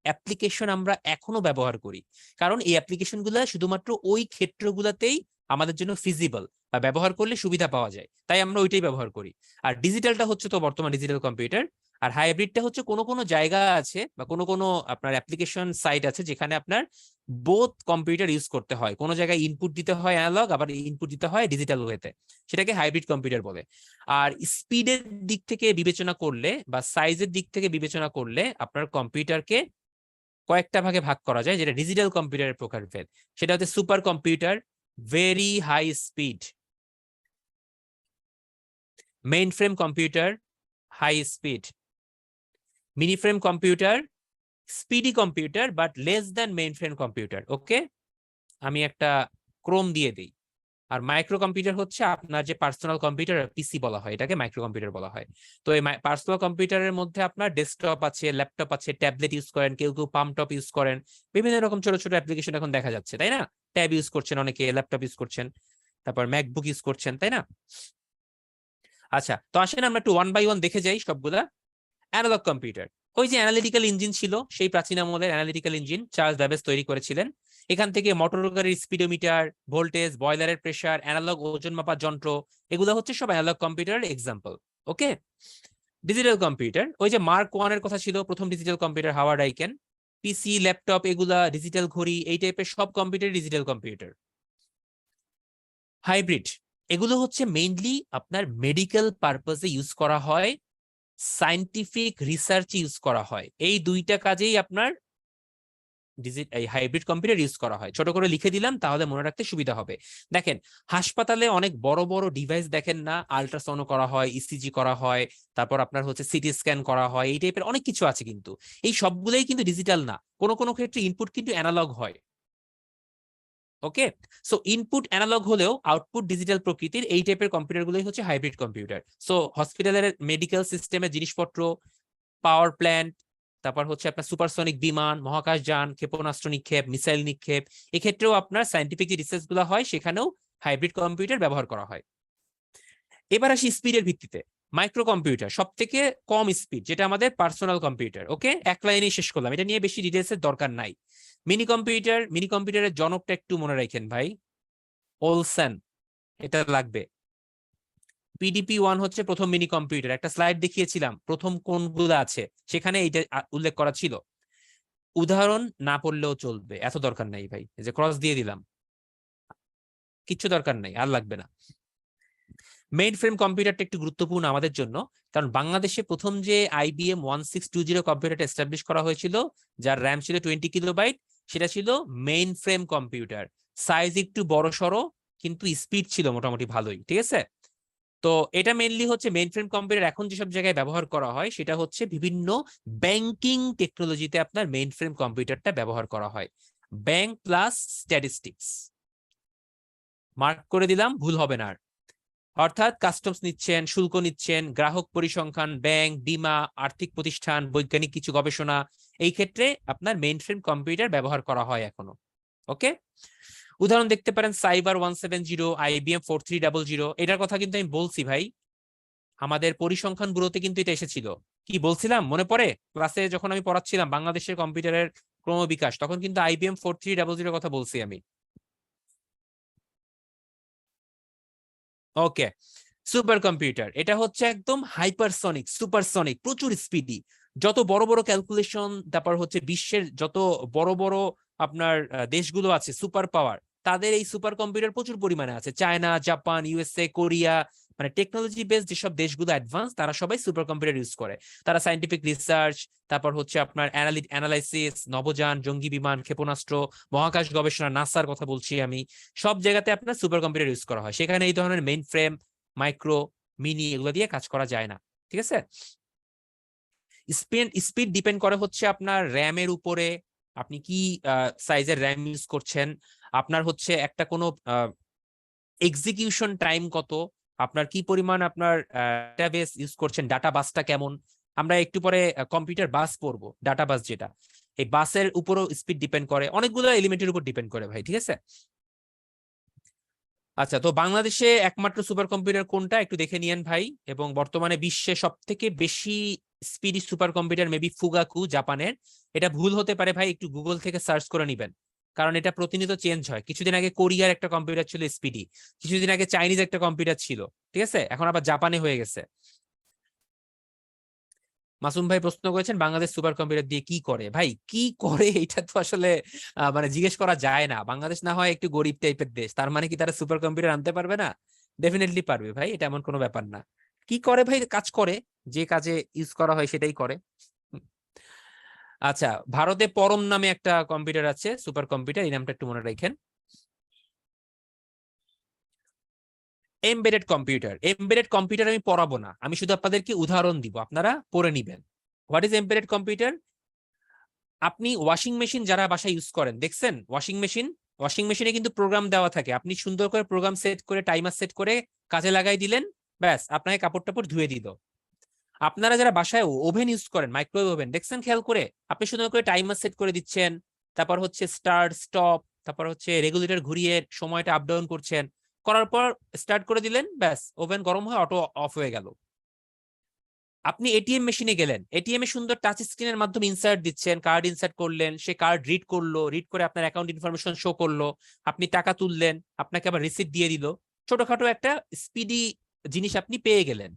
অ্যাপ্লিকেশন আমরা এখনো ব্যবহার করি, কারণ এই অ্যাপ্লিকেশনগুলো শুধুমাত্র ওই ক্ষেত্রগুলোতেই আমাদের জন্য ফিজিবল বা ব্যবহার করলে সুবিধা পাওয়া যায়, তাই আমরা ওইটাই ব্যবহার করি। আর ডিজিটালটা হচ্ছে তো বর্তমান ডিজিটাল কম্পিউটার। আর হাইব্রিডটা হচ্ছে কোনো কোনো জায়গা আছে বা কোনো কোনো আপনার অ্যাপ্লিকেশন সাইট আছে যেখানে আপনার বোথ কম্পিউটার ইউজ করতে হয়, কোনো জায়গায় ইনপুট দিতে হয় অ্যানালগ, আবার ইনপুট দিতে হয় ডিজিটাল ওয়েতে, সেটাকে হাইব্রিড কম্পিউটার বলে। আর স্পিডের দিক থেকে বিবেচনা করলে বা সাইজের দিক থেকে বিবেচনা করলে আপনার কম্পিউটারকে কয়েকটা ভাগে ভাগ করা যায়, যেটা ডিজিটাল কম্পিউটারের প্রকারভেদ। সেটা হচ্ছে super computer, very high speed; main frame computer, high speed; mini frame computer, speedy computer but less than main frame computer. Okay, আমি একটা ক্রোম দিয়ে দিই। আর মাইক্রো কম্পিউটার হচ্ছে আপনার যে পার্সোনাল কম্পিউটার, পিসি বলা হয়, এটাকে মাইক্রো কম্পিউটার বলা হয়। তো এই পার্সোনাল কম্পিউটারের মধ্যে আপনার ডেস্কটপ আছে, ল্যাপটপ আছে, ট্যাবলেট ইউজ করেন, কেউ কেউ পাম টপ ইউজ করেন, বিভিন্ন রকম ছোট ছোট অ্যাপ্লিকেশন এখন দেখা যাচ্ছে, তাই না? ট্যাব ইউজ করছেন অনেকে, ল্যাপটপ ইউজ করছেন, তারপর ম্যাকবুক ইউজ করছেন, তাই না? আচ্ছা, তো আসেন আমরা একটু ওয়ান বাই ওয়ান দেখে যাই সবগুলা। অ্যানালগ কম্পিউটার, ওই যে অ্যানালিটিক্যাল ইঞ্জিন ছিল, সেই প্রাচীন আমলের অ্যানালিটিক্যাল ইঞ্জিন চার্লস ব্যাবেজ তৈরি করেছিলেন। এখান থেকে মোটর গাড়ির স্পিডোমিটার, ভোল্টেজ, বয়লারের প্রেসার, অ্যানালগ ওজন মাপার যন্ত্র, এগুলো হচ্ছে সব অ্যানালগ কম্পিউটারের এক্সাম্পল। ওকে, ডিজিটাল কম্পিউটার, ওই যে মার্ক ওয়ানের কথা ছিল প্রথম ডিজিটাল কম্পিউটার, হাওয়ার্ড আইকেন। পিসি, ল্যাপটপ, এগুলা ডিজিটাল ঘড়ি, এই টাইপের সব কম্পিউটার ডিজিটাল কম্পিউটার। হাইব্রিড, এগুলো হচ্ছে মেইনলি আপনার মেডিকেল পারপাসে ইউজ করা হয়, সায়েন্টিফিক রিসার্চ ইউজ করা হয়, এই দুইটা কাজেই আপনার এই হাইব্রিড কম্পিউটার ইউজ করা হয়। ছোট করে লিখে দিলাম, তাহলে মনে রাখতে সুবিধা হবে। দেখেন, হাসপাতালে অনেক বড় বড় ডিভাইস দেখেন না, আল্ট্রাসাউন্ড করা হয়, ইসিজি করা হয়, তারপর আপনার হচ্ছে সিটি স্ক্যান করা হয়, এই টাইপের অনেক কিছু আছে, কিন্তু এই সবগুলোই কিন্তু ডিজিটাল না, কোনো কোনো ক্ষেত্রে ইনপুট কিন্তু অ্যানালগ হয়। ওকে, সো ইনপুট অ্যানালগ হলেও আউটপুট ডিজিটাল প্রকৃতির, এই টাইপের কম্পিউটারগুলোই হচ্ছে হাইব্রিড কম্পিউটার। সো হসপিটালের মেডিকেল সিস্টেমের জিনিসপত্র, পাওয়ার প্ল্যান্ট, তারপর হচ্ছে আপনার সুপারসনিক বিমান, মহাকাশযান, ক্ষেপণাস্ত্র নিক্ষেপ, মিসাইল নিক্ষেপ, এক্ষেত্রেও আপনার সায়েন্টিফিক যে রিসার্চ গুলো হয় সেখানেও হাইব্রিড কম্পিউটার ব্যবহার করা হয়। এবার আসি স্পিডের ভিত্তিতে। মাইক্রো কম্পিউটার সব থেকে কম স্পিড, যেটা আমাদের পার্সোনাল কম্পিউটার। ওকে, এক লাইনে শেষ করলাম, এটা নিয়ে বেশি ডিটেলসের দরকার নাই। মিনি কম্পিউটার, মিনি কম্পিউটারের জনকটা একটু মনে রাখেন ভাই, ওলসেন, এটা লাগবে। PDP-1 হচ্ছে প্রথম মিনি কম্পিউটার, একটা স্লাইড দেখিয়েছিলাম প্রথম কোনগুলো আছে, সেখানে এইটা উল্লেখ করা ছিল। উদাহরণ না পড়লেও চলবে, এত দরকার নাই ভাই, এই যে ক্রস দিয়ে দিলাম, কিচ্ছু দরকার নাই, আর লাগবে না। মেইন ফ্রেম কম্পিউটারটা একটু গুরুত্বপূর্ণ আমাদের জন্য, কারণ বাংলাদেশে প্রথম যে IBM 1620 কম্পিউটারটা এস্টাবলিশ করা হয়েছিল, যার র্যাম ছিল 20 কিলোবাইট, সেটা ছিল মেইন ফ্রেম কম্পিউটার। সাইজ একটু বড় সড়ো, কিন্তু স্পিড ছিল মোটামুটি ভালোই, ঠিক আছে। তো এটা মেইনলি হচ্ছে মেইন ফ্রেম কম্পিউটার এখন যেসব জায়গায় ব্যবহার করা হয় সেটা হচ্ছে বিভিন্ন ব্যাংকিং টেকনোলজিতে আপনার মেইন ফ্রেম কম্পিউটারটা ব্যবহার করা হয়। ব্যাংক প্লাস স্ট্যাটিস্টিক্স, মার্ক করে দিলাম, ভুল হবে না আর। অর্থাৎ কাস্টমস নিচ্ছেন, শুল্ক নিচ্ছেন, গ্রাহক পরিসংখ্যান, ব্যাংক, বীমা, আর্থিক প্রতিষ্ঠান, বৈজ্ঞানিক কিছু গবেষণা, এই ক্ষেত্রে আপনার মেইন ফ্রেম কম্পিউটার ব্যবহার করা হয় এখনো। ওকে, উদাহরণ দেখতে পারেন সাইবার 170, IBM 4300। এটার কথা কিন্তু আমি বলছি ভাই, আমাদের পরিসংখ্যান ব্যুরোতে কিন্তু এটা এসেছিল। কি বলছিলাম মনে পড়ে? ক্লাসে যখন আমি পড়াচ্ছিলাম বাংলাদেশের কম্পিউটারের ক্রমবিকাশ, তখন কিন্তু IBM 4300 কথা বলছি আমি। ওকে, সুপার কম্পিউটার এটা হচ্ছে একদম হাইপারসনিক, সুপারসনিক, প্রচুর স্পিডি। যত বড় বড় ক্যালকুলেশন, তারপর হচ্ছে বিশ্বের যত বড় বড় আপনার দেশগুলো আছে সুপার পাওয়ার, তাদের এই সুপার কম্পিউটার প্রচুর পরিমাণে আছে। চায়না, জাপান, USA, কোরিয়া, মানে টেকনোলজি বেস যেসব দেশগুলো অ্যাডভান্স, তারা সবাই সুপার কম্পিউটার ইউজ করে। তারা সাইন্টিফিক রিসার্চ, তারপর হচ্ছে আপনার অ্যানালাইসিস, নভোযান, জঙ্গি বিমান, ক্ষেপণাস্ত্র, মহাকাশ গবেষণা, নাসার কথা বলছি আমি, সব জায়গাতে আপনার সুপার কম্পিউটার ইউজ করা হয়। সেখানে এই ধরনের মেইন ফ্রেম, মাইক্রো, মিনি এগুলো দিয়ে কাজ করা যায় না, ঠিক আছে। স্পিড স্পিড ডিপেন্ড করে হচ্ছে আপনার র্যামের উপরে, আপনি কি সাইজের র্যাম ইউজ করছেন, আপনার হচ্ছে একটা কোনো এক্সিকিউশন টাইম কত, আপনার কি পরিমাণ আপনার ডেটাবেস ইউজ করছেন, ডাটা বাসটা কেমন। আমরা একটু পরে কম্পিউটার বাস পড়বো, ডাটা বাস যেটা, এই বাসের উপরও স্পিড ডিপেন্ড করে, অনেকগুলো এলিমেন্টের উপর ডিপেন্ড করে ভাই, ঠিক আছে। আচ্ছা, তো বাংলাদেশে একমাত্র সুপার কম্পিউটার কোনটা একটু দেখে নিয়েন ভাই। এবং বর্তমানে বিশ্বে সব থেকে বেশি স্পিডি সুপার কম্পিউটার মেবি ফুগাকু, জাপানের। এটা ভুল হতে পারে ভাই, একটু গুগল থেকে সার্চ করে নিবেন, কারণ এটা প্রতিনিয়ত চেঞ্জ হয়। কিছুদিন আগে কোরিয়ার একটা কম্পিউটার ছিল স্পিডি, কিছুদিন আগে চাইনিজ একটা কম্পিউটার ছিল, ঠিক আছে, এখন আবার জাপানে হয়ে গেছে। মাসুম ভাই প্রশ্ন করেছেন বাংলাদেশ সুপার কম্পিউটার দিয়ে কি করে। ভাই কি করে এটা তো আসলে মানে জিজ্ঞেস করা যায় না। বাংলাদেশ না হয় একটু গরিব টাইপের দেশ, তার মানে কি তারা সুপার কম্পিউটার আনতে পারবে না? ডেফিনেটলি পারবে ভাই, এটা এমন কোনো ব্যাপার না। কি করে ভাই? কাজ করে, যে কাজে ইউজ করা হয় সেটাই করে। হুম। আচ্ছা, ভারতে পরম নামে একটা কম্পিউটার আছে, সুপার কম্পিউটার, এই নামটা একটু মনে রাখেন। এমবেডেড কম্পিউটার আমি পড়াবো না, আমি শুধু আপনাদেরকে উদাহরণ দিব, আপনারা পড়ে নিবেন। What is embedded computer? আপনি ওয়াশিং মেশিন যারা বাসায় ইউজ করেন দেখছেন, ওয়াশিং মেশিনে কিন্তু প্রোগ্রাম দেওয়া থাকে, আপনি সুন্দর করে প্রোগ্রাম সেট করে, টাইমার সেট করে কাজে লাগাই দিলেন, ব্যাস আপনাকে কাপড় টাপড় ধুয়ে দিল। আপনারা যারা বাসায় ওভেন ইউজ করেন, মাইক্রোওয়েভ ওভেন, দেখছেন খেয়াল করে, আপনি সুন্দর করে টাইমার সেট করে দিচ্ছেন, তারপর হচ্ছে স্টার্ট স্টপ, তারপর হচ্ছে রেগুলেটর ঘুরিয়ে সময়টা আপ ডাউন করছেন, করার পর স্টার্ট করে দিলেন, ব্যাস ওভেন গরম হয়ে অটো অফ হয়ে গেল। আপনি এটিএম মেশিনে গেলেন, এটিএম এ সুন্দর টাচ স্ক্রিনের মাধ্যমে ইনসার্ট দিচ্ছেন, কার্ড ইনসার্ট করলেন, সে কার্ড রিড করলো, রিড করে আপনার অ্যাকাউন্ট ইনফরমেশন শো করলো, আপনি টাকা তুললেন, আপনাকে আবার রিসিপ্ট দিয়ে দিল। ছোটখাটো একটা স্পিডি জিনিস আপনি পেয়ে গেলেন।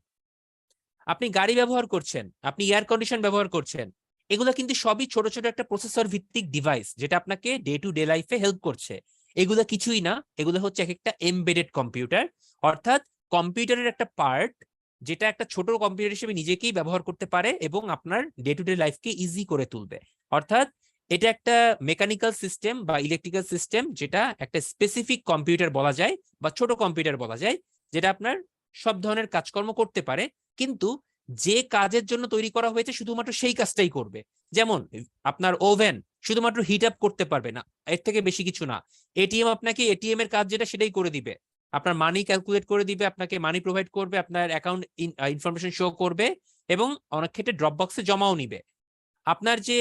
আপনি গাড়ি ব্যবহার করছেন, আপনি এয়ার কন্ডিশন ব্যবহার করছেন, এগুলো কিন্তু সবই ছোট ছোট একটা প্রসেসর ভিত্তিক ডিভাইস, যেটা আপনাকে ডে টু ডে লাইফে হেল্প করছে। এগুলো কিছুই না, এগুলো হচ্ছে এক একটা এমবেডেড কম্পিউটার, অর্থাৎ কম্পিউটারের একটা পার্ট, যেটা একটা ছোট কম্পিউটার হিসেবে নিজেকেই ব্যবহার করতে পারে এবং আপনার ডে টু ডে লাইফকে ইজি করে তুলবে। অর্থাৎ এটা একটা মেকানিক্যাল সিস্টেম বা ইলেকট্রিক্যাল সিস্টেম, যেটা একটা স্পেসিফিক কম্পিউটার বলা যায় বা ছোট কম্পিউটার বলা যায়, যেটা আপনার সব ধরনের কাজকর্ম করতে পারে, কিন্তু যে কাজের জন্য তৈরি করা হয়েছে শুধুমাত্র সেই কাজটাই করবে। যেমন আপনার ওভেন শুধুমাত্র হিট আপ করতে পারবে না, এর থেকে বেশি কিছু না। এটিএম আপনাকে এটিএম এর কাজ যেটা সেটাই করে দিবে, আপনার মানি ক্যালকুলেট করে দিবে, আপনাকে মানি প্রোভাইড করবে, আপনার অ্যাকাউন্ট ইনফরমেশন শো করবে, এবং অনেক ক্ষেত্রে ড্রপ বক্সে জমাও নিবে। আপনার যে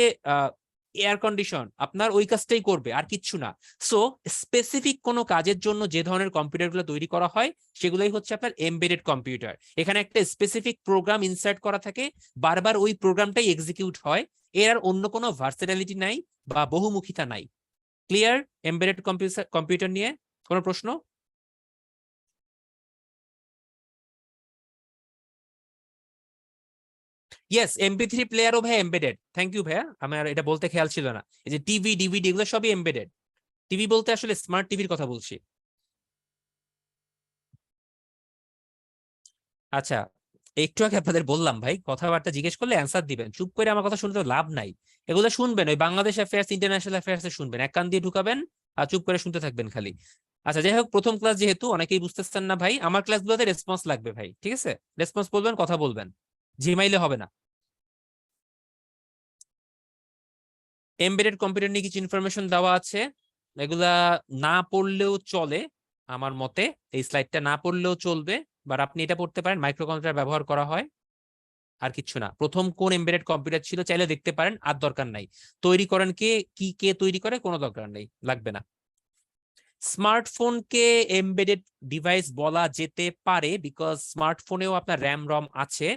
এয়ার কন্ডিশন আপনার ওই কাজটাই করবে, আর কিচ্ছু না। সো স্পেসিফিক কোনো কাজের জন্য যে ধরনের কম্পিউটারগুলো তৈরি করা হয় সেগুলোই হচ্ছে আপনার এমবেডেড কম্পিউটার। এখানে একটা স্পেসিফিক প্রোগ্রাম ইনসার্ট করা থাকে, বারবার ওই প্রোগ্রামটাই এক্সিকিউট হয়, এর আর অন্য কোনো ভার্সেটালিটি নাই বা বহুমুখিতা নাই। ক্লিয়ার এমবেডেড কম্পিউটার নিয়ে? কোনো প্রশ্ন? ইয়েস, MP3 প্লেয়ারও ভাই এমবেডেড। থ্যাংক ইউ ভাইয়া, আমার এটা বলতে খেয়াল ছিল না। এই যে টিভি, ডিভিডি, এগুলো সবই এমবেডেড। টিভি বলতে আসলে স্মার্ট টিভির কথা বলছি। আচ্ছা, একটু আগে আপনাদের বললাম ভাই, কথাবার্তা জিজ্ঞেস করলে অ্যান্সার দিবেন, চুপ করে আমার কথা শুনতে তো লাভ নাই। এগুলো শুনবেন, ওই বাংলাদেশ অ্যাফেয়ার্স ইন্টারন্যাশনাল অ্যাফেয়ার্স শুনবেন, এক কান দিয়ে ঢুকাবেন আর চুপ করে শুনতে থাকবেন খালি। আচ্ছা যাই হোক, প্রথম ক্লাস যেহেতু অনেকেই বুঝতেছেন না ভাই, আমার ক্লাসগুলোতে রেসপন্স লাগবে ভাই, ঠিক আছে? রেসপন্স বলবেন, কথা বলবেন, ঝিমাইলে হবে না। এমবেডেড কম্পিউটার নিয়ে কিছু ইনফরমেশন দেওয়া আছে, এগুলা না পড়লেও চলে আমার মতে, এই স্লাইডটা না পড়লেও চলবে, বাট আপনি এটা পড়তে পারেন, মাইক্রো কন্ট্রোলার ব্যবহার করা হয়, আর কিছু না। প্রথম কোন এমবেডেড কম্পিউটার ছিল চাইলে দেখতে পারেন, আর দরকার নাই। তৈরি করেন কে, কি কে তৈরি করে, কোনো দরকার নেই, লাগবে না। স্মার্টফোনকে এমবেডেড ডিভাইস বলা যেতে পারে, বিকজ স্মার্টফোনেও আপনার র্যাম রম আছে।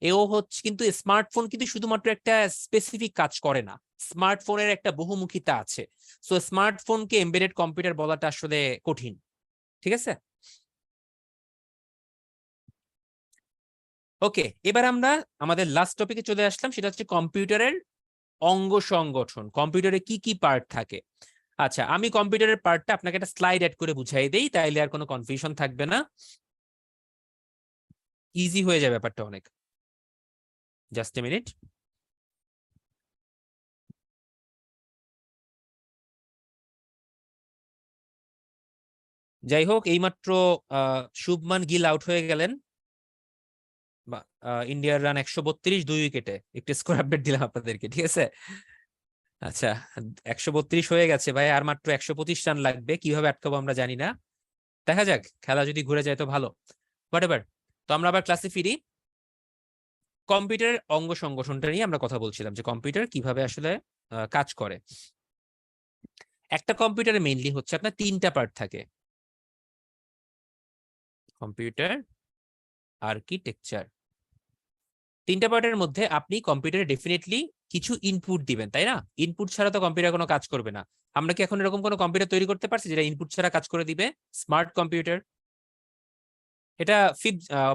এও হচ্ছে, কিন্তু স্মার্টফোন কিন্তু শুধুমাত্র একটা স্পেসিফিক কাজ করে না, স্মার্টফোনের একটা বহুমুখিতা আছে। সো স্মার্টফোনকে এমবেডেড কম্পিউটার বলাটা আসলে কঠিন, ঠিক আছে? ওকে, এবার আমরা আমাদের লাস্ট টপিকে চলে আসলাম, সেটা হচ্ছে কম্পিউটারের অঙ্গ সংগঠন, কম্পিউটারে কি কি পার্ট থাকে। আচ্ছা, আমি কম্পিউটারের পার্টটা আপনাকে একটা স্লাইড অ্যাড করে বুঝাই দেই, তাইলে আর কোনো কনফিউশন থাকবে না, ইজি হয়ে যাবে ব্যাপারটা অনেক। Just a minute. যাই হোক, এইমাত্র শুভমান গিল আউট হয়ে গেলেন, ইন্ডিয়ার রান 132, 2 উইকেটে। একটু স্কোর আপডেট দিলাম আপনাদেরকে, ঠিক আছে? আচ্ছা, 132 হয়ে গেছে ভাই, আর মাত্র 125 রান লাগবে, কিভাবে আটকাবো আমরা জানি না, দেখা যাক, খেলা যদি ঘুরে যায় তো ভালো, হোয়াটএভার। তো আমরা আবার ক্লাসে ফিরি। কম্পিউটারের অঙ্গ সংগঠনটা নিয়ে আমরা কথা বলছিলাম, যে কম্পিউটার কিভাবে আসলে কাজ করে। একটা কম্পিউটারে মেইনলি হচ্ছে আপনার 3টা পার্ট থাকে, কম্পিউটার আর্কিটেকচার। 3টা পার্টের মধ্যে আপনি কম্পিউটারে ডেফিনেটলি কিছু ইনপুট দিবেন, তাই না? ইনপুট ছাড়া তো কম্পিউটার কোনো কাজ করবে না। আমরা কি এখন এরকম কোনো কম্পিউটার তৈরি করতে পারছি যেটা ইনপুট ছাড়া কাজ করে দিবে? Smart computer. এটা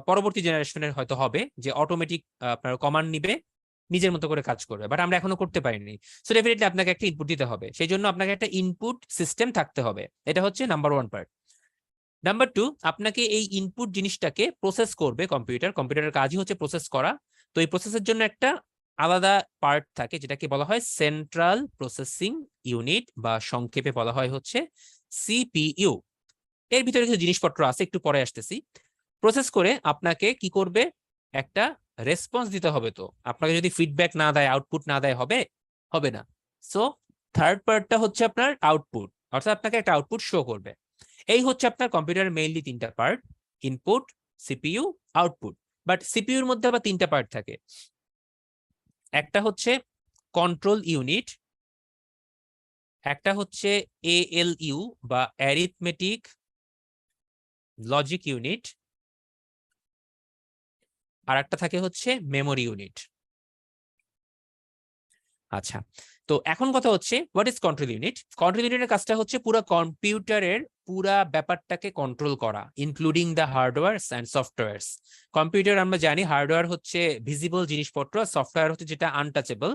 পরবর্তী জেনারেশনের হয়তো হবে, যে অটোমেটিক আপনার কমান্ড নিবে, নিজের মতো করে কাজ করবে, বাট আমরা এখনো করতে পারিনি। সো ডেফিনেটলি আপনাকে একটা ইনপুট দিতে হবে, সেই জন্য আপনাকে একটা ইনপুট সিস্টেম থাকতে হবে, এটা হচ্ছে নাম্বার 1 পার্ট। নাম্বার 2, আপনাকে এই ইনপুট জিনিসটাকে প্রসেস করবে কম্পিউটার, কম্পিউটারের কাজই হচ্ছে প্রসেস করা। তো এই প্রসেসের জন্য একটা আলাদা পার্ট থাকে, যেটাকে বলা হয় সেন্ট্রাল প্রসেসিং ইউনিট, বা সংক্ষেপে বলা হয় হচ্ছে সিপিইউ। এর ভিতরে কিছু জিনিসপত্র আছে, একটু পরে আসতেছি। প্রসেস করে আপনাকে কি করবে, একটা রেসপন্স দিতে হবে। তো আপনাকে যদি ফিডব্যাক না দেয়, আউটপুট না দেয়, হবে হবে না। সো থার্ড পার্টটা হচ্ছে আপনার আউটপুট, অর্থাৎ আপনাকে একটা আউটপুট শো করবে। এই হচ্ছে আপনার কম্পিউটারের মেইনলি 3টা part, input, CPU, output. But সিপিইউর মধ্যে আবার 3টা পার্ট থাকে, একটা হচ্ছে কন্ট্রোল ইউনিট, একটা হচ্ছে এএলইউ বা অ্যারিথমেটিক লজিক ইউনিট, আর একটা থাকে হচ্ছে মেমোরি ইউনিট। আচ্ছা, তো এখন কথা হচ্ছে what is control unit. Control ইউনিটের কাজটা হচ্ছে পুরো কম্পিউটারের পুরা ব্যাপারটাকে কন্ট্রোল করা, including the hardwares and সফটওয়্যারস। Computer আমরা জানি হার্ডওয়্যার হচ্ছে ভিজিবল জিনিসপত্র, সফটওয়্যার হচ্ছে যেটা আনটাচেবল,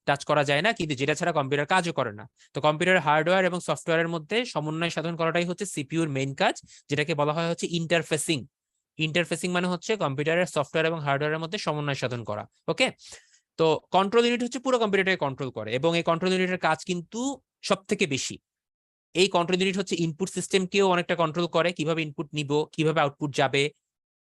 টাচ করা যায় না, কিন্তু যেটা ছাড়া কম্পিউটার কাজও করে না। তো কম্পিউটার হার্ডওয়্যার এবং সফটওয়্যারের মধ্যে সমন্বয় সাধন করাটাই হচ্ছে সিপিইউর মেইন কাজ, যেটাকে বলা হয় হচ্ছে ইন্টারফেসিং। ইন্টারফেসিং মানে হচ্ছে কম্পিউটারের সফটওয়্যার এবং হার্ডওয়্যারের মধ্যে সমন্বয় সাধন করা। ওকে, তো কন্ট্রোল ইউনিট হচ্ছে পুরো কম্পিউটারটাকে কন্ট্রোল করে, এবং এই কন্ট্রোল ইউনিটের কাজ কিন্তু সব থেকে বেশি। এই কন্ট্রোল ইউনিট হচ্ছে ইনপুট সিস্টেমকেও অনেকটা কন্ট্রোল করে, কিভাবে ইনপুট নিব, কিভাবে আউটপুট যাবে,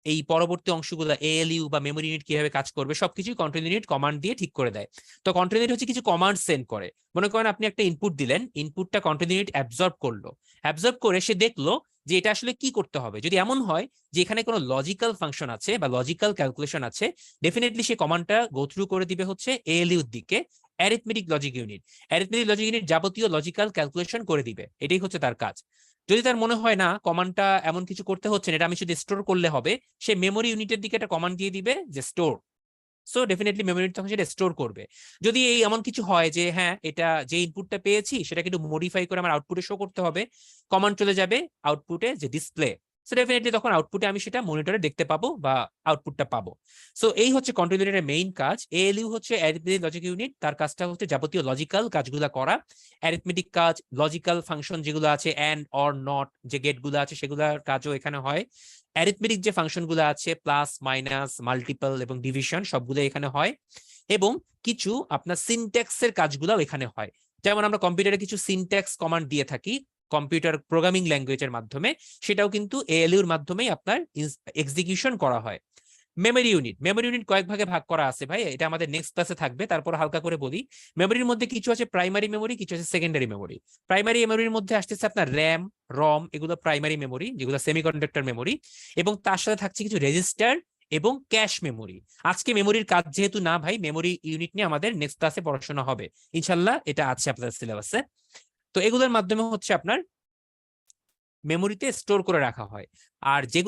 এই পরবর্তী অংশগুলো এএলইউ বা মেমোরি ইউনিট কিভাবে কাজ করবে, সবকিছু কন্ট্রোল ইউনিট কমান্ড দিয়ে ঠিক করে দেয়। তো কন্ট্রোল ইউনিট হচ্ছে কিছু কমান্ড সেন্ড করে। মনে করেন আপনি একটা ইনপুট দিলেন, ইনপুটটা কন্ট্রোল ইউনিট অ্যাবজর্ব করলো, অ্যাবজর্ব করে সে দেখলো যে এটা আসলে কি করতে হবে। যদি এমন হয় যে এখানে কোনো লজিক্যাল ফাংশন আছে বা লজিক্যাল ক্যালকুলেশন আছে, ডেফিনেটলি সে কমান্ডটা গো থ্রু করে দিবে হচ্ছে এএলইউ দিকে, arithmetic logic unit. Arithmetic logic unit যাবতীয় লজিক্যাল ক্যালকুলেশন করে দিবে, এটাই হচ্ছে তার কাজ। যদি তার মনে হয় না কমান্ডটা এমন কিছু করতে হচ্ছে না, এটা আমি শুধু স্টোর করলে হবে, সে মেমোরি ইউনিটের দিকে একটা কমান্ড দিয়ে দিবে যে store. So definitely memory unit তখন সেটা স্টোর করবে। যদি এই এমন কিছু হয় যে হ্যাঁ, এটা যে ইনপুটটা পেয়েছি সেটাকে একটু মডিফাই করে আমার আউটপুটে শো করতে হবে, কমান্ড চলে যাবে আউটপুটে যে ডিসপ্লে। সো ডেফিনেটলি তখন আউটপুটে আমি সেটা মনিটরে দেখতে পাবো বা আউটপুটটা পাবো। সো এই হচ্ছে কন্ট্রোল ইউনিটের মেইন কাজ। এএলইউ হচ্ছে অ্যারিথমেটিক লজিক ইউনিট, তার কাজটা হচ্ছে যাবতীয় লজিক্যাল কাজগুলো করা, অ্যারিথমেটিক কাজ, লজিক্যাল ফাংশন যেগুলো আছে, অ্যান্ড অর নট যে গেটগুলো আছে সেগুলোর কাজও এখানে হয়। অ্যারিথমেটিক যে ফাংশনগুলো আছে প্লাস মাইনাস মাল্টিপল এবং ডিভিশন সবগুলো এখানে হয়, এবং কিছু আপনার সিনট্যাক্সের কাজগুলোও এখানে হয়। যেমন আমরা কম্পিউটারে কিছু সিনট্যাক্স কমান্ড দিয়ে থাকি কম্পিউটার প্রোগ্রামিং ল্যাঙ্গুয়েজের মাধ্যমে, সেটাও কিন্তু এএলইউর মাধ্যমেই আপনার এক্সিকিউশন করা হয়। মেমোরি ইউনিট কয়েক ভাগে ভাগ করা আছে ভাই, এটা আমাদের নেক্সট ক্লাসে থাকবে, তারপর হালকা করে বলি। মেমোরির মধ্যে কিছু আছে প্রাইমারি মেমোরি, কিছু আছে সেকেন্ডারি মেমোরি। প্রাইমারি মেমোরির মধ্যে আসতেছে আপনার র্যাম, রম, এগুলো প্রাইমারি মেমোরি, যেগুলো সেমিকন্ডাক্টর মেমোরি, এবং তার সাথে থাকছে কিছু রেজিস্টার এবং ক্যাশ মেমোরি। আজকে মেমোরির কাজ যেহেতু না ভাই, মেমোরি ইউনিট নিয়ে আমাদের নেক্সট ক্লাসে পড়াশোনা হবে ইনশাল্লাহ, এটা আছে আপনাদের সিলেবাসে। তো এগুলোর মাধ্যমে হচ্ছে আপনার মেমোরিতে স্টোর করে রাখা হয়। আর যে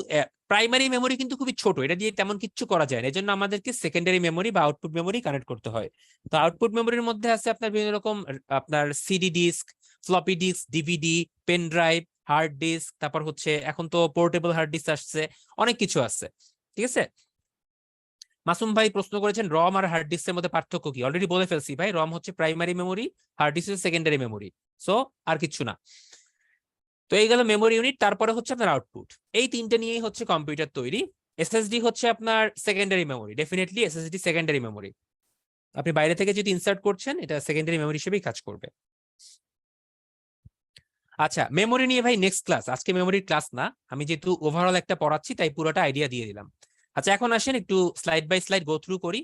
প্রাইমারি মেমোরি কিন্তু খুবই ছোট, এটা দিয়ে তেমন কিছু করা যায় না, এজন্য আমাদেরকে সেকেন্ডারি মেমোরি বা আউটপুট মেমোরি কানেক্ট করতে হয়। তো আউটপুট মেমোরির মধ্যে আছে আপনার বিভিন্ন রকম আপনার CD disk, floppy disk, DVD, pen drive, hard disk, তারপর হচ্ছে এখন তো পোর্টেবল হার্ড ডিস্ক আসছে, অনেক কিছু আছে। ঠিক আছে, মাসুম ভাই প্রশ্ন করেছেন রম আর হার্ড ডিস্কের মধ্যে পার্থক্য কি? অলরেডি বলে ফেলছি ভাই, রম হচ্ছে প্রাইমারি মেমোরি, হার্ড ডিস্ক হচ্ছে সেকেন্ডারি মেমোরি। সো আর কিছু না। তো এই গেল মেমোরি ইউনিট, তারপরে হচ্ছে আপনার আউটপুট। এই তিনটে নিয়েই হচ্ছে কম্পিউটার তৈরি। এসএসডি হচ্ছে আপনার secondary memory, definitely SSD secondary memory. আপনি বাইরে থেকে যদি ইনসার্ট করছেন, এটা সেকেন্ডারি মেমোরি হিসেবেই কাজ করবে। আচ্ছা, মেমোরি নিয়ে ভাই নেক্সট ক্লাস, আজকে মেমোরির ক্লাস না, আমি যেহেতু ওভারঅল একটা পড়াচ্ছি তাই পুরোটা আইডিয়া দিয়ে দিলাম। আচ্ছা, এখন আসেন একটু slide by slide go through করি।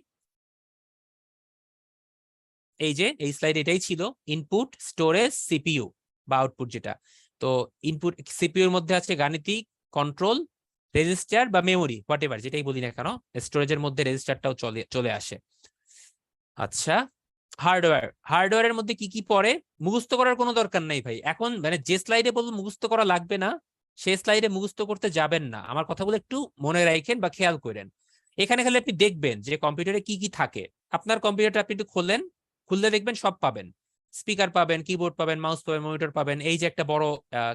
এই যে এই স্লাইড এটাই ছিল, ইনপুট, স্টোরেজ, সিপিইউ বা আউটপুট যেটা। তো ইনপুট সিপিইউর মধ্যে আছে গাণিতিক, কন্ট্রোল, রেজিস্টার বা মেমোরি, হোয়াটএভার যেটাই বলি না কেন, স্টোরেজের মধ্যে রেজিস্টারটাও চলে চলে আসে। আচ্ছা, হার্ডওয়্যারের মধ্যে কি কি পড়ে মুখস্থ করার কোনো দরকার নাই ভাই। এখন মানে যে স্লাইডে বলবো মুখস্থ করা লাগবে না, সেই স্লাইডে মুখস্থ করতে যাবেন না, আমার কথাগুলো একটু মনে রাখেন বা খেয়াল করেন। এখানে খালি আপনি দেখবেন যে কম্পিউটারে কি কি থাকে। আপনার কম্পিউটারটা আপনি একটু খোলেন, খুললে দেখবেন সব পাবেন, স্পিকার পাবেন, কিবোর্ড পাবেন, মাউস পাবেন, মনিটর পাবেন, এই যে একটা বড়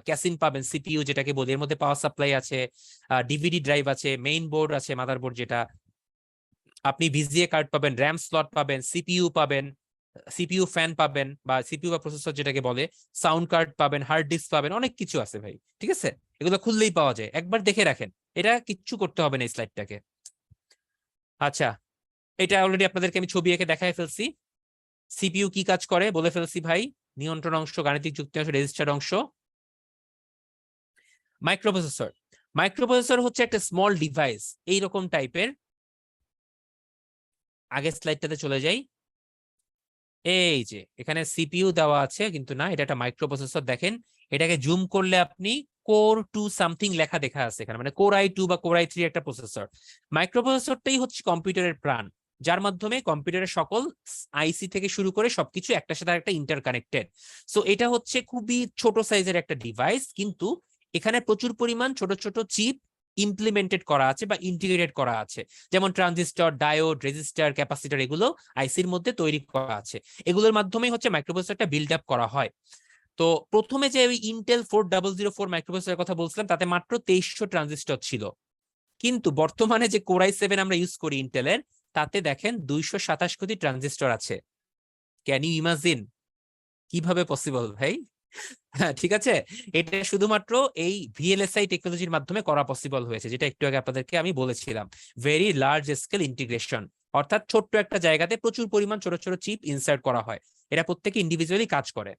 ক্যাসিন পাবেন, সিপিইউ যেটাকে বলি, এর মধ্যে পাওয়ার সাপ্লাই আছে, ডিভিডি ড্রাইভ আছে, মেইন বোর্ড আছে, মাদারবোর্ড যেটা, আপনি ভিজিএ কার্ড পাবেন, র্যাম স্লট পাবেন, সিপিইউ পাবেন, সিপিইউ ফ্যান পাবেন বা সিপিইউ বা প্রসেসর যেটাকে বলে, সাউন্ড কার্ড পাবেন, হার্ড ডিস্ক পাবেন, অনেক কিছু আছে ভাই। ঠিক আছে, এগুলো খুললেই পাওয়া যায়, একবার দেখে রাখেন, এটা কিচ্ছু করতে হবে না এই স্লাইডটাকে। আচ্ছা, এটা অলরেডি আপনাদেরকে আমি ছবি এঁকে দেখাই ফেলছি। সিপিইউ কি কাজ করে বলে ফেলছি ভাই, নিয়ন্ত্রণ অংশ, গাণিতিক যুক্তি অংশ, রেজিস্টার অংশ। মাইক্রোপ্রসেসর, মাইক্রোপ্রসেসর হচ্ছে একটা স্মল ডিভাইস এইরকম টাইপের। আগের স্লাইডটাতে চলে যাই। এই যে এখানে সিপিইউ দেওয়া আছে, কিন্তু না, এটা একটা মাইক্রোপ্রসেসর। দেখেন এটাকে জুম করলে আপনি কোর টু সামথিং লেখা দেখা আছে এখানে, মানে কোর i2 বা কোর i3 একটা প্রসেসর। মাইক্রোপ্রসেসরটাই হচ্ছে কম্পিউটারের প্রাণ, যার মাধ্যমে কম্পিউটারের সকল আইসি থেকে শুরু করে সবকিছু একটার সাথে একটা ইন্টারকানেক্টেড। সো এটা হচ্ছে খুবই ছোট সাইজের একটা ডিভাইস, কিন্তু এখানে প্রচুর পরিমাণ ছোট ছোট চিপ ইমপ্লিমেন্টেড করা আছে বা ইন্টিগ্রেটেড করা আছে, যেমন ট্রানজিস্টর, ডায়োড, রেজিস্টার, ক্যাপাসিটর, এগুলো আইসির মধ্যে তৈরি করা আছে। এগুলোর মাধ্যমেই হচ্ছে মাইক্রোপ্রসেসরটা বিল্ড আপ করা হয়। তো প্রথমে যে ওই ইন্টেল 4004 মাইক্রোপ্রসেসরের কথা বলছিলাম, তাতে মাত্র 2300 ট্রানজিস্টর ছিল, কিন্তু বর্তমানে যে কোর i7 আমরা ইউজ করি ইন্টেলের, তাতে দেখেন 227 কোটি ট্রানজিস্টর আছে। Can you imagine? কিভাবে পসিবল ভাই? হ্যাঁ, ঠিক আছে, এটা শুধুমাত্র এই ভিএলএসআই টেকনোলজির মাধ্যমে করা পসিবল হয়েছে, যেটা একটু আগে আপনাদেরকে আমি বলেছিলাম, ভেরি লার্জ স্কেল ইন্টিগ্রেশন, অর্থাৎ ছোট্ট একটা জায়গাতে প্রচুর পরিমাণ ছোট ছোট চিপ ইনসার্ট করা হয়, এরা প্রত্যেকে ইন্ডিভিজুয়ালি কাজ করে।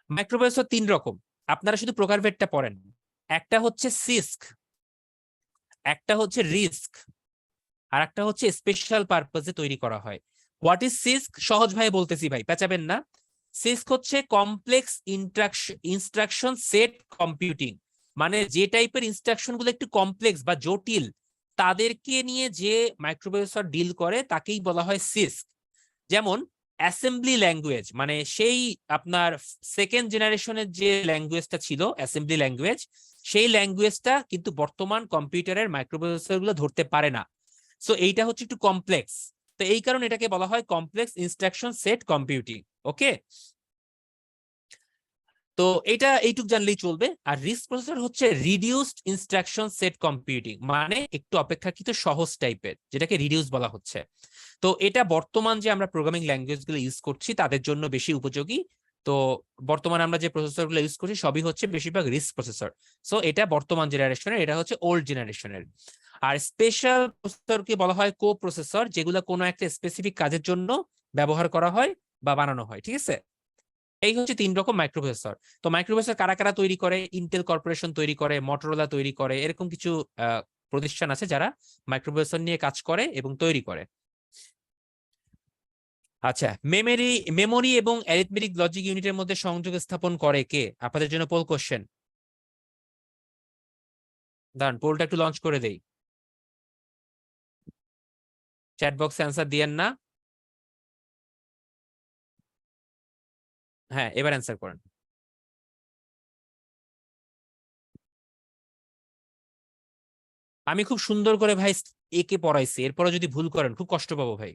মাইক্রোপ্রসেসর তিন রকম, আপনারা শুধু প্রকারভেদটা পড়েন। একটা হচ্ছে সিস্ক, একটা হচ্ছে রিস্ক, আর একটা হচ্ছে স্পেশাল পারপাসে তৈরি করা হয়। What is CISC? সহজ ভাবে বলতেছি ভাই, পেঁচাবেন না। সিস্ক হচ্ছে কমপ্লেক্স ইনস্ট্রাকশন সেট কম্পিউটিং, মানে যে টাইপের ইনস্ট্রাকশন গুলো একটু কমপ্লেক্স বা জটিল, তাদেরকে নিয়ে যে মাইক্রোপ্রসেসর ডিল করে তাকেই বলা হয় সিস্ক। যেমন অ্যাসেম্বলি ল্যাঙ্গুয়েজ, মানে সেই আপনার সেকেন্ড জেনারেশনের যে ল্যাঙ্গুয়েজটা ছিল অ্যাসেম্বলি ল্যাঙ্গুয়েজ, সেই ল্যাঙ্গুয়েজটা কিন্তু বর্তমান কম্পিউটারের মাইক্রোপ্রসেসর গুলো ধরতে পারে না। সো এইটা হচ্ছে একটু কমপ্লেক্স, তো এই কারণে এটাকে বলা হয় কমপ্লেক্স ইনস্ট্রাকশন সেট কম্পিউটিং। ওকে, তো এটা এইটুক জানলেই চলবে। আর রিস্ক প্রসেসর হচ্ছে রিডিউসড ইনস্ট্রাকশন সেট কম্পিউটিং, মানে একটু অপেক্ষাকৃত সহজ টাইপের, যেটাকে রিডিউস বলা হচ্ছে। তো এটা বর্তমান যে আমরা প্রোগ্রামিং ল্যাঙ্গুয়েজ গুলো ইউজ করছি তাদের জন্য বেশি উপযোগী। তো বর্তমানে আমরা যে প্রসেসরগুলো ইউজ করছি সবই হচ্ছে বেশিরভাগ রিস্ক প্রসেসর। সো এটা বর্তমান জেনারেশনের, এটা হচ্ছে ওল্ড জেনারেশনের। আর স্পেশাল প্রসেসরকে বলা হয় কো প্রসেসর, যেগুলো কোনো একটা স্পেসিফিক কাজের জন্য ব্যবহার করা হয় বা বানানো হয়। ঠিক আছে, এই হচ্ছে 3 রকম মাইক্রোপ্রসেসর। তো মাইক্রোপ্রসেসর কারা কারা তৈরি করে? ইন্টেল কর্পোরেশন তৈরি করে, মটোরোলা তৈরি করে, এরকম কিছু প্রতিষ্ঠান আছে যারা মাইক্রোপ্রসেসর নিয়ে কাজ করে এবং তৈরি করে। আচ্ছা, মেমোরি এবং অ্যারিথমেটিক লজিক ইউনিটের মধ্যে সংযোগ স্থাপন করে কে? আপনাদের জন্য পোল কোশ্চেন। দাঁড়ান, পোলটা একটু লঞ্চ করে দেই। চ্যাট বক্সে অ্যান্সার দিয়েন না। হ্যাঁ, এবার অ্যান্সার করেন। আমি খুব সুন্দর করে ভাই একে পড়াইছি, এরপরে যদি ভুল করেন খুব কষ্ট পাবো ভাই।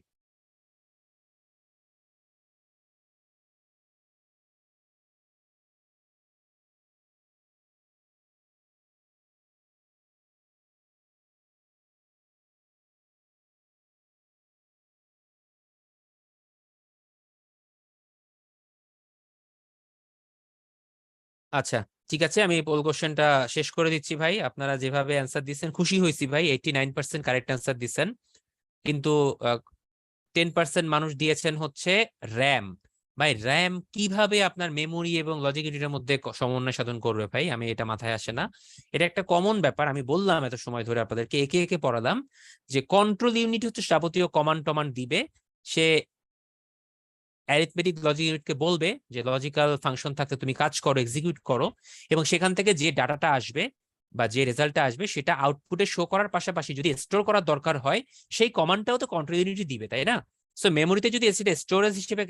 আচ্ছা, ঠিক আছে, আমি পোল কোশ্চেনটা শেষ করে দিচ্ছি ভাই। আপনারা যেভাবে অ্যান্সার দিচ্ছেন খুশি হয়েছি ভাই, 89% কারেক্ট অ্যান্সার দিচ্ছেন। কিন্তু 10% মানুষ দিয়েছেন হচ্ছে র্যাম। ভাই র্যাম কিভাবে আপনার মেমোরি এবং লজিক ইউনিটের মধ্যে সমন্বয় সাধন করবে ভাই? আমি এটা মাথায় আসে না। এটা একটা কমন ব্যাপার, আমি বললাম এত সময় ধরে আপনাদেরকে একে একে পড়ালাম যে কন্ট্রোল ইউনিট হচ্ছে যাবতীয় কমান্ড টমান্ড দিবে। সে অ্যারিথমেটিক লজিক ইউনিটকে বলবে যে লজিক্যাল ফাংশন থাকতে তুমি কাজ করো, এক্সিকিউট করো, এবং সেখান থেকে যে ডাটাটা আসবে বা যে রেজাল্টটা আসবে সেটা আউটপুটে শো করার পাশাপাশি যদি স্টোর করার দরকার হয় সেই কমান্ডটাও তো কন্ট্রোল ইউনিটই দিবে, তাই না? সো মেমোরিতে যদি সেটা স্টোরেজ হিসেবে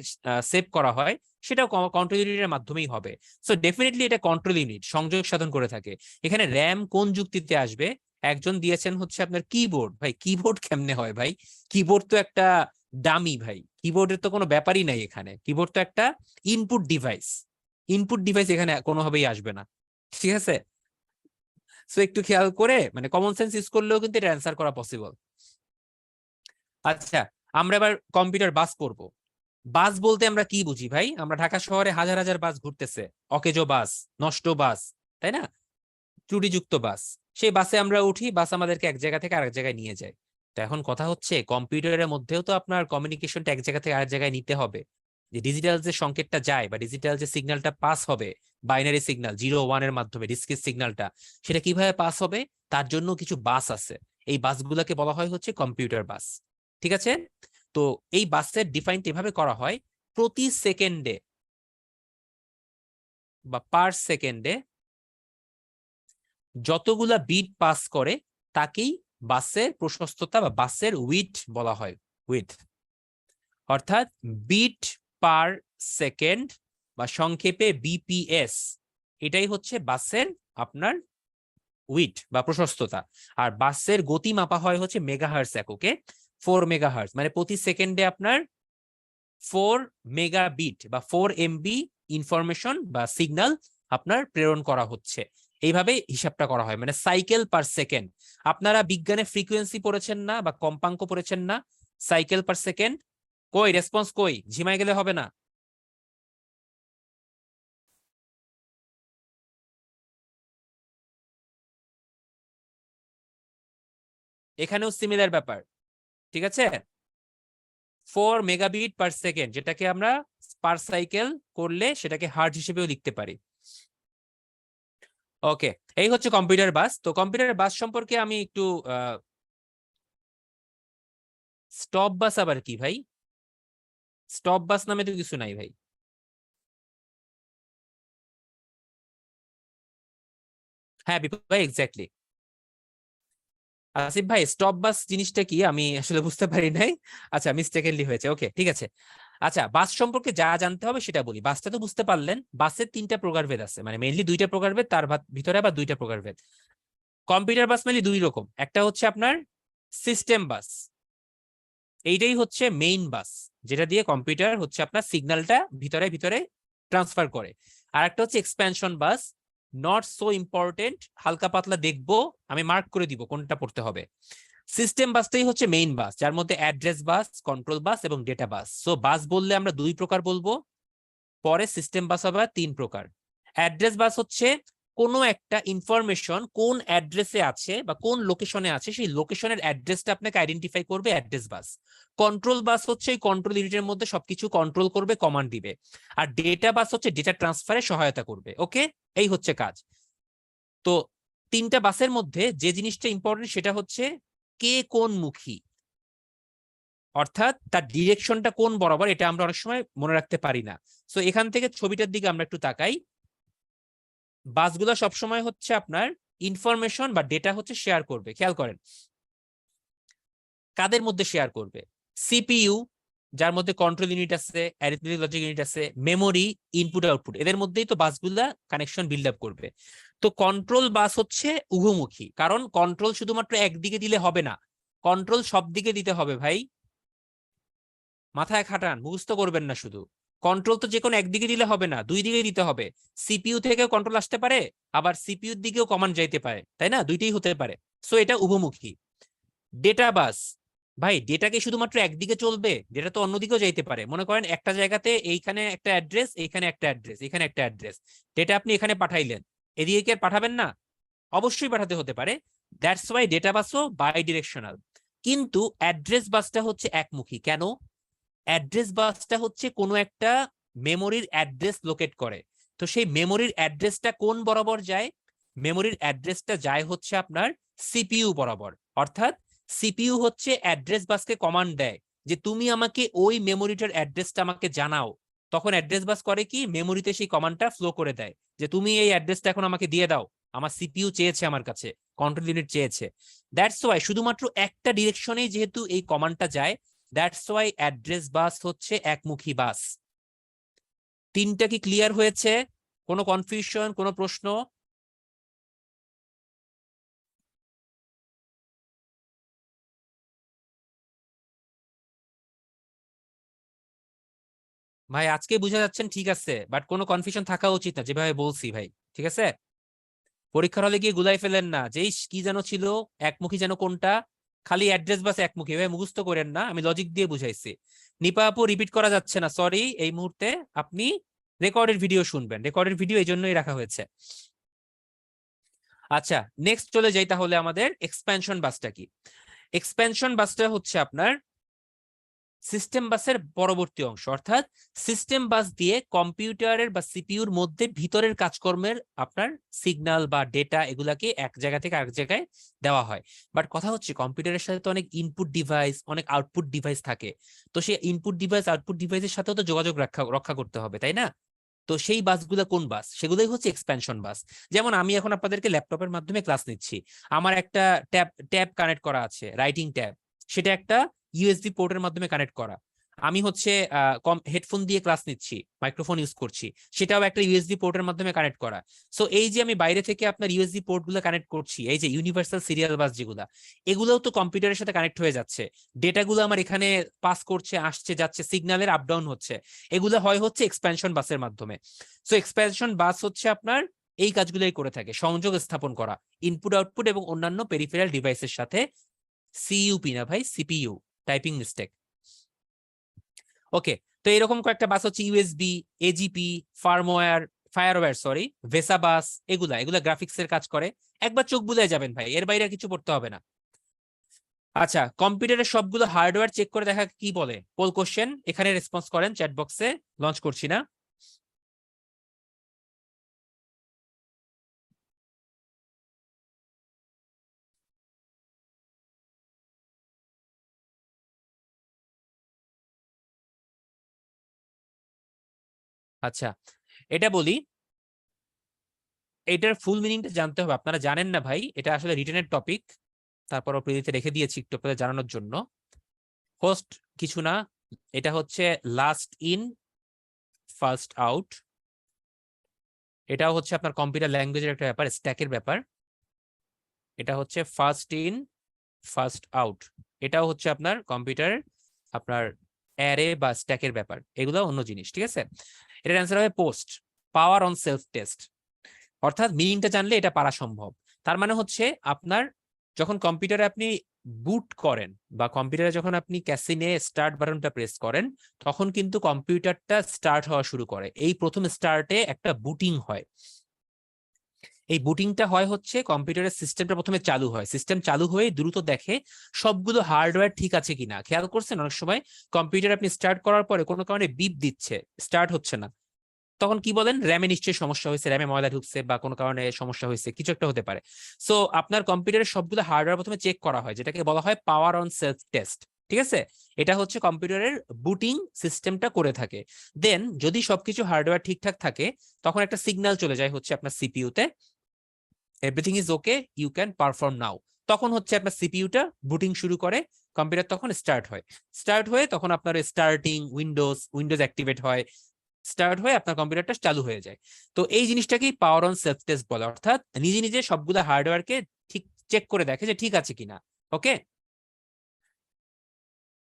সেভ করা হয় সেটাও কন্ট্রোল ইউনিটের মাধ্যমেই হবে। সো ডেফিনেটলি এটা কন্ট্রোল ইউনিট সংযোগ সাধন করে থাকে। এখানে র্যাম কোন যুক্তিতে আসবে? একজন দিয়েছেন হচ্ছে আপনার কিবোর্ড। ভাই কিবোর্ড কেমনে হয় ভাই? কিবোর্ড তো একটা দামি ভাই, কিবোর্ডের তো কোনো ব্যাপারই নাই এখানে। কিবোর্ড তো একটা ইনপুট ডিভাইস, ইনপুট ডিভাইস এখানে কোনোভাবেই আসবে না। ঠিক আছে, সো একটু খেয়াল করে মানে কমন সেন্স ইউজ করলেও কিন্তু এটা অ্যান্সার করা পসিবল। আচ্ছা, আমরা এবার কম্পিউটার বাস করব। বাস বলতে আমরা কি বুঝি ভাই? আমরা ঢাকা শহরে হাজার হাজার বাস ঘুরতেছে, অকেজো বাস, নষ্ট বাস, তাই না? ত্রুটিযুক্ত বাস। সেই বাসে আমরা উঠি, বাস আমাদেরকে এক জায়গা থেকে আরেক জায়গায় নিয়ে যায়। তো এখন কথা হচ্ছে কম্পিউটারের মধ্যেও তো আপনার কমিউনিকেশনটা এক জায়গা থেকে আরেক জায়গায় নিতে হবে। যে ডিজিটাল যে সংকেতটা যায় বা ডিজিটাল যে সিগন্যালটা পাস হবে, বাইনারি সিগন্যাল 0 1 এর মাধ্যমে ডিসক্রিট সিগন্যালটা, সেটা কিভাবে পাস হবে? তার জন্য কিছু বাস আছে। এই বাসগুলোকে বলা হয় হচ্ছে কম্পিউটার বাস। ঠিক আছে, তো এই বাসের ডিফাইনটা এভাবে করা হয়, প্রতি সেকেন্ডে বা পার সেকেন্ডে যতগুলা বিট পাস করে তাকেই বাসের প্রশস্ততা বা বাসের উইডথ বলা হয়। উইডথ অর্থাৎ বিট পার সেকেন্ড বা সংক্ষেপে বিপিএস, এটাই হচ্ছে বাসের আপনার উইডথ বা প্রশস্ততা। আর বাসের গতি মাপা হয় হচ্ছে মেগাহার্টজ এককে। 4 মেগাহার্টজ মানে প্রতি সেকেন্ডে আপনার 4 মেগাবিট বা 4 MB ইনফরমেশন বা সিগন্যাল আপনার প্রেরণ করা হচ্ছে। এইভাবে হিসাবটা করা হয়, মানে সাইকেল পার সেকেন্ড। আপনারা বিজ্ঞানে ফ্রিকোয়েন্সি পড়েছেন না বা কম্পাঙ্ক পড়েছেন না? সাইকেল পার সেকেন্ড কই? রেসপন্স কই? ঝিমাই গেলে হবে না। এখানেও সিমিলার ব্যাপার। ঠিক আছে, 4 মেগাবিট পার সেকেন্ড, যেটাকে আমরা পার সাইকেল করলে সেটাকে হার্ট হিসেবেও লিখতে পারি। ওকে, এই হচ্ছে কম্পিউটার বাস। তো কম্পিউটার বাস সম্পর্কে আমি একটু স্টপ বাস আবার কি ভাই? স্টপ বাস নামে তো কিছু নাই ভাই। হ্যাঁ বিপুল ভাই, এক্স্যাক্টলি। আসিফ ভাই, স্টপ বাস জিনিসটা কি আমি আসলে বুঝতে পারি নাই। আচ্ছা, মিস্টেকেনলি হয়েছে, ওকে ঠিক আছে। আচ্ছা, বাস সম্পর্কে যা জানতে হবে সেটা বলি। বাসটা তো বুঝতে পারলেন, বাসের 3টা প্রকারভেদ আছে, মানে মেইনলি 2টা প্রকারভেদ, তার ভিতরে আবার 2টা প্রকারভেদ। কম্পিউটার বাস মেইনলি 2 রকম, একটা হচ্ছে আপনার সিস্টেম বাস, এইটাই হচ্ছে মেইন বাস, যেটা দিয়ে কম্পিউটার হচ্ছে আপনার সিগন্যালটা ভিতরে ভিতরে ট্রান্সফার করে। আর একটা হচ্ছে expansion bus, not so important, হালকা পাতলা দেখবো, আমি মার্ক করে দিব কোনটা পড়তে হবে। সিস্টেম বাসটাই হচ্ছে মেইন বাস, যার মধ্যে অ্যাড্রেস বাস, কন্ট্রোল বাস এবং ডেটা বাস। সো বাস বললে আমরা 2 প্রকার বলবো, পরে সিস্টেম বাস হবে 3 প্রকার। অ্যাড্রেস বাস হচ্ছে কোনো একটা ইনফরমেশন কোন অ্যাড্রেসে আছে বা কোন লোকেশনে আছে সেই লোকেশনের অ্যাড্রেসটা আপনাকে আইডেন্টিফাই করবে অ্যাড্রেস বাস। কন্ট্রোল বাস হচ্ছে এই কন্ট্রোল ইউনিটের মধ্যে সবকিছু কন্ট্রোল করবে, কমান্ড দিবে। আর ডেটা বাস হচ্ছে ডেটা ট্রান্সফারে সহায়তা করবে। ওকে, এই হচ্ছে কাজ। তো 3টা বাসের মধ্যে যে জিনিসটা ইম্পর্টেন্ট সেটা হচ্ছে কে কোন মুখী, অর্থাৎ তার ডিরেকশনটা কোন বরাবর, এটা আমরা অনেক সময় মনে রাখতে পারি না। সো এখান থেকে ছবিটার দিকে আমরা একটু তাকাই। বাসগুলো সবসময় হচ্ছে আপনার ইনফরমেশন বা ডেটা হচ্ছে শেয়ার করবে। খেয়াল করেন কাদের মধ্যে শেয়ার করবে। সিপিইউ, যার মধ্যে কন্ট্রোল ইউনিট আছে, অ্যারিথমেটিক লজিক ইউনিট আছে, মেমোরি, ইনপুট আউটপুট, এদের মধ্যেই তো বাসগুলা কানেকশন বিল্ড আপ করবে। তো কন্ট্রোল বাস হচ্ছে উভমুখী, কারণ কন্ট্রোল শুধুমাত্র একদিকে দিলে হবে না, কন্ট্রোল সব দিকে দিতে হবে ভাই। মাথায় খাটান, মুখস্থ করবেন না শুধু। কন্ট্রোল তো যে কোনো একদিকে দিলে হবে না, 2 দিকে দিতে হবে। সিপিইউ থেকেও কন্ট্রোল আসতে পারে, আবার সিপিইউর দিকেও কমান্ড যাইতে পারে, তাই না? দুইটাই হতে পারে। সো এটা উভমুখী। ডেটা বাস, ভাই ডেটা কি শুধুমাত্র একদিকে চলবে? ডেটা তো অন্যদিকেও যাইতে পারে। মনে করেন একটা জায়গাতে এইখানে একটা অ্যাড্রেস, এইখানে একটা অ্যাড্রেস, এখানে একটা অ্যাড্রেস, ডেটা আপনি এখানে পাঠাইলেন, এদিকে কি আর পাঠাবেন না? অবশ্যই পাঠাতে হতে পারে। দ্যাটস ওয়াই ডেটা বাসও বাই ডিরেকশনাল। কিন্তু অ্যাড্রেস বাসটা হচ্ছে একমুখী। কেন? অ্যাড্রেস বাসটা হচ্ছে কোনো একটা মেমোরির অ্যাড্রেস লোকেট করে। তো সেই মেমোরির অ্যাড্রেসটা কোন বরাবর যায়? মেমোরির অ্যাড্রেসটা যায় হচ্ছে আপনার সিপিইউ বরাবর। অর্থাৎ সিপিইউ হচ্ছে অ্যাড্রেস বাসকে কমান্ড দেয় যে তুমি আমাকে ওই মেমোরিটার অ্যাড্রেসটা আমাকে জানাও। তখন অ্যাড্রেস বাস করে কি, মেমোরিতে সেই কমান্ডটা ফ্লো করে দেয় যে তুমি এই অ্যাড্রেসটা এখন আমাকে দিয়ে দাও, আমার সিপিইউ চেয়েছে, আমার কাছে কন্ট্রোল ইউনিট চেয়েছে। দ্যাটস ওয়াই শুধুমাত্র একটা ডিরেকশনেই যেহেতু এই কমান্ডটা যায়, দ্যাটস ওয়াই অ্যাড্রেস বাস হচ্ছে একমুখী বাস। 3টা কি ক্লিয়ার হয়েছে? কোনো কনফিউশন, কোনো প্রশ্ন? ভাই আজকে বুঝা যাচ্ছেন, ঠিক আছে, বাট কোনো কনফিউশন থাকা উচিত না, যেভাবে বলছি ভাই। ঠিক আছে, পরীক্ষার হলে গিয়ে গুলাই ফেলেন না যে ইস, কি যেন ছিল, একমুখী যেন কোনটা, খালি অ্যাড্রেস বাস একমুখী, ভাই মুখস্থ করেন না, আমি লজিক দিয়ে বুঝাইছি। নিপা আপু রিপিট করা যাচ্ছে না, সরি এই মুহূর্তে। আপনি রেকর্ডের ভিডিও শুনবেন, রেকর্ডের ভিডিও এই জন্যই রাখা হয়েছে। আচ্ছা, নেক্সট চলে যাই তাহলে। আমাদের এক্সপ্যানশন বাসটা কি? এক্সপ্যানশন বাসটা হচ্ছে আপনার সিস্টেম বাসের পরবর্তী অংশ। অর্থাৎ সিস্টেম বাস দিয়ে কম্পিউটারের বা সিপিইউর মধ্যে ভিতরের কাজকর্মের আপনার সিগন্যাল বা ডেটা এগুলাকে এক জায়গা থেকে আরেক জায়গায় দেওয়া হয়। বাট কথা হচ্ছে কম্পিউটারের সাথে তো অনেক ইনপুট ডিভাইস, অনেক আউটপুট ডিভাইস থাকে। তো সেই ইনপুট ডিভাইস আউটপুট ডিভাইসের সাথেও তো যোগাযোগ রক্ষা করতে হবে, তাই না? তো সেই বাসগুলো কোন বাস? সেগুলোই হচ্ছে এক্সপ্যানশন বাস। যেমন আমি এখন আপনাদেরকে ল্যাপটপের মাধ্যমে ক্লাস নিচ্ছি, আমার একটা ট্যাব ট্যাব কানেক্ট করা আছে, রাইটিং ট্যাব, সেটা একটা ইউএসবি পোর্টের মাধ্যমে কানেক্ট করা। আমি হচ্ছে হেডফোন দিয়ে ক্লাস নিচ্ছি, মাইক্রোফোন ইউজ করছি, সেটাও একটা ইউএসবি পোর্টের মাধ্যমে কানেক্ট করা। সো এই যে আমি বাইরে থেকে আপনার ইউএসবি পোর্ট গুলো কানেক্ট করছি, এই যে ইউনিভার্সাল সিরিয়াল বাস যেগুলা, এগুলোও তো কম্পিউটারের সাথে কানেক্ট হয়ে যাচ্ছে। ডেটাগুলো আমার এখানে পাস করছে, আসছে যাচ্ছে, সিগন্যালের আপ ডাউন হচ্ছে, এগুলো হয় হচ্ছে এক্সপ্যানশন বাসের মাধ্যমে। সো এক্সপ্যানশন বাস হচ্ছে আপনার এই কাজগুলোই করে থাকে, সংযোগ স্থাপন করা ইনপুট আউটপুট এবং অন্যান্য পেরিফেরাল ডিভাইসের সাথে। সিইউপি না ভাই, সিপিইউ, টাইপিং মিস্টেক। ওকে, তো এরকম কয়েকটা বাস হচ্ছে ইউএসবি, এজিপি, ফায়ারওয়্যার সরি, ভেসা বাস, এগুলা এগুলা গ্রাফিক্স এর কাজ করে। একবার চোখ বুলাই যাবেন ভাই, এর বাইরে আর কিছু পড়তে হবে না। আচ্ছা, কম্পিউটারের সবগুলো হার্ডওয়্যার চেক করে দেখা কি বলে? পোল কোশ্চেন, এখানে রেসপন্স করেন চ্যাট বক্সে, লঞ্চ করছি না। আচ্ছা, এটা বলি, এটার ফুল মিনিংটা জানতে হবে। আপনারা জানেন না ভাই, এটা আসলে রিটেনের টপিক, তারপরও প্রিলিতে রেখে দিয়েছি একটু আপনাদের জানানোর জন্য। হোস্ট কিছু না, এটা হচ্ছে লাস্ট ইন ফার্স্ট আউট। এটাও হচ্ছে আপনার কম্পিউটার ল্যাঙ্গুয়েজের একটা ব্যাপার, স্ট্যাকের ব্যাপার। এটা হচ্ছে ফার্স্ট ইন ফার্স্ট আউট, এটাও হচ্ছে আপনার কম্পিউটার আপনার অ্যারে বা স্ট্যাকের ব্যাপার, এগুলো অন্য জিনিস। ঠিক আছে, এটার অ্যান্সার হবে post, power on self test. অর্থাৎ মিনিংটা জানলে এটা পারা সম্ভব। তার মানে হচ্ছে আপনার যখন কম্পিউটারে আপনি বুট করেন বা কম্পিউটারে যখন আপনি ক্যাসিনে স্টার্ট বাটনটা প্রেস করেন, তখন কিন্তু কম্পিউটারটা স্টার্ট হওয়া শুরু করে। এই প্রথম স্টার্টে একটা বুটিং হয়। এই বুটিংটা হয় হচ্ছে কম্পিউটারের সিস্টেমটা প্রথমে চালু হয়, সিস্টেম চালু হয়ে দ্রুত দেখে সবগুলো হার্ডওয়্যার ঠিক আছে কিনা। খেয়াল করছেন অনেক সময় কম্পিউটার আপনি স্টার্ট করার পরে কোনো কারণে বিপ দিচ্ছে, স্টার্ট হচ্ছে না, তখন কি বলেন, র্যামে নিশ্চয়ই সমস্যা হয়েছে, র্যামে ময়লা ঢুকছে বা কোনো কারণে সমস্যা হয়েছে, কিছু একটা হতে পারে। সো আপনার কম্পিউটারের সবগুলো হার্ডওয়্যার প্রথমে চেক করা হয়, যেটাকে বলা হয় পাওয়ার অন সেলফ টেস্ট। ঠিক আছে, এটা হচ্ছে কম্পিউটারের বুটিং সিস্টেমটা করে থাকে। দেন যদি সবকিছু হার্ডওয়্যার ঠিকঠাক থাকে, তখন একটা সিগন্যাল চলে যায় হচ্ছে আপনার সিপিইউতে, everything is okay, you can perform now. তখন হচ্ছে আপনার সিপিইউটা বুটিং শুরু করে, কম্পিউটার তখন স্টার্ট হয়। স্টার্ট হয়ে তখন আপনার স্টার্টিং উইন্ডোজ অ্যাক্টিভেট হয়, স্টার্ট হয়ে আপনার কম্পিউটারটা চালু হয়ে যায়। তো এই জিনিসটাকেই পাওয়ার অন সেলফ টেস্ট বলে, অর্থাৎ নিজে নিজে সবগুলো হার্ডওয়্যারকে ঠিক চেক করে দেখে যে ঠিক আছে কিনা। ওকে,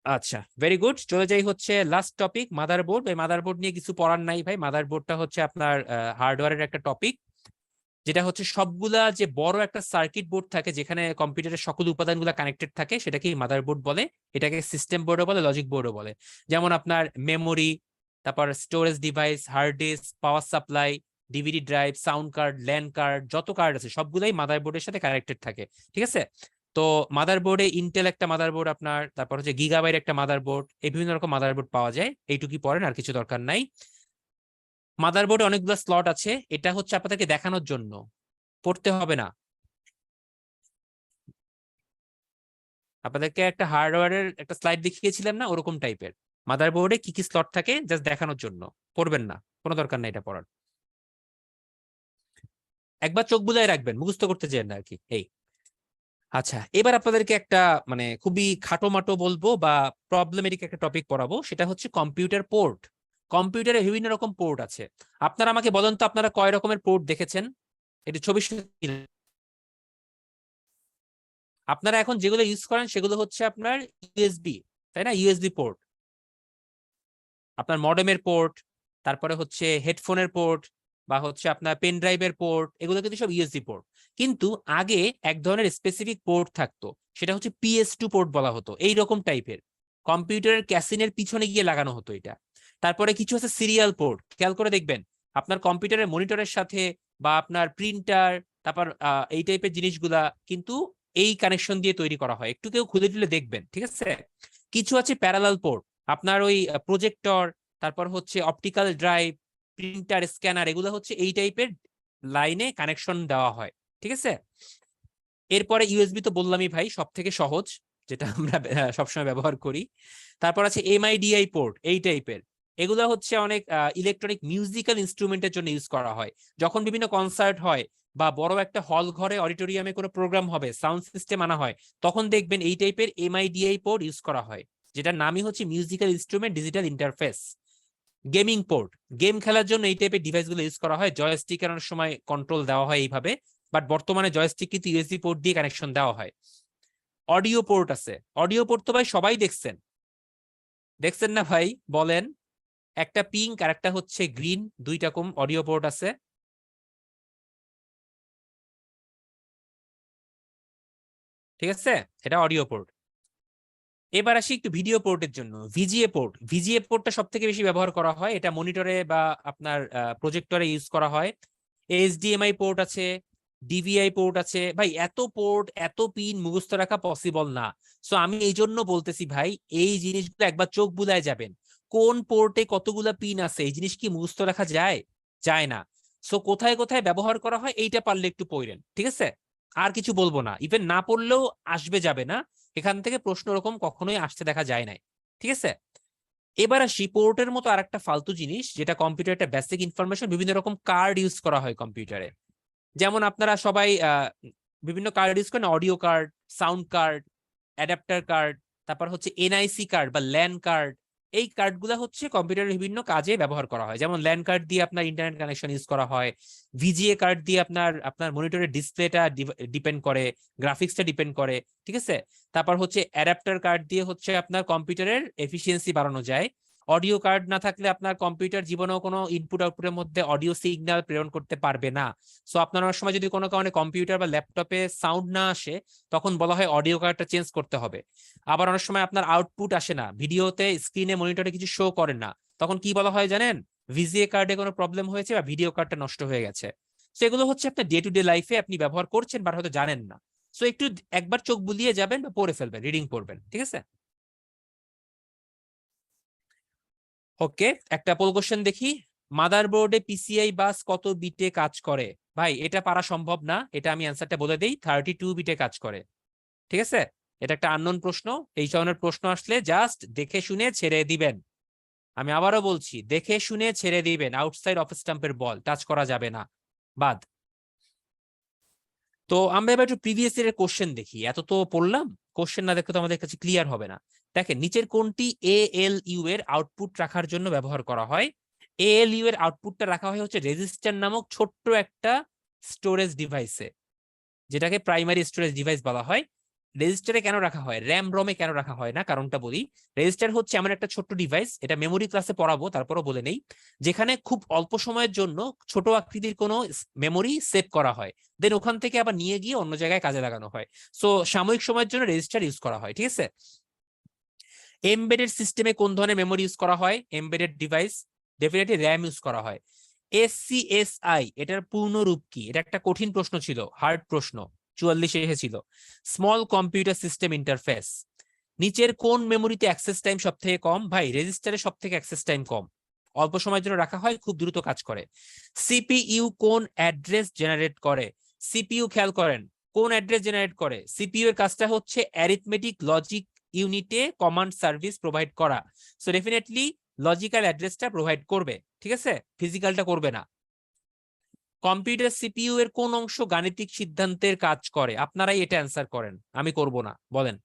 আচ্ছা, ভেরি গুড। চলে যাই হচ্ছে লাস্ট টপিক, মাদারবোর্ড। এই মাদারবোর্ড নিয়ে কিছু পড়ার নাই ভাই, মাদারবোর্ডটা হচ্ছে আপনার হার্ডওয়্যারের একটা টপিক, যেটা হচ্ছে সবগুলা যে বড় একটা সার্কিট বোর্ড থাকে যেখানে কম্পিউটারের সকল উপাদানগুলো কানেক্টেড থাকে, সেটাকে মাদারবোর্ড বলে। এটাকে সিস্টেম বোর্ডও বলে, লজিক বোর্ডও বলে। যেমন আপনার মেমোরি, তারপর storage device, hard disk, power supply, DVD drive, sound card, LAN card, যত কার্ড আছে সবগুলাই মাদারবোর্ডের সাথে কানেক্টেড থাকে। ঠিক আছে, তো মাদারবোর্ডে ইন্টেল একটা মাদারবোর্ড আপনার, তারপর হচ্ছে গিগাবাইট একটা মাদারবোর্ড, এই বিভিন্ন রকম মাদারবোর্ড পাওয়া যায়। এইটুকুই পড়েন, আর কিছু দরকার নাই। মাদারবোর্ডে অনেকগুলো স্লট আছে, এটা হচ্ছে আপনাদেরকে দেখানোর জন্য, পড়তে হবে না। আপনাদেরকে একটা হার্ডওয়্যারের একটা স্লাইড দেখিয়েছিলাম না, ওরকম টাইপের। মাদারবোর্ডে কি কি স্লট থাকে জাস্ট দেখানোর জন্য, পড়বেন না, কোনো দরকার নেই এটা পড়ার। একবার চোখ বুলায় রাখবেন, মুখস্থ করতে চান না আর কি। এই আচ্ছা, এবার আপনাদেরকে একটা মানে খুবই খাটোমাটো বলবো বা প্রবলেমেটিক একটা টপিক পড়াবো, সেটা হচ্ছে কম্পিউটার পোর্ট। কম্পিউটারে বিভিন্ন রকম পোর্ট আছে। আপনারা আমাকে বলেন তো, আপনারা কয় রকমের পোর্ট দেখেছেন? এটা ছবি আপনারা এখন যেগুলো ইউজ করেন সেগুলো হচ্ছে আপনার ইউএসবি, তাই না? ইউএসবি পোর্ট, আপনার মডেমের পোর্ট, তারপরে হচ্ছে হেডফোনের পোর্ট, বা হচ্ছে আপনার পেন ড্রাইভের পোর্ট, এগুলো কিন্তু সব ইউএসবি পোর্ট। কিন্তু আগে এক ধরনের স্পেসিফিক পোর্ট থাকতো, সেটা হচ্ছে PS2 পোর্ট বলা হতো, এই রকম টাইপের। কম্পিউটারের ক্যাসিনের পিছনে গিয়ে লাগানো হতো এটা। তারপরে কিছু আছে সিরিয়াল পোর্ট, খেয়াল করে দেখবেন আপনার কম্পিউটারের মনিটরের সাথে বা আপনার প্রিন্টার, তারপর এই টাইপের জিনিসগুলা কিন্তু এই কানেকশন দিয়ে তৈরি করা হয়, একটু কেউ খুলে দিলে দেখবেন। ঠিক আছে, কিছু আছে প্যারালাল পোর্ট, আপনার ওই প্রজেক্টর, তারপর হচ্ছে অপটিক্যাল ড্রাইভ, প্রিন্টার, স্ক্যানার, এগুলো হচ্ছে এই টাইপের লাইনে কানেকশন দেওয়া হয়। ঠিক আছে, এরপরে ইউএসবি তো বললামই ভাই, সব থেকে সহজ, যেটা আমরা সবসময় ব্যবহার করি। তারপর আছে এমআইডিআই পোর্ট, এই টাইপের। এগুলো হচ্ছে অনেক ইলেকট্রনিক মিউজিক্যাল ইনস্ট্রুমেন্টের জন্য ইউজ করা হয়। যখন বিভিন্ন কনসার্ট হয় বা বড় একটা হল ঘরে অডিটোরিয়ামে কোনো প্রোগ্রাম হবে, সাউন্ড সিস্টেম আনা হয়, তখন দেখবেন এই টাইপের এমআইডিআই পোর্ট ইউজ করা হয়, যেটার নামই হচ্ছে musical instrument digital interface. Gaming port, game খেলার জন্য এই টাইপের ডিভাইসগুলো ইউজ করা হয়, জয়স্টিকের অনেক সময় কন্ট্রোল দেওয়া হয় এইভাবে, বাট বর্তমানে জয়স্টিক কিন্তু ইউএসবি পোর্ট দিয়ে কানেকশন দেওয়া হয়। অডিও পোর্ট আছে, অডিও পোর্ট তো ভাই সবাই দেখছেন, দেখছেন না ভাই বলেন? একটা পিঙ্ক আর একটা হচ্ছে গ্রিন, দুইটা কম অডিও পোর্ট আছে। ঠিক আছে, এটা অডিও পোর্ট। এবার আসি একটু ভিডিও পোর্টের জন্য, ভিজিএ পোর্ট। ভিজিএ পোর্টটা সব থেকে বেশি ব্যবহার করা হয়, এটা মনিটরে বা আপনার প্রজেক্টরে ইউজ করা হয়। এইচডিএমআই পোর্ট আছে, ডিভিআই পোর্ট আছে। ভাই এত পোর্ট, এত পিন মুখস্থ রাখা পসিবল না। সো আমি এই জন্য বলতেছি ভাই, এই জিনিসগুলো একবার চোখ বুলায় যাবেন, কোন পোর্টে কতগুলা পিন আছে, এই জিনিস কি মুখস্থ রাখা যায়? যায় না। সো কোথায় কোথায় ব্যবহার করা হয় এইটা পারলে একটু পড়েন। ঠিক আছে, আর কিছু বলবো না, ইভেন না পড়লেও আসবে যাবে না, এখান থেকে প্রশ্ন ওরকম কখনোই আসতে দেখা যায় নাই। ঠিক আছে, এবার আসি পোর্টের মতো আরেকটা ফালতু জিনিস, যেটা কম্পিউটার একটা বেসিক ইনফরমেশন, বিভিন্ন রকম কার্ড ইউজ করা হয় কম্পিউটারে। যেমন আপনারা সবাই বিভিন্ন কার্ড ইউজ করেন, audio card, sound card, adapter card, তারপর হচ্ছে এনআইসি কার্ড বা ল্যান কার্ড। এই কার্ডগুলো হচ্ছে কম্পিউটারের বিভিন্ন কাজে ব্যবহার করা হয়। যেমন ল্যান কার্ড দিয়ে আপনার ইন্টারনেট কানেকশন ইউজ করা হয়, ভিজিএ কার্ড দিয়ে আপনার আপনার মনিটরের ডিসপ্লেটা ডিপেন্ড করে, গ্রাফিক্সটা ডিপেন্ড করে। ঠিক আছে, তারপর হচ্ছে অ্যাডাপ্টার কার্ড দিয়ে হচ্ছে আপনার কম্পিউটারের এফিসিয়েন্সি বাড়ানো যায়। অডিও কার্ড না থাকলে আপনার কম্পিউটার জীবনেও কোনো ইনপুট আউটপুটের মধ্যে অডিও সিগন্যাল প্রেরণ করতে পারবে না। সো আপনার অনেক সময় যদি কোনো কারণে কম্পিউটার বা ল্যাপটপে সাউন্ড না আসে, তখন বলা হয় অডিও কার্ডটা চেঞ্জ করতে হবে। আবার অনেক সময় আপনার আউটপুট আসে না, ভিডিওতে স্ক্রিনে মনিটরে কিছু শো করে না, তখন কি বলা হয় জানেন? ভিজিএ কার্ডে কোনো প্রবলেম হয়েছে বা ভিডিও কার্ডটা নষ্ট হয়ে গেছে। সেগুলো হচ্ছে আপনার ডে টু ডে লাইফে আপনি ব্যবহার করছেন বা হয়তো জানেন না। সো একটু একবার চোখ বুলিয়ে যাবেন বা পড়ে ফেলবেন, রিডিং পড়বেন, ঠিক আছে? ওকে, একটা পোল কোশ্চেন দেখি। মাদারবোর্ডে পিসিআই বাস কত বিটে কাজ করে? ভাই এটা পারা সম্ভব না, এটা আমি অ্যান্সারটা বলে দেই, 32 বিটে কাজ করে। ঠিক আছে, এটা একটা আননোন প্রশ্ন। এই ধরনের প্রশ্ন আসলে জাস্ট দেখে শুনে ছেড়ে দিবেন। আমি আবারও বলছি, দেখে শুনে ছেড়ে দিবেন, আউটসাইড অফ স্টাম্পের বল টাচ করা যাবে না, বাদ। তো আমরা এবার একটু প্রিভিয়াস ইয়ারের কোশ্চেন দেখি। এত তো পড়লাম, কোশ্চেন না দেখলে তো আমাদের কাছে ক্লিয়ার হবে না। দেখেন নিচের কোনটি এএলইউ এর আউটপুট রাখার জন্য ব্যবহার করা হয়? এএলইউ এর আউটপুটটা রাখা হয় হচ্ছে রেজিস্টার নামক ছোট্ট একটা স্টোরেজ ডিভাইসে, যেটাকে প্রাইমারি স্টোরেজ ডিভাইস বলা হয়। রেজিস্টারে কেন রাখা হয়, র্যাম রমে কেন রাখা হয় না, কারণটা বলি। রেজিস্টার হচ্ছে এমন একটা ছোট্ট ডিভাইস, এটা মেমোরি ক্লাসে পড়াবো, তারপরও বলে নেই, যেখানে খুব অল্প সময়ের জন্য ছোট আকৃতির কোনো মেমোরি সেভ করা হয়, দেন ওখান থেকে আবার নিয়ে গিয়ে অন্য জায়গায় কাজে লাগানো হয়। সো সাময়িক সময়ের জন্য রেজিস্টার ইউজ করা হয়, ঠিক আছে? এমবেডেড সিস্টেমে কোন ধরনের মেমোরি ইউজ করা হয়? Embedded device definitely RAM use করা হয়। এসসিএসআই এটার পূর্ণ রূপ কি? এটা একটা কঠিন প্রশ্ন ছিল, হার্ড প্রশ্ন, 44 এসেছিল। Small computer system interface. নিচের কোন মেমোরিতে অ্যাক্সেস টাইম সব থেকে কম? ভাই রেজিস্টারে সব থেকে অ্যাক্সেস টাইম কম, অল্প সময়ের জন্য রাখা হয়, খুব দ্রুত কাজ করে। সিপিইউ কোন অ্যাড্রেস জেনারেট করে? সিপিইউ খেয়াল করেন কোন অ্যাড্রেস জেনারেট করে। সিপিইউ এর কাজটা হচ্ছে অ্যারিথমেটিক লজিক ইউনিটে কমান্ড সার্ভিস প্রোভাইড করা। সো ডেফিনেটলি লজিক্যাল অ্যাড্রেসটা প্রোভাইড করবে, ঠিক আছে, ফিজিক্যালটা করবে না। কম্পিউটার সিপিইউ এর কোন অংশ গাণিতিক সিদ্ধান্তের কাজ করে? আপনারাই এটা অ্যান্সার করেন, আমি করব না, বলেন।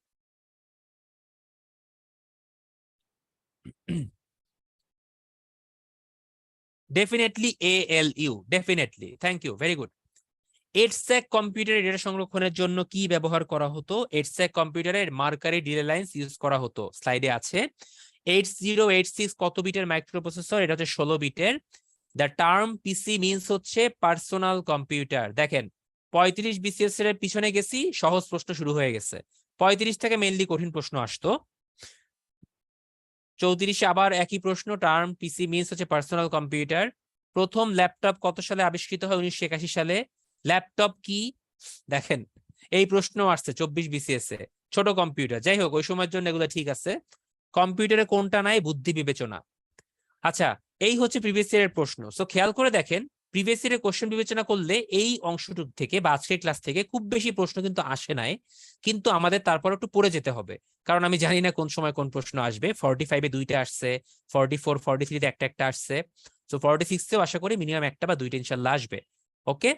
Definitely ALU, definitely, thank you, very good. EDSAC কম্পিউটারে ডেটা সংরক্ষণের জন্য কি ব্যবহার করা হতো? এডস্যাক কম্পিউটারের মার্কারি ডিলে লাইন্স ইউজ করা হতো, স্লাইডে আছে। 8086 কত বিটের মাইক্রোপ্রসেসর? এটা হচ্ছে 16 বিটের। দ্য টার্ম পিসি মিনস হচ্ছে পার্সোনাল কম্পিউটার। দেখেন 35 বিসিএস এর পিছনে গেছি, সহজ প্রশ্ন শুরু হয়ে গেছে। 35 থেকে মেইনলি কঠিন প্রশ্ন আসতো। 34 আবার একই প্রশ্ন, টার্ম পিসি মিনস হচ্ছে পার্সোনাল কম্পিউটার। প্রথম ল্যাপটপ কত সালে আবিষ্কৃত হয়? 1981 সালে। ল্যাপটপ কি? দেখেন এই প্রশ্ন আসছে 24 বিসিএস এ, ছোট কম্পিউটার। যাই হোক, ওই সময়ের জন্য এগুলো ঠিক আছে। কম্পিউটারে কোনটা নাই? বুদ্ধি বিবেচনা। আচ্ছা, এই হচ্ছে প্রিভিয়াস ইয়ারের প্রশ্ন। সো খেয়াল করে দেখেন, প্রিভিয়াস ইয়ারের কোশ্চেন বিবেচনা করলে এই অংশটুক থেকে বা আজকের ক্লাস থেকে খুব বেশি প্রশ্ন কিন্তু আসে নাই, কিন্তু আমাদের তারপর একটু পড়ে যেতে হবে, কারণ আমি জানি না কোন সময় কোন প্রশ্ন আসবে। 45-এ দুইটা আসছে, 44 43-তে একটা একটা আসছে। সো 46-এও আশা করি মিনিমাম একটা বা দুইটা ইনশাল্লাহ আসবে। ওকে,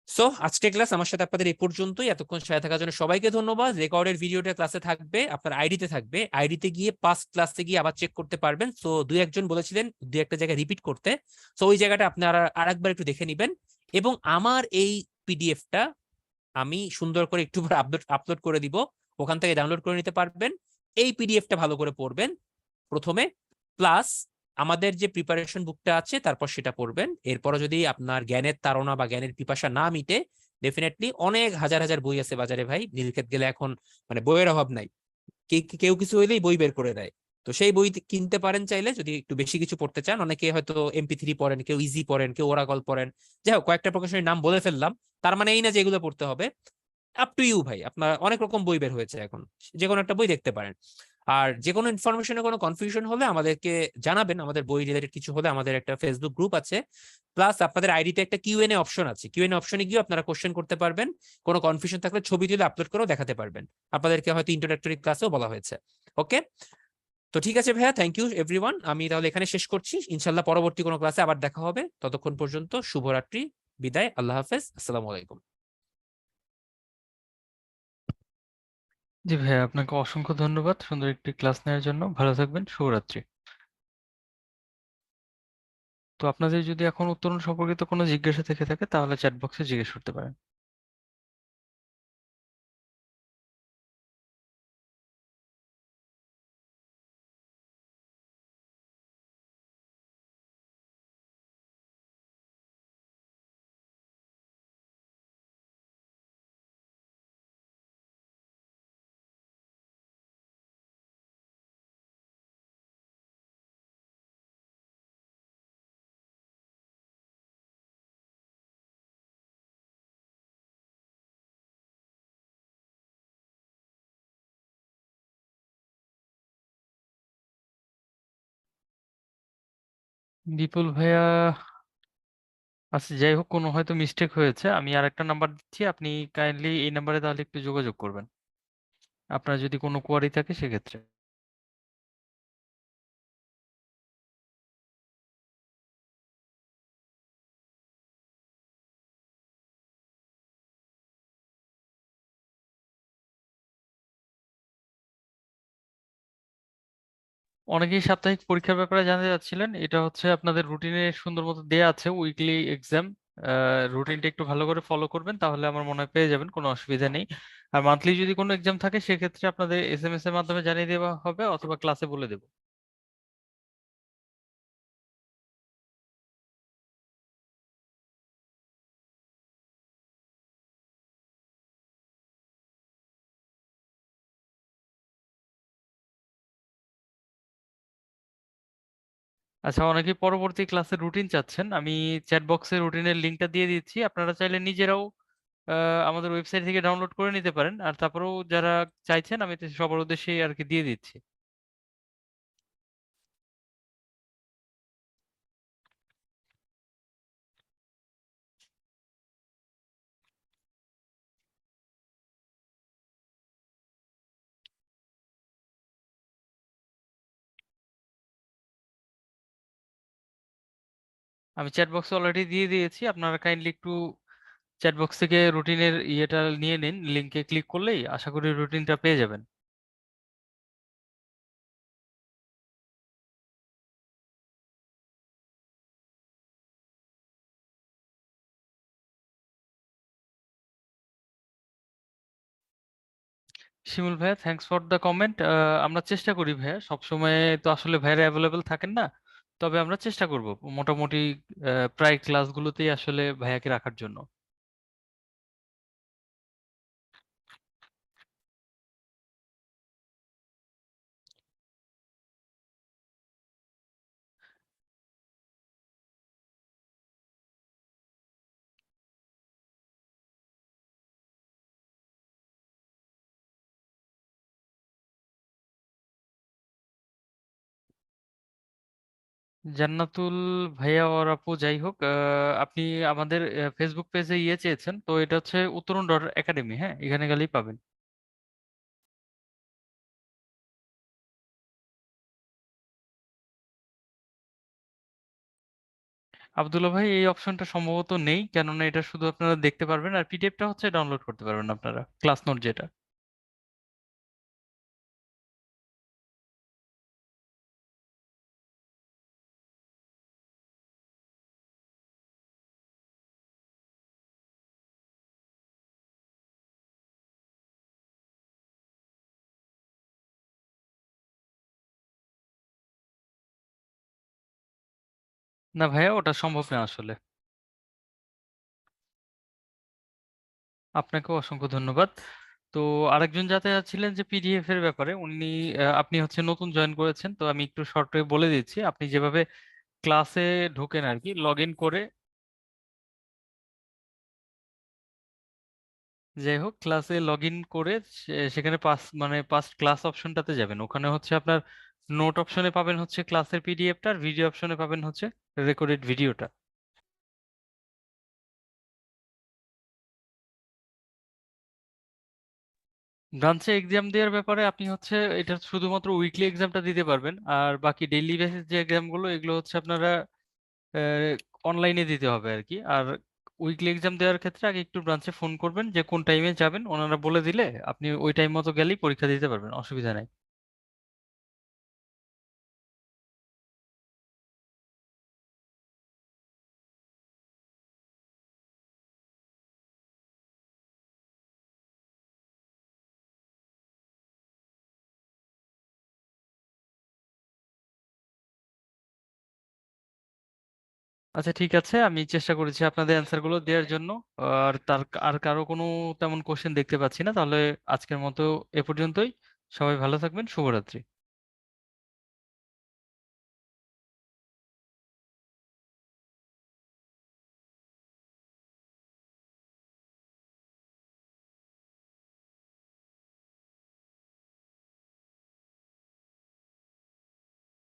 সো আজকের ক্লাস আমার সাথে আপনাদের এই পর্যন্তই। এতক্ষণ সাথে থাকার জন্য সবাইকে ধন্যবাদ। রেকর্ডের ভিডিওটা ক্লাসে থাকবে, আপনার আইডিতে থাকবে, আইডিতে গিয়ে পাস্ট ক্লাসে গিয়ে আবার চেক করতে পারবেন। সো দুই একজন বলেছিলেন দুই একটা জায়গায় রিপিট করতে, সো ওই জায়গাটা আপনারা আরেকবার একটু দেখে নেবেন। এবং আমার এই পিডিএফটা আমি সুন্দর করে একটু পরে আপলোড আপলোড করে দিব, ওখান থেকে ডাউনলোড করে নিতে পারবেন। এই পিডিএফটা ভালো করে পড়বেন প্রথমে, প্লাস আমাদের যে প্রিপারেশন বুকটা আছে তারপর সেটা পড়বেন। এরপর যদি আপনার জ্ঞানের তাড়না বা জ্ঞানের পিপাসা না মিটে, ডেফিনেটলি অনেক হাজার হাজার বই আছে বাজারে ভাই, নীলক্ষেত গেলে এখন মানে বইয়ের অভাব নাই, কেউ কিছু হইলেই বই বের করে দেয়। তো সেই বই কিনতে পারেন চাইলে, যদি একটু বেশি কিছু পড়তে চান। অনেকে হয়তো MP3 পড়েন, কেউ ইজি পড়েন, কেউ ওরাকল পড়েন। যাই হোক, কয়েকটা প্রকাশনীর নাম বলে ফেললাম, তার মানে এই না যে এগুলো পড়তে হবে। আপ টু ইউ ভাই, আপনার অনেক রকম বই বের হয়েছে এখন, যে কোনো একটা বই দেখতে পারেন। আর যে কোনো ইনফরমেশনে কোনো কনফিউশন হলে আমাদেরকে জানাবেন, আমাদের বই রিলেটেড কিছু হলে আমাদের একটা ফেসবুক গ্রুপ আছে, প্লাস আপনাদের আইডিতে একটা কিউএনএ অপশন আছে, কিউএনএ অপশনে গিয়ে আপনারা কোশ্চেন করতে পারবেন। কোনো কনফিউশন থাকলে ছবি তুলে আপলোড করেও দেখাতে পারবেন, আপনাদেরকে হয়তো ইন্ট্রোডাক্টরি ক্লাসেও বলা হয়েছে। ওকে, তো ঠিক আছে ভাইয়া, থ্যাংক ইউ এভরিওয়ান, আমি তাহলে এখানে শেষ করছি। ইনশাল্লাহ পরবর্তী কোনো ক্লাসে আবার দেখা হবে, ততক্ষণ পর্যন্ত শুভরাত্রি, বিদায়, আল্লাহ হাফেজ, আসসালামু আলাইকুম। জি ভাইয়া, আপনাকে অসংখ্য ধন্যবাদ সুন্দর একটি ক্লাস নেওয়ার জন্য। ভালো থাকবেন, শুভরাত্রি। তো আপনাদের যদি এখন উত্তরণ সম্পর্কিত কোনো জিজ্ঞাসা থেকে থাকে তাহলে চ্যাট বক্সে জিজ্ঞেস করতে পারেন। বিপুল ভাইয়া, আচ্ছা যাই হোক, কোনো হয়তো মিস্টেক হয়েছে। আমি আরেকটা নাম্বার দিচ্ছি, আপনি কাইন্ডলি এই নাম্বারে তাহলে একটু যোগাযোগ করবেন আপনার যদি কোনো কোয়ারি থাকে সেক্ষেত্রে। অনেকেই সাপ্তাহিক পরীক্ষার ব্যাপারে জানতে চাচ্ছিলেন। এটা হচ্ছে আপনাদের রুটিনে সুন্দর মতো দেয়া আছে, উইকলি এক্সাম। রুটিনটা একটু ভালো করে ফলো করবেন, তাহলে আমার মনে হয় পেয়ে যাবেন, কোনো অসুবিধা নেই। আর মান্থলি যদি কোনো এক্সাম থাকে সেক্ষেত্রে আপনাদের এসএমএস এর মাধ্যমে জানিয়ে দেওয়া হবে অথবা ক্লাসে বলে দেবো। আচ্ছা, অনেকেই পরবর্তী ক্লাসের রুটিন চাচ্ছেন। আমি চ্যাট বক্সে রুটিনের লিঙ্কটা দিয়ে দিচ্ছি, আপনারা চাইলে নিজেরাও আমাদের ওয়েবসাইট থেকে ডাউনলোড করে নিতে পারেন। আর তারপরেও যারা চাইছেন, আমি তো সবার উদ্দেশ্যেই আর কি দিয়ে দিচ্ছি। আমি চ্যাট বক্সে অলরেডি দিয়ে দিয়েছি, আপনারা কাইন্ডলি একটু চ্যাট বক্স থেকে রুটিনের ইয়েটা নিয়ে নিন, লিঙ্কে ক্লিক করলেই আশা করি রুটিনটা পেয়ে যাবেন। শিমুল ভাইয়া, থ্যাঙ্কস ফর দ্য কমেন্ট। আমরা চেষ্টা করি ভাইয়া, সবসময় তো আসলে ভাইয়ারা অ্যাভেলেবেল থাকেন না, তবে আমরা চেষ্টা করব মোটামুটি প্রায় ক্লাসগুলোতেই আসলে ভাইয়াকে রাখার জন্য। জান্নাতুল ভাইয়া ওর আপু, যাই হোক, আপনি আমাদের ফেসবুক পেজে ইয়ে চেয়েছেন তো, এটা হচ্ছে উত্তরণ ডট একাডেমি, হ্যাঁ, এখানে গেলেই পাবেন। আব্দুল্লাহ ভাই, এই অপশনটা সম্ভবত নেই, কেননা এটা শুধু আপনারা দেখতে পারবেন, আর পিডিএফটা হচ্ছে ডাউনলোড করতে পারবেন আপনারা, ক্লাস নোট যেটা। না ভাইয়া, ওটা সম্ভব না আসলে। আপনাকেও অসংখ্য ধন্যবাদ। তো আরেকজন যাতে ছিলেন যে পিডিএফ এর ব্যাপারে, উনি আপনি হচ্ছে নতুন জয়েন করেছেন, তো আমি একটু শর্টে বলে দিচ্ছি। আপনি যেভাবে ক্লাসে ঢোকেন আর কি, লগ ইন করে, যাই হোক ক্লাসে লগ ইন করে সেখানে পাস্ট ক্লাস অপশনটাতে যাবেন। ওখানে হচ্ছে আপনার নোট অপশনে পাবেন হচ্ছে ক্লাসের পিডিএফটা, আর ভিডিও অপশনে পাবেন হচ্ছে রেকর্ডেড ভিডিওটা। ব্রাঞ্চে এক্সাম দেওয়ার ব্যাপারে আপনি হচ্ছে এটা শুধুমাত্র উইকলি এক্সামটা দিতে পারবেন, আর বাকি ডেইলি বেসিস যে এক্সামগুলো এগুলো হচ্ছে আপনারা অনলাইনে দিতে হবে আর কি। আর উইকলি এক্সাম দেওয়ার ক্ষেত্রে আগে একটু ব্রাঞ্চে ফোন করবেন যে কোন টাইমে যাবেন, ওনারা বলে দিলে আপনি ওই টাইম মতো গেলেই পরীক্ষা দিতে পারবেন, অসুবিধা নাই। আচ্ছা ঠিক আছে, আমি চেষ্টা করেছি আপনাদের অ্যান্সার গুলো দেওয়ার জন্য। আর কারো কোনো তেমন কোশ্চেন দেখতে পাচ্ছি না, তাহলে আজকের মতো এ পর্যন্তই। সবাই ভালো থাকবেন, শুভরাত্রি।